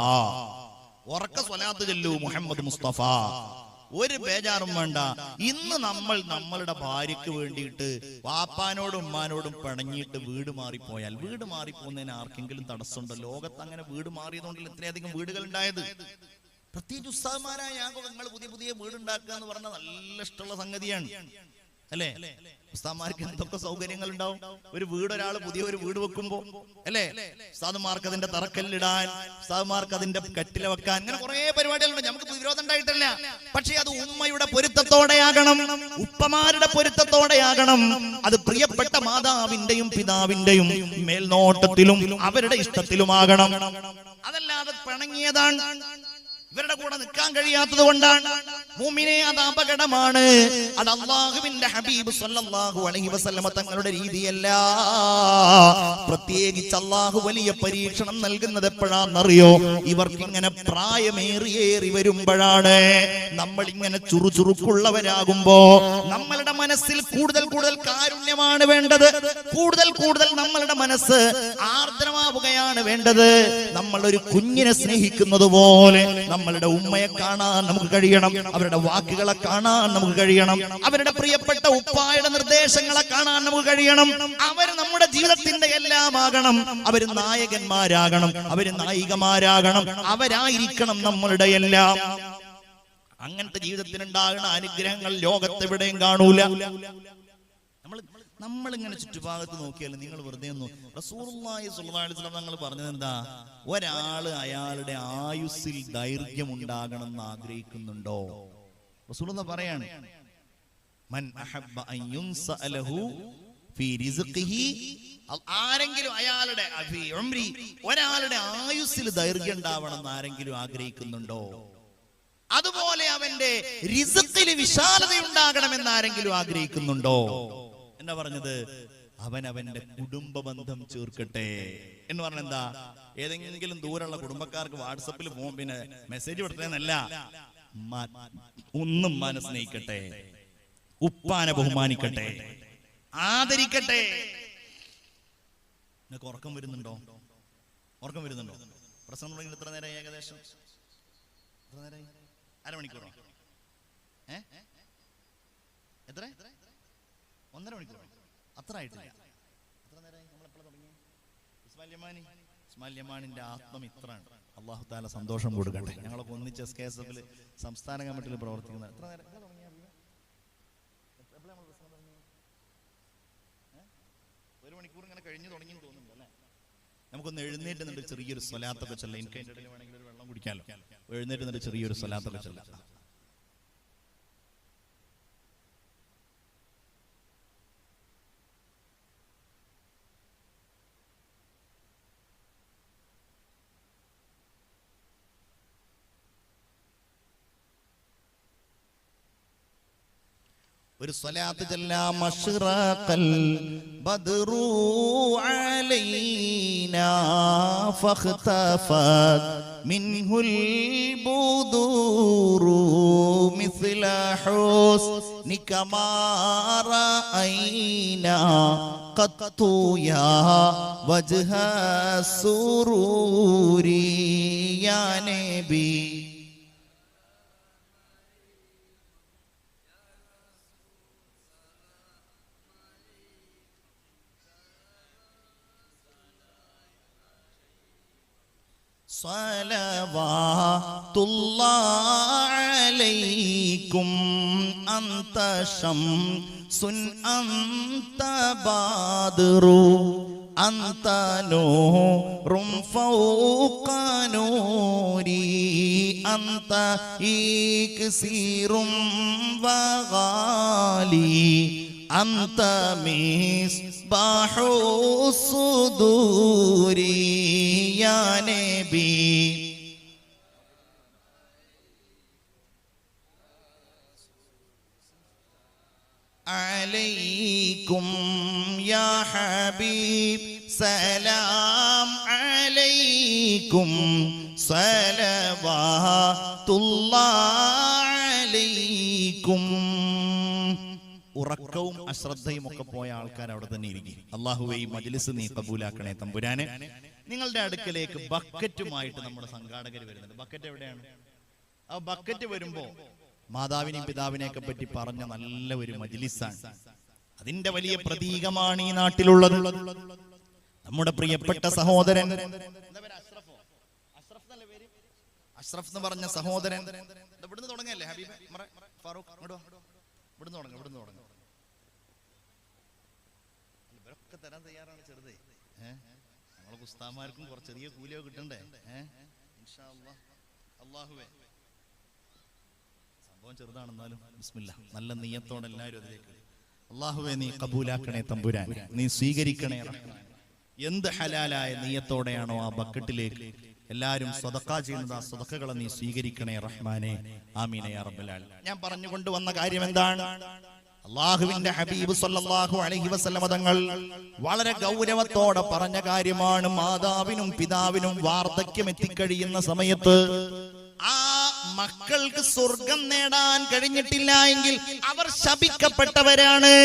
ഉറക്ക സ്വലാത്ത് ചൊല്ലൂ മുഹമ്മദ് മുസ്തഫ. ഒരു ബേജാറും വേണ്ട. ഇന്ന് നമ്മൾ നമ്മളുടെ ഭാര്യക്ക് വേണ്ടിയിട്ട് വാപ്പാനോടും ഉമ്മാനോടും പിണങ്ങിയിട്ട് വീട് മാറിപ്പോയാൽ, വീട് മാറിപ്പോകുന്നതിന് ആർക്കെങ്കിലും തടസ്സമുണ്ടോ? ലോകത്ത് അങ്ങനെ വീട് മാറിയതുകൊണ്ടല്ല ഇത്രയധികം വീടുകൾ ഉണ്ടായത്. പ്രത്യേകിച്ച് ഉസ്താദുമാരായ നിങ്ങൾ പുതിയ പുതിയ വീടുണ്ടാക്കുക എന്ന് പറഞ്ഞാൽ നല്ല ഇഷ്ടമുള്ള സംഗതിയാണ്, അല്ലേ? ഉസ്താദുമാർക്ക് എന്തൊക്കെ സൗകര്യങ്ങൾ ഉണ്ടാവും. ഒരു വീട്, ഒരാൾ പുതിയ ഒരു വീട് വെക്കുമ്പോ, അല്ലേ? ഉസ്താദുമാർക്ക് അതിന്റെ തറക്കല്ലിടാൻ, ഉസ്താദുമാർക്ക് അതിന്റെ കട്ടില വെക്കാൻ, അങ്ങനെ കുറെ പരിപാടികളുണ്ട്. നമുക്ക് വിരോധം ഉണ്ടായിട്ടല്ല, പക്ഷെ അത് ഉമ്മയുടെ പൊരുത്തത്തോടെയാകണം, ഉപ്പമാരുടെ പൊരുത്തത്തോടെയാകണം. അത് പ്രിയപ്പെട്ട മാതാവിന്റെയും പിതാവിന്റെയും മേൽനോട്ടത്തിലും അവരുടെ ഇഷ്ടത്തിലുമാകണം. അതല്ലാതെ പിണങ്ങിയതാണ്, ഇവരുടെ കൂടെ നിൽക്കാൻ കഴിയാത്തത് കൊണ്ടാണ്. മുഅ്മിനേ, അത് അപകടമാണ്. അത് അല്ലാഹുവിന്റെ ഹബീബ് സ്വല്ലല്ലാഹു അലൈഹി വസല്ലമ തങ്ങളുടെ രീതിയല്ല. പ്രത്യേകിച്ച് അല്ലാഹു വലിയ പരീക്ഷണം നൽകുന്നത് എപ്പോഴാണെന്നറിയോ? ഇവർക്ക് ഇങ്ങനെ പ്രായമേറിയേറി വരുമ്പോഴാണ്. നമ്മൾ ഇങ്ങനെ ചുറുചുറുക്കുള്ളവരാകുമ്പോ നമ്മളുടെ മനസ്സിൽ കൂടുതൽ കൂടുതൽ കാരുണ്യമാണ് വേണ്ടത്, കൂടുതൽ കൂടുതൽ നമ്മളുടെ മനസ്സ് ആർദ്രമാവുകയാണ് വേണ്ടത്. നമ്മൾ ഒരു കുഞ്ഞിനെ സ്നേഹിക്കുന്നത് പോലെ നമ്മളുടെ ഉമ്മയെ കാണാൻ നമുക്ക് കഴിയണം, അവരുടെ വാക്കുകളെ കാണാൻ നമുക്ക് കഴിയണം, അവരുടെ പ്രിയപ്പെട്ട ഉപ്പായുടെ നിർദ്ദേശങ്ങളെ കാണാൻ നമുക്ക് കഴിയണം. അവർ നമ്മുടെ ജീവിതത്തിന്റെ എല്ലാം ആകണം. അവർ നായകന്മാരാകണം, അവർ നായികമാരാകണം, അവരായിരിക്കണം നമ്മളുടെ എല്ലാം. അങ്ങനത്തെ ജീവിതത്തിനുണ്ടാകുന്ന അനുഗ്രഹങ്ങൾ ലോകത്തെവിടെയും കാണൂല. നമ്മളിങ്ങനെ ചുറ്റുഭാഗത്ത് നോക്കിയാൽ നിങ്ങൾ വെറുതെ ഒന്നും. റസൂലുള്ളാഹി സ്വല്ലല്ലാഹു അലൈഹി വസല്ലം തങ്ങൾ പറഞ്ഞത് എന്താ? ഒരാള് അയാളുടെ ആയുസ്സിൽ ദൈർഘ്യം ഉണ്ടാകണം എന്ന് ആഗ്രഹിക്കുന്നുണ്ടോ? റസൂലുള്ളാഹി പറയാണ്, മൻ അഹബ്ബ അൻ യുൻസഅലഹു ഫീ റിസ്ഖിഹി, ആരെങ്കിലും അയാളുടെ ഒരാളുടെ ആയുസ്സിൽ ദൈർഘ്യം ഉണ്ടാവണം എന്ന് ആരെങ്കിലും ആഗ്രഹിക്കുന്നുണ്ടോ? അതുപോലെ അവന്റെ റിസ്ഖിൽ വിശാലത ഉണ്ടാകണമെന്ന് ആരെങ്കിലും ആഗ്രഹിക്കുന്നുണ്ടോ? എന്താ പറഞ്ഞത്? അവനവന്റെ കുടുംബ ബന്ധം ചേർക്കട്ടെ എന്ന് പറഞ്ഞ എന്താ? ഏതെങ്കിലും ദൂരമുള്ള കുടുംബക്കാർക്ക് വാട്സപ്പിൽ പിന്നെ മെസ്സേജ് കൊടുത്തതെന്നല്ല, ഒന്നും സ്നേഹിക്കട്ടെ, ഉപ്പാനെ ബഹുമാനിക്കട്ടെ, ആദരിക്കട്ടെ. നിങ്ങൾക്ക് ഉറക്കം വരുന്നുണ്ടോ? ഉറക്കം വരുന്നുണ്ടോ? പ്രസംഗം തുടങ്ങി എത്ര നേരം? ഏകദേശം എത്ര നേരം? അരമണിക്കൂറോ? എത്ര? 1.5 മണിക്കൂർ അത്ര ആയിട്ടില്ല. എത്ര നേരമായി നമ്മളെപ്പോഴും തുടങ്ങി? ഇസ്മായിലിന്റെ ആത്മം ഇത്രയാണ്. അള്ളാഹു താല സന്തോഷം കൊടുക്കട്ടെ. ഞങ്ങളൊക്കെ ഒന്നിച്ച് SKSF സംസ്ഥാന കമ്മിറ്റിയിൽ പ്രവർത്തിക്കുന്ന എത്ര നേരം 1 മണിക്കൂർ ഇങ്ങനെ കഴിഞ്ഞു തുടങ്ങി തോന്നുന്നുണ്ട് അല്ലേ? നമുക്കൊന്ന് എഴുന്നേറ്റ് നിന്നിട്ട് ചെറിയൊരു സ്വലാത്തൊക്കെ ചൊല്ലാം. എനിക്ക് അതിൻ്റെ ഇടയിൽ വേണമെങ്കിൽ ഒരു വെള്ളം കുടിക്കാമല്ലോ. എഴുന്നേറ്റ് നിന്നിട്ട് ചെറിയൊരു സ്വലാത്തൊക്കെ ചൊല്ലാം. ഒരു സ്വലാത്ത് ചൊല്ലാം. മശ്റഖൽ ബദ്റു അലൈനാ ഫഖ്തഫത് മിൻഹുൽ ബുദൂറു മിസ്ല ഹുസ്നിക മാ റഅയ്നാ ഖത്തു യാ വജ്ഹ സുറൂരി യാ നബി. സ്വലവാതുല്ലാഹി അലൈക്കും അന്ത ശംസുൻ അന്ത ബാദ്റു അന്ത നൂറും ഫൗഖ നൂരി അന്ത ഇക്സീറും വഗാലി അന്ത മിസ്ബാഹു സുദൂരി യാ നബി. അലൈക്കും യാ ഹബീബ് സലാം അലൈക്കും സ്വലവാതുല്ലാഹി അലൈക്കും. ഉറക്കവും അശ്രദ്ധയും ഒക്കെ പോയ ആൾക്കാർ അവിടെ തന്നെ ഇരിക്കും. അല്ലാഹുവേ ഈ മജ്ലിസ് നീ കബൂലാക്കണേ തമ്പുരാനെ. നിങ്ങളുടെ അടുക്കലേക്ക് ബക്കറ്റുമായിട്ട് നമ്മുടെ സംഘാടകർ വരുന്നുണ്ട്. ബക്കറ്റ് എവിടെയാണ്? ആ ബക്കറ്റ് വരുമ്പോ മാതാവിനെയും പിതാവിനെയൊക്കെ പറ്റി പറഞ്ഞ നല്ല ഒരു മജ്ലിസാണ്. അതിന്റെ വലിയ പ്രതീകമാണ് ഈ നാട്ടിലുള്ളത്. നമ്മുടെ പ്രിയപ്പെട്ട സഹോദരൻ അഷ്റഫ് എന്ന് പറഞ്ഞ സഹോദരൻ ഇവിടുന്ന് തുടങ്ങല്ലേ ഹബീബ് ഫാറൂഖ്? ഇവിടുന്ന് തുടങ്ങും. ഇവരൊക്കെ തരാൻ തയ്യാറാണ്. ചെറുതേ നമ്മളെ ഉസ്താദന്മാർക്കും കുറച്ച് ചെറിയ കൂലിയോ കിട്ടണ്ടേ? ഇൻഷാ അല്ലാഹ്. അല്ലാഹുവേ സംഭവം ചെറുതാണെന്നാലും ബിസ്മില്ലാ നല്ല നിയ്യത്തോടെ എല്ലാവരും അതിലേക്ക്. അല്ലാഹുവേ നീ കബൂലാക്കണേ തമ്പുരാൻ, നീ സ്വീകരിക്കണേ. എന്ത് ഹലാലായ നിയ്യത്തോടെയാണോ ആ ബക്കറ്റിലേക്ക് എല്ലാരും സദഖ ചെയ്യുന്നത്, ആ സദഖകളെ നീ സ്വീകരിക്കണേ റഹ്മാനെ. ആമീൻ യാ റബ്ബൽ ആലമീൻ. ഞാൻ പറഞ്ഞുകൊണ്ട് വന്ന കാര്യം എന്താണ്? അല്ലാഹുവിന്റെ ഹബീബ് സല്ലല്ലാഹു അലൈഹി വസല്ലം തങ്ങൾ വളരെ ഗൗരവത്തോടെ പറഞ്ഞ കാര്യമാണ്. മാതാവിനും പിതാവിനും വാർദ്ധക്യം എത്തിക്കഴിയുന്ന സമയത്ത് ആ മക്കൾക്ക് സ്വർഗം നേടാൻ കഴിഞ്ഞിട്ടില്ല എങ്കിൽ അവർ ശപിക്കപ്പെട്ടവരാണ്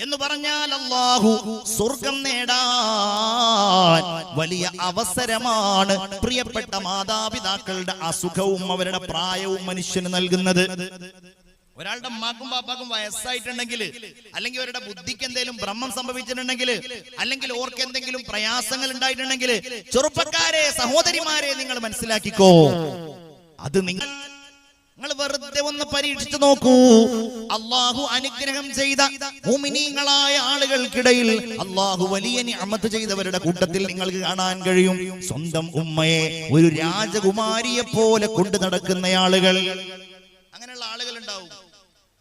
എന്ന് പറഞ്ഞാൽ അല്ലാഹു സ്വർഗം നേടാൻ വലിയ അവസരമാണ് പ്രിയപ്പെട്ട മാതാപിതാക്കളുടെ അസുഖവും അവരുടെ പ്രായവും മനുഷ്യന് നൽകുന്നത്. ഒരാളുടെ അമ്മാക്കും പാപ്പാക്കും വയസ്സായിട്ടുണ്ടെങ്കിൽ, അല്ലെങ്കിൽ അവരുടെ ബുദ്ധിക്ക് എന്തെങ്കിലും ഭ്രമം സംഭവിച്ചിട്ടുണ്ടെങ്കിൽ, അല്ലെങ്കിൽ ഓർക്ക് എന്തെങ്കിലും പ്രയാസങ്ങൾ ഉണ്ടായിട്ടുണ്ടെങ്കിൽ, ചെറുപ്പക്കാരെ സഹോദരിമാരെ നിങ്ങൾ മനസ്സിലാക്കിക്കോ, അത് നിങ്ങൾ വെറുതെ ഒന്ന് പരീക്ഷിച്ചു നോക്കൂ. അള്ളാഹു അനുഗ്രഹം ചെയ്ത മുഅ്മിനീങ്ങളായ ആളുകൾക്കിടയിൽ അള്ളാഹു വലിയ നിഅമത്ത് ചെയ്തവരുടെ കൂട്ടത്തിൽ നിങ്ങൾക്ക് കാണാൻ കഴിയും സ്വന്തം ഉമ്മയെ ഒരു രാജകുമാരിയെ പോലെ കൊണ്ടു നടക്കുന്ന ആളുകൾ. അങ്ങനെയുള്ള ആളുകൾ ഉണ്ടാവും.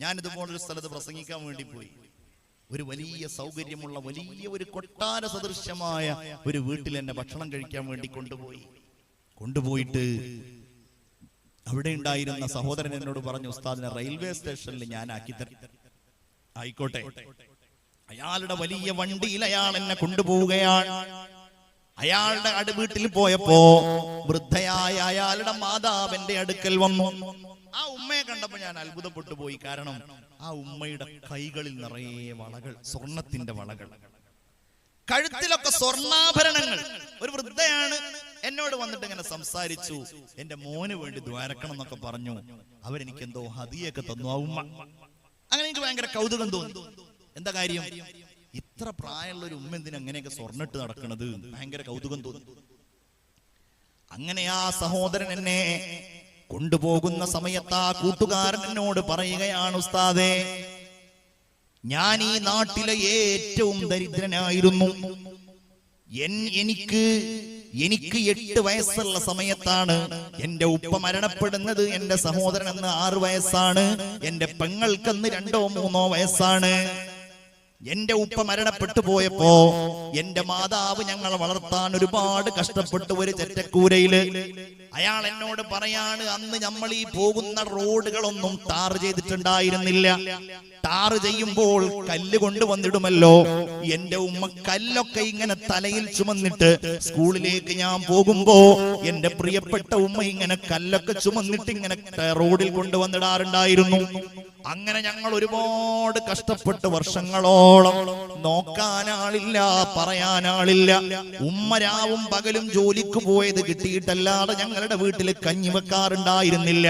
ഞാൻ ഇതുപോലൊരു സ്ഥലത്ത് പ്രസംഗിക്കാൻ വേണ്ടി പോയി. ഒരു വലിയ സൗകര്യമുള്ള വലിയ ഒരു കൊട്ടാര സദൃശ്യമായ ഒരു വീട്ടിൽ എന്നെ ഭക്ഷണം കഴിക്കാൻ വേണ്ടി കൊണ്ടുപോയിട്ട് അവിടെ ഉണ്ടായിരുന്ന സഹോദരൻ എന്നോട് പറഞ്ഞു, ഉസ്താദിനെ റെയിൽവേ സ്റ്റേഷനിൽ ഞാൻ ആക്കിത്തരാം. ആയിക്കോട്ടെ. അയാളുടെ വലിയ വണ്ടിയിൽ അയാൾ എന്നെ കൊണ്ടുപോവുകയാണ്. അയാളുടെ വീട്ടിൽ പോയപ്പോ വൃദ്ധയായ അയാളുടെ മാതാവിന്റെ അടുക്കൽ വന്നു. ആ ഉമ്മയെ കണ്ടപ്പോ ഞാൻ അത്ഭുതപ്പെട്ടു പോയി. കാരണം ആ ഉമ്മയുടെ കൈകളിൽ നിറയെ വളകൾ, സ്വർണത്തിന്റെ വളകൾ, കഴുത്തിലൊക്കെ സ്വർണ്ണാഭരണങ്ങൾ. ഒരു വൃദ്ധയാണ് എന്നോട് വന്നിട്ട് ഇങ്ങനെ സംസാരിച്ചു. എന്റെ മോന് വേണ്ടി ദ്വാരക്കണം എന്നൊക്കെ പറഞ്ഞു. അവരെനിക്ക് എന്തോ ഹദിയൊക്കെ തന്നു ആ ഉമ്മ. അങ്ങനെ എനിക്ക് ഭയങ്കര കൗതുകം തോന്നി. എന്താ കാര്യം? ഇത്ര പ്രായമുള്ള ഒരു ഉമ്മ എന്തിനാ അങ്ങനെയൊക്കെ സ്വർണ്ണിട്ട് നടക്കണത്? ഭയങ്കര കൗതുകം തോന്നി. അങ്ങനെ ആ സഹോദരൻ എന്നെ കൊണ്ടുപോകുന്ന സമയത്ത് ആ കൂട്ടുകാരൻ എന്നോട് പറയുകയാണ്, ഉസ്താദേ, ഞാൻ ഈ നാട്ടിലെ ഏറ്റവും ദരിദ്രനായിരുന്നു. എനിക്ക് 8 വയസ്സുള്ള സമയത്താണ് എന്റെ ഉപ്പ മരണപ്പെടുന്നത്. എന്റെ സഹോദരൻ അന്ന് 6 വയസ്സാണ്. എന്റെ പെങ്ങൾക്കന്ന് 2ഓ 3ഓ വയസ്സാണ്. എന്റെ ഉപ്പ മരണപ്പെട്ടു പോയപ്പോ എന്റെ മാതാവ് ഞങ്ങളെ വളർത്താൻ ഒരുപാട് കഷ്ടപ്പെട്ടു ഒരു ചെറ്റക്കൂരയില്. അയാൾ എന്നോട് പറയാണ്, അന്ന് നമ്മൾ ഈ പോകുന്ന റോഡുകളൊന്നും ടാർ ചെയ്തിട്ടുണ്ടായിരുന്നില്ല. ടാർ ചെയ്യുമ്പോൾ കല്ല് കൊണ്ടുവന്നിടുമല്ലോ. എന്റെ ഉമ്മ കല്ലൊക്കെ ഇങ്ങനെ തലയിൽ ചുമന്നിട്ട് സ്കൂളിലേക്ക് ഞാൻ പോകുമ്പോ എന്റെ പ്രിയപ്പെട്ട ഉമ്മ ഇങ്ങനെ കല്ലൊക്കെ ചുമന്നിട്ട് ഇങ്ങനെ റോഡിൽ കൊണ്ടുവന്നിടാറുണ്ടായിരുന്നു. അങ്ങനെ ഞങ്ങൾ ഒരുപാട് കഷ്ടപ്പെട്ട് വർഷങ്ങളോളം നോക്കാനാളില്ല, പറയാനാളില്ല. ഉമ്മ രാവും പകലും ജോലിക്ക് പോയത് കിട്ടിയിട്ടല്ലാതെ ഞങ്ങളുടെ വീട്ടിൽ കഞ്ഞി വെക്കാറുണ്ടായിരുന്നില്ല.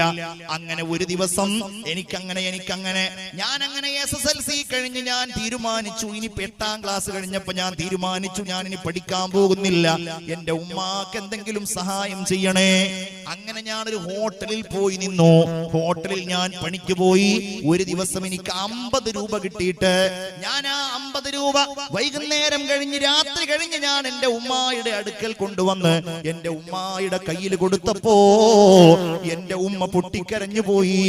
അങ്ങനെ ഒരു ദിവസം എനിക്കങ്ങനെ ഞാൻ SSLC കഴിഞ്ഞ് ഞാൻ തീരുമാനിച്ചു, ഇനി 8ാം ക്ലാസ് കഴിഞ്ഞപ്പോ ഞാൻ തീരുമാനിച്ചു ഞാൻ ഇനി പഠിക്കാൻ പോകുന്നില്ല, എന്റെ ഉമ്മാക്ക് എന്തെങ്കിലും സഹായം ചെയ്യണേ. അങ്ങനെ ഞാനൊരു ഹോട്ടലിൽ പോയി നിന്നു. ഹോട്ടലിൽ ഞാൻ പണിക്ക് പോയി. ഒരു ദിവസം എനിക്ക് 50 രൂപ കിട്ടിയിട്ട് ഞാൻ ആ 50 രൂപ വൈകുന്നേരം കഴിഞ്ഞ് രാത്രി കഴിഞ്ഞ് ഞാൻ എന്റെ ഉമ്മായുടെ അടുക്കൽ കൊണ്ടുവന്ന് എന്റെ ഉമ്മായുടെ കയ്യിൽ കൊടുത്തപ്പോ എന്റെ ഉമ്മ പൊട്ടിക്കരഞ്ഞു പോയി.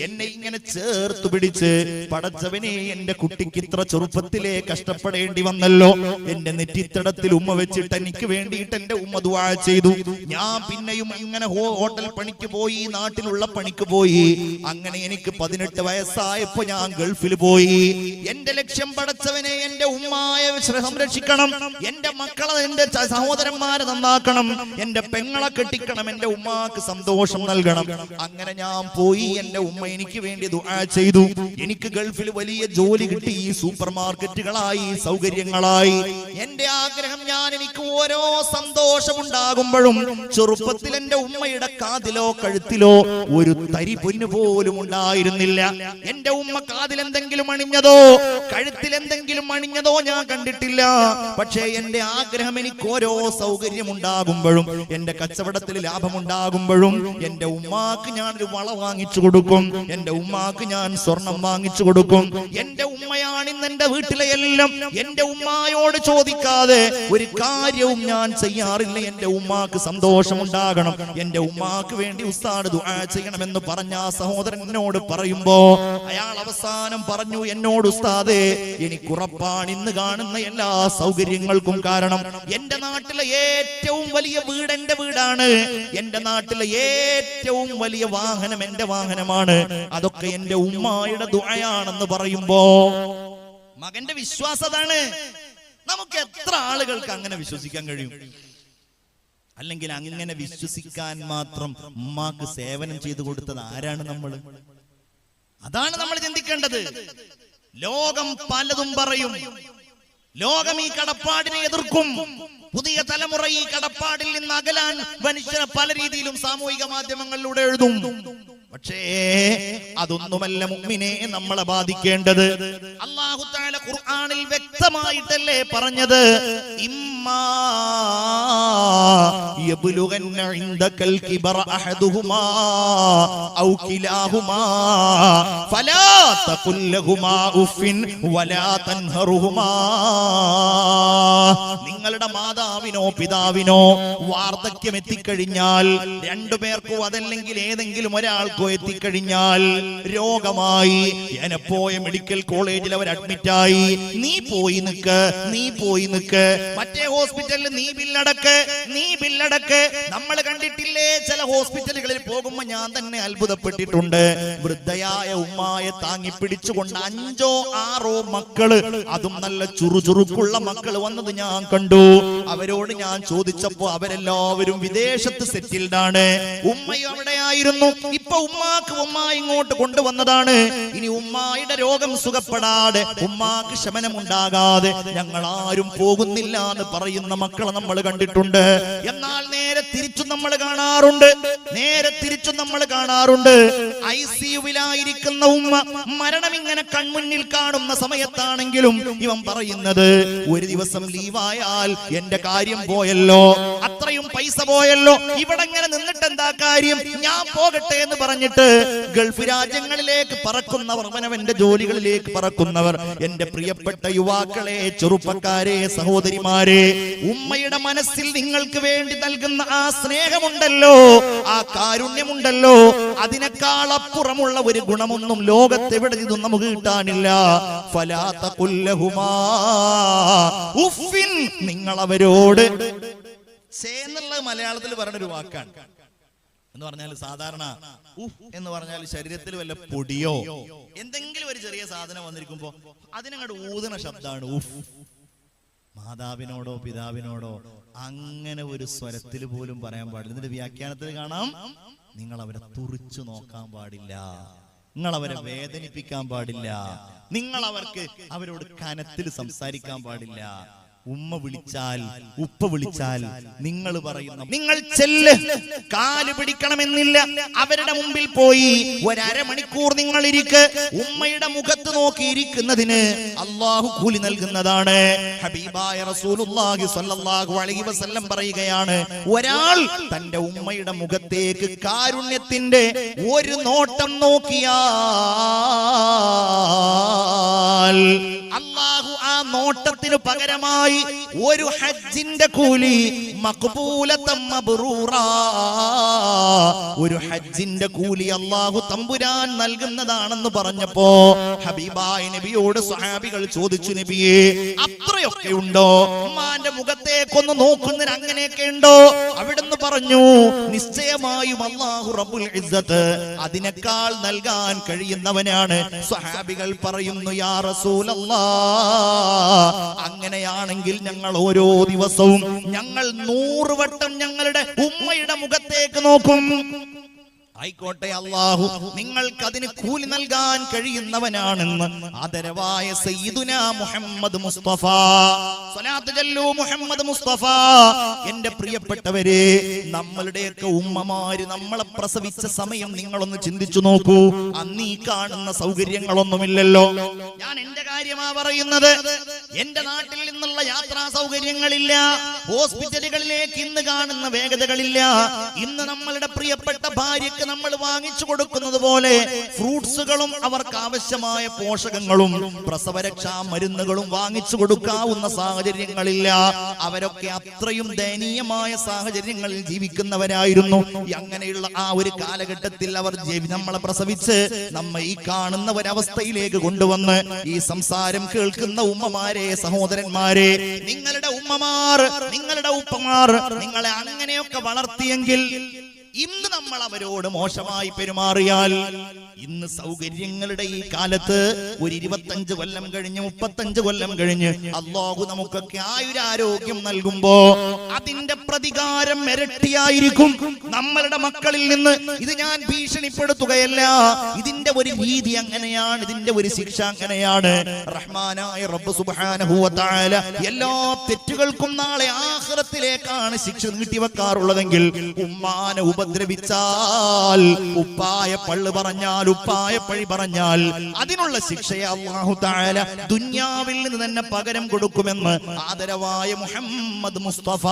എന്നെ ഇങ്ങനെ ചേർത്ത് പിടിച്ച്, പടച്ചവനെ, എന്റെ കുട്ടിക്ക് ഇത്ര ചെറുപ്പത്തിലെ കഷ്ടപ്പെടേണ്ടി വന്നല്ലോ. എന്റെ നെറ്റിത്തടത്തിൽ ഉമ്മ വെച്ചിട്ട് എനിക്ക് വേണ്ടിയിട്ട് എന്റെ ഉമ്മ ദുആ ചെയ്തു. ഞാൻ പിന്നെയും ഇങ്ങനെ ഹോട്ടൽ പണിക്ക് പോയി, നാട്ടിലുള്ള പണിക്ക് പോയി. അങ്ങനെ എനിക്ക് 18 വയസ്സായപ്പോ ഞാൻ ഗൾഫിൽ പോയി. എന്റെ ലക്ഷ്യം, പടച്ചവനെ, എന്റെ ഉമ്മായെ സംരക്ഷിക്കണം, എന്റെ മക്കളെ, എന്റെ സഹോദരന്മാരെ നന്നാക്കണം, എന്റെ പെങ്ങളെ കെട്ടിക്കണം, എന്റെ ഉമ്മാക്ക് സന്തോഷം നൽകണം. അങ്ങനെ ഞാൻ പോയി. എന്റെ ഉമ്മ എനിക്ക് വേണ്ടി ദുആ ചെയ്തു. എനിക്ക് ഗൾഫിൽ വലിയ ജോലി കിട്ടി, സൂപ്പർ മാർക്കറ്റുകളായി, സൗകര്യങ്ങളായി. എന്റെ ആഗ്രഹം, എനിക്ക് ഓരോ സന്തോഷമുണ്ടാകുമ്പോഴും ചെറുപ്പത്തിൽ എന്റെ ഉമ്മയുടെ കാതിലോ കഴുത്തിലോ ഒരു തരി പൊന്നു പോലും ഉണ്ടായിരുന്നില്ല. എന്റെ ഉമ്മ കാതിൽ എന്തെങ്കിലും അണിഞ്ഞതോ കഴുത്തിൽ എന്തെങ്കിലും അണിഞ്ഞതോ ഞാൻ കണ്ടിട്ടില്ല. പക്ഷേ എന്റെ ആഗ്രഹം, എനിക്ക് ഓരോ സൗകര്യം ഉണ്ടാകുമ്പോഴും, എന്റെ കച്ചവടത്തിൽ ലാഭമുണ്ടാകുമ്പോഴും എന്റെ ഉമ്മാക്ക് ഞാൻ ഒരു വള വാങ്ങിച്ചു കൊടുക്കും, എന്റെ ഉമ്മാക്ക് ഞാൻ സ്വർണം വാങ്ങിച്ചു കൊടുക്കും. എന്റെ ഉമ്മയാണ് ഇന്ന് എന്റെ വീട്ടിലെ എല്ലാം. എന്റെ ഉമ്മായോട് ചോദിക്കാതെ ഒരു കാര്യവും ഞാൻ ചെയ്യാറില്ല. എന്റെ ഉമ്മാക്ക് സന്തോഷമുണ്ടാകണം, എന്റെ ഉമ്മാക്ക് വേണ്ടി ഉസ്താദ് ദുആ ചെയ്യണമെന്ന് പറഞ്ഞ ആ സഹോദരൻ എന്നോട് പറയുമ്പോ അയാൾ അവസാനം പറഞ്ഞു എന്നോട്, ഉസ്താദേ, എനിക്ക് ഉറപ്പാണ് ഇന്ന് കാണുന്ന എല്ലാ സൗകര്യങ്ങൾക്കും കാരണം എന്റെ നാട്ടിലെ ഏറ്റവും വലിയ വീട് എന്റെ വീടാണ്, എന്റെ നാട്ടിലെ ഏറ്റവും വലിയ വാഹനം എന്റെ വാഹനമാണ്, അതൊക്കെ എന്റെ ഉമ്മായുടെ ദുആയാണെന്ന് പറയുമ്പോ മകന്റെ വിശ്വാസതാണ്. നമുക്ക് എത്ര ആളുകൾക്ക് അങ്ങനെ വിശ്വസിക്കാൻ കഴിയും? അല്ലെങ്കിൽ അങ്ങനെ വിശ്വസിക്കാൻ മാത്രം ഉമ്മാക്ക് സേവനം ചെയ്തു കൊടുത്തത് ആരാണ്? നമ്മൾ. അതാണ് നമ്മൾ ചിന്തിക്കേണ്ടത്. ലോകം പലതും പറയും, ലോകം ഈ കടപ്പാടിനെ എതിർക്കും. പുതിയ തലമുറ ഈ കടപ്പാടിൽ നിന്ന് അകലാൻ മനുഷ്യരെ പല രീതിയിലും സാമൂഹിക മാധ്യമങ്ങളിലൂടെ എഴുതും. പക്ഷേ അതൊന്നുമല്ല മുഅ്മിനെ നമ്മളെ ബാധിക്കേണ്ടത്. അല്ലാഹു തആല ഖുർആനിൽ വ്യക്തമായിട്ടല്ലേ പറഞ്ഞത്, ഇമ്മാ യബ്ലുഗന്ന ഇൻദകൽ കിബറ അഹദുഹുമാ ഔ കിലാഹുമാ ഫലാ തഖുൽ ലഹുമാ ഉഫിൻ വലാ തൻഹറുഹുമാ. നിങ്ങളുടെ മാതാവിനോ പിതാവിനോ വാർദ്ധക്യം എത്തിക്കഴിഞ്ഞാൽ, രണ്ടുപേർക്കോ അതല്ലെങ്കിൽ ഏതെങ്കിലും ഒരാൾക്കോ എത്തിക്കഴിഞ്ഞാൽ, രോഗമായി, പോയ മെഡിക്കൽ കോളേജിൽ അവർ അഡ്മിറ്റായി, നീ പോയി നിക്ക്, മറ്റേ ഹോസ്പിറ്റലിൽ നീ ബില്ലടക്ക്. നമ്മൾ കണ്ടിട്ടില്ലേ ചില ഹോസ്പിറ്റലുകളിൽ പോകുമ്പോ, ഞാൻ തന്നെ അത്ഭുതപ്പെട്ടിട്ടുണ്ട്. വൃദ്ധയായ ഉമ്മായെ താങ്ങി പിടിച്ചുകൊണ്ട് 5ഓ 6ഓ മക്കള്, അതും നല്ല ചുറുചുറുക്കുള്ള മക്കള് വന്നത് ഞാൻ കണ്ടു. അവരോട് ഞാൻ ചോദിച്ചപ്പോ അവരെല്ലാവരും വിദേശത്ത് സെറ്റിൽഡ് ആണ്. ഉമ്മയും അവിടെയായിരുന്നു. ഇപ്പൊ ഉമ്മാക്ക് ഉമ്മ ഇങ്ങോട്ട് കൊണ്ടുവന്നതാണ്. ഇനി ഉമ്മായുടെ രോഗം സുഖപ്പെടാതെ, ഉമ്മാക്ക് ശമനമുണ്ടാകാതെ ഞങ്ങൾ ആരും പോകുന്നില്ല എന്ന് പറയുന്ന മക്കളെ നമ്മൾ കണ്ടിട്ടുണ്ട്. എന്നാൽ നേരെ തിരിച്ചും നമ്മൾ കാണാറുണ്ട്. ICU-വിലായിരിക്കുന്ന ഉമ്മ മരണം ഇങ്ങനെ കൺമുന്നിൽ കാണുന്ന സമയത്താണെങ്കിലും ഇവൻ പറയുന്നത്, ഒരു ദിവസം ലീവായാൽ എന്റെ കാര്യം പോയല്ലോ, അത്രയും പൈസ പോയല്ലോ, ഇവിടെ ഇങ്ങനെ നിന്നിട്ട് എന്താ കാര്യം, ഞാൻ പോകട്ടെ എന്ന് പറഞ്ഞിട്ട് ഗൾഫ് രാജ്യങ്ങളിലേക്ക് പറക്കുന്നവർ, അവനവന്റെ ജോലികളിലേക്ക് പറക്കുന്നവർ. എന്റെ പ്രിയപ്പെട്ട യുവാക്കളെ, ചെറുപ്പക്കാരെ, സഹോദരിമാരെ, ഉമ്മയുടെ മനസ്സിൽ നിങ്ങൾക്ക് വേണ്ടി നൽകുന്ന ആ സ്നേഹമുണ്ടല്ലോ, ആ കാരുണ്യമുണ്ടല്ലോ, അതിനേക്കാൾ അപ്പുറമുള്ള ഒരു ഗുണമൊന്നും ലോകത്തെവിടെ നിന്നും നമുക്ക് കിട്ടാനില്ല. ഫലാ തഖുല്ലഹുമാ ഉഫിൻ, നിങ്ങൾ അവരോട് എന്നുള്ളത് മലയാളത്തിൽ പറഞ്ഞൊരു വാക്കാണ്. എന്ന് പറഞ്ഞാൽ സാധാരണ എന്ന് പറഞ്ഞാൽ ശരീരത്തിൽ വല്ല പൊടിയോ എന്തെങ്കിലും ഒരു ചെറിയ സാധനം വന്നിരിക്കുമ്പോ അതിനങ്ങോട്ട് ഊതുന്ന ശബ്ദമാണ് ഉഫ്. മാതാവിനോടോ പിതാവിനോടോ അങ്ങനെ ഒരു സ്വരത്തിൽ പോലും പറയാൻ പാടില്ല. ഇതിന്റെ വ്യാഖ്യാനത്തിൽ കാണാം, നിങ്ങൾ അവരെ തുറിച്ചു നോക്കാൻ പാടില്ല, നിങ്ങൾ അവരെ വേദനിപ്പിക്കാൻ പാടില്ല, നിങ്ങൾ അവരോട് കനത്തിൽ സംസാരിക്കാൻ പാടില്ല. ഉമ്മ വിളിച്ചാൽ, ഉപ്പ വിളിച്ചാൽ നിങ്ങൾ പറയുന്ന, നിങ്ങൾ ചെല്ല്, കാല് പിടിക്കണമെന്നില്ല, അവരുടെ മുമ്പിൽ പോയി ഒരമണിക്കൂർ നിങ്ങൾ ഇരിക്ക്. ഉമ്മയുടെ മുഖത്ത് നോക്കി ഇരിക്കുന്നതിന് അള്ളാഹു കൂലി നൽകുന്നതാണ്. ഹബീബായ റസൂലുള്ളാഹി സ്വല്ലല്ലാഹു അലൈഹി വസല്ലം പറയുകയാണ്, ഒരാൾ തന്റെ ഉമ്മയുടെ മുഖത്തേക്ക് കാരുണ്യത്തിന്റെ ഒരു നോട്ടം നോക്കിയാൽ അള്ളാഹു ആ നോട്ടത്തിന് പകരമായി ഒരു ഹജ്ജിന്റെ കൂലി, മഖ്ബൂലതൻ മബ്റൂറാ, ഒരു ഹജ്ജിന്റെ കൂലി അല്ലാഹു തമ്പുരാൻ നൽകുന്നതാണെന്ന് പറഞ്ഞപ്പോ ഹബീബായ നബിയോട് സ്വഹാബികൾ ചോദിച്ചു, നബിയേ അത്രയൊക്കെ ഉണ്ടോ? ഉമ്മാന്റെ മുഖത്തേക്കൊന്ന് നോക്കുന്നതിന് അങ്ങനെയൊക്കെ ഉണ്ടോ? അവിടുന്ന് പറഞ്ഞു, നിശ്ചയമായും അല്ലാഹു റബ്ബുൽ ഇസ്സത്ത് അതിനേക്കാൾ നൽകാൻ കഴിയുന്നവനാണ്. സ്വഹാബികൾ പറയുന്നു, യാ റസൂലല്ലാഹ്, അങ്ങനെയാണെങ്കിൽ ഞങ്ങൾ ഓരോ ദിവസവും ഞങ്ങൾ 100 വട്ടം ഞങ്ങളുടെ ഉമ്മയുടെ മുഖത്തേക്ക് നോക്കും. ആയിക്കോട്ടെ, അല്ലാഹു നിങ്ങൾക്ക് അതിന് കൂലി നൽകാൻ കഴിയുന്നവനാണെന്ന് ആദരവായ സയ്യിദുനാ മുഹമ്മദ് മുസ്തഫ, സ്വലാത്ത് ചൊല്ലൂ മുഹമ്മദ് മുസ്തഫ. എന്റെ പ്രിയപ്പെട്ടവരെ, നമ്മളുടെയൊക്കെ ഉമ്മമാര് നമ്മളെ പ്രസവിച്ച സമയം നിങ്ങളൊന്ന് ചിന്തിച്ചു നോക്കൂ. അന്ന് ഈ കാണുന്ന സൗകര്യങ്ങളൊന്നുമില്ലല്ലോ. ഞാൻ എന്റെ കാര്യമാ പറയുന്നത്. എന്റെ നാട്ടിൽ നിന്നുള്ള യാത്രാ സൗകര്യങ്ങളില്ല, ഹോസ്പിറ്റലുകളിലേക്ക് ഇന്ന് കാണുന്ന വേഗതകളില്ല. ഇന്ന് നമ്മളുടെ പ്രിയപ്പെട്ട ഭാര്യക്ക് നമ്മൾ വാങ്ങിച്ചു കൊടുക്കുന്നത് പോലെ ഫ്രൂട്ട്സുകളും അവർക്ക് ആവശ്യമായ പോഷകങ്ങളും പ്രസവരക്ഷാ മരുന്നുകളും വാങ്ങിച്ചു കൊടുക്കാവുന്ന സാഹചര്യങ്ങളില്ല. അവരൊക്കെ അത്രയും ദയനീയമായ സാഹചര്യങ്ങളിൽ ജീവിക്കുന്നവരായിരുന്നു. അങ്ങനെയുള്ള ആ ഒരു കാലഘട്ടത്തിൽ അവർ നമ്മളെ പ്രസവിച്ച് നമ്മെ ഈ കാണുന്ന ഒരവസ്ഥയിലേക്ക് കൊണ്ടുവന്ന് ഈ സംസാരം കേൾക്കുന്ന ഉമ്മമാരെ, സഹോദരന്മാരെ, നിങ്ങളുടെ ഉമ്മമാർ, നിങ്ങളുടെ ഉപ്പമാർ നിങ്ങളെ അങ്ങനെയൊക്കെ വളർത്തിയെങ്കിൽ ഇന്ന് നമ്മൾ അവരോട് മോശമായി പെരുമാറിയാൽ, ഇന്ന് സൗകര്യങ്ങളുടെ ഈ കാലത്ത് ഒരു 25 കൊല്ലം കഴിഞ്ഞ് 35 കൊല്ലം കഴിഞ്ഞ് അല്ലാഹു നമുക്കൊക്കെ ആയുരാരോഗ്യം നൽകുമ്പോ അതിന്റെ പ്രതികാരം ഇരട്ടിയായിരിക്കും നമ്മളുടെ മക്കളിൽ നിന്ന്. ഇത് ഞാൻ ഭീഷണിപ്പെടുത്തുകയല്ല, ഇതിന്റെ ഒരു രീതി അങ്ങനെയാണ്, ഇതിന്റെ ഒരു ശിക്ഷ അങ്ങനെയാണ്. റഹ്മാനായ റബ്ബ് സുബ്ഹാനഹു വ തആല എല്ലാ തെറ്റുകൾക്കും നാളെ ആഖിറത്തിലേക്കാണ് ശിക്ഷ നീട്ടിവെക്കാറുള്ളതെങ്കിൽ ഉമ്മാനെ ഉപദ്രവിച്ചാൽ, ഉപ്പായ പള്ളു പറഞ്ഞാൽ, ഉപ്പായ പഴി പറഞ്ഞാൽ അതിനുള്ള ശിക്ഷയെ അല്ലാഹു തആല ദുനിയാവിൽ നിന്ന് തന്നെ പകരം കൊടുക്കുമെന്ന് ആദരവായ മുഹമ്മദ് മുസ്തഫ.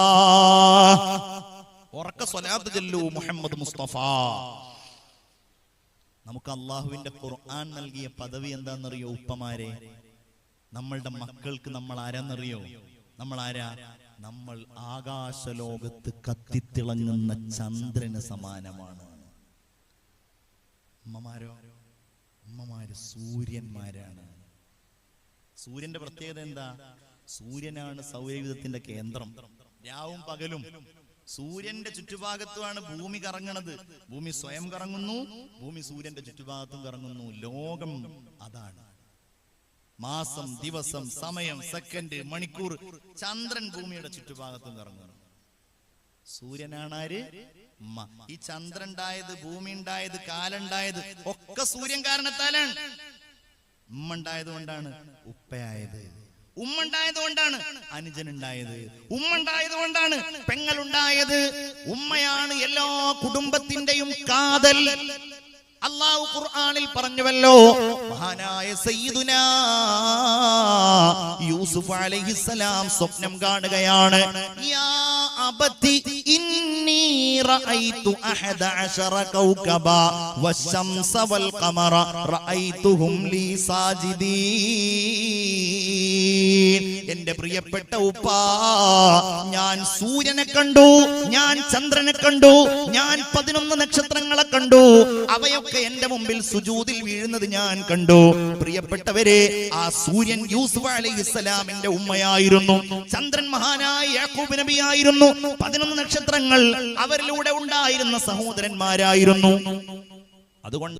ഉറക്ക സ്വലാത്ത് ചൊല്ലൂ മുഹമ്മദ് മുസ്തഫ. നമുക്ക് അല്ലാഹുവിന്റെ ഖുർആൻ നൽകിയ പദവി എന്താണെന്നറിയോ ഉപ്പമാരെ? നമ്മളുടെ മക്കൾക്ക് നമ്മൾ ആരാന്നറിയോ? നമ്മൾ ആരാ? നമ്മൾ ആകാശലോകത്ത് കത്തിത്തിളങ്ങുന്ന ചന്ദ്രന് സമാനമാണ്. ഉമ്മമാരോ? ഉമ്മമാര് സൂര്യന്മാരാണ്. സൂര്യന്റെ പ്രത്യേകത എന്താ? സൂര്യനാണ് സൗരയൂഥത്തിന്റെ കേന്ദ്രം. രാവും പകലും സൂര്യന്റെ ചുറ്റുഭാഗത്തുമാണ് ഭൂമി കറങ്ങണത്. ഭൂമി സ്വയം കറങ്ങുന്നു, ഭൂമി സൂര്യന്റെ ചുറ്റുഭാഗത്തും കറങ്ങുന്നു. ലോകം അതാണ്. മാസം, ദിവസം, സമയം, സെക്കൻഡ്, മണിക്കൂർ, ചന്ദ്രൻ ഭൂമിയുടെ ചുറ്റുഭാഗത്തും കറങ്ങുന്നു. സൂര്യനാണ് ആര്? ഉമ്മ. ഈ ചന്ദ്രൻ ഉണ്ടായത്, ഭൂമി ഉണ്ടായത്, കാലുണ്ടായത് ഒക്കെ സൂര്യൻ കാരണത്താലാണ്. ഉമ്മ ഉണ്ടായത് കൊണ്ടാണ് ഉപ്പയായത്. ഉമ്മ ഉണ്ടായത് കൊണ്ടാണ് അനുജനുണ്ടായത്. ഉമ്മ ഉണ്ടായത് കൊണ്ടാണ് പെങ്ങളുണ്ടായത്. ഉമ്മയാണ് എല്ലാ കുടുംബത്തിന്റെയും കാതൽ. അല്ലാഹു ഖുർആനിൽ പറഞ്ഞുവല്ലോ, മഹാനായ സയ്യിദുനാ യൂസുഫ് അലൈഹിസ്സലാം സ്വപ്നം കാണുകയാണ്. യാ അബതി ഇന്നി റഅയ്തു അഹദ അശറ കൗകബ വശംസ വൽ ഖമറ റഅയ്തുഹും ലീ സാജിദീൻ. എന്റെ പ്രിയപ്പെട്ട ഉപ്പാ, ഞാൻ സൂര്യനെ കണ്ടു, ഞാൻ ചന്ദ്രനെ കണ്ടു, ഞാൻ 11 നക്ഷത്രങ്ങളെ കണ്ടു. അവയൊക്കെ എന്റെ മുമ്പിൽ സുജൂദിൽ വീഴുന്നത് ഞാൻ കണ്ടു. പ്രിയപ്പെട്ടവരെ, ആ സൂര്യൻ യൂസുഫ് അലൈഹിസ്സലാമിന്റെ ഉമ്മയായിരുന്നു. ചന്ദ്രൻ മഹാനായ യാക്കൂബ് നബിയായിരുന്നു. 11 നക്ഷത്രങ്ങൾ അവരിലൂടെ ഉണ്ടായിരുന്ന സഹോദരന്മാരായിരുന്നു. അതുകൊണ്ട്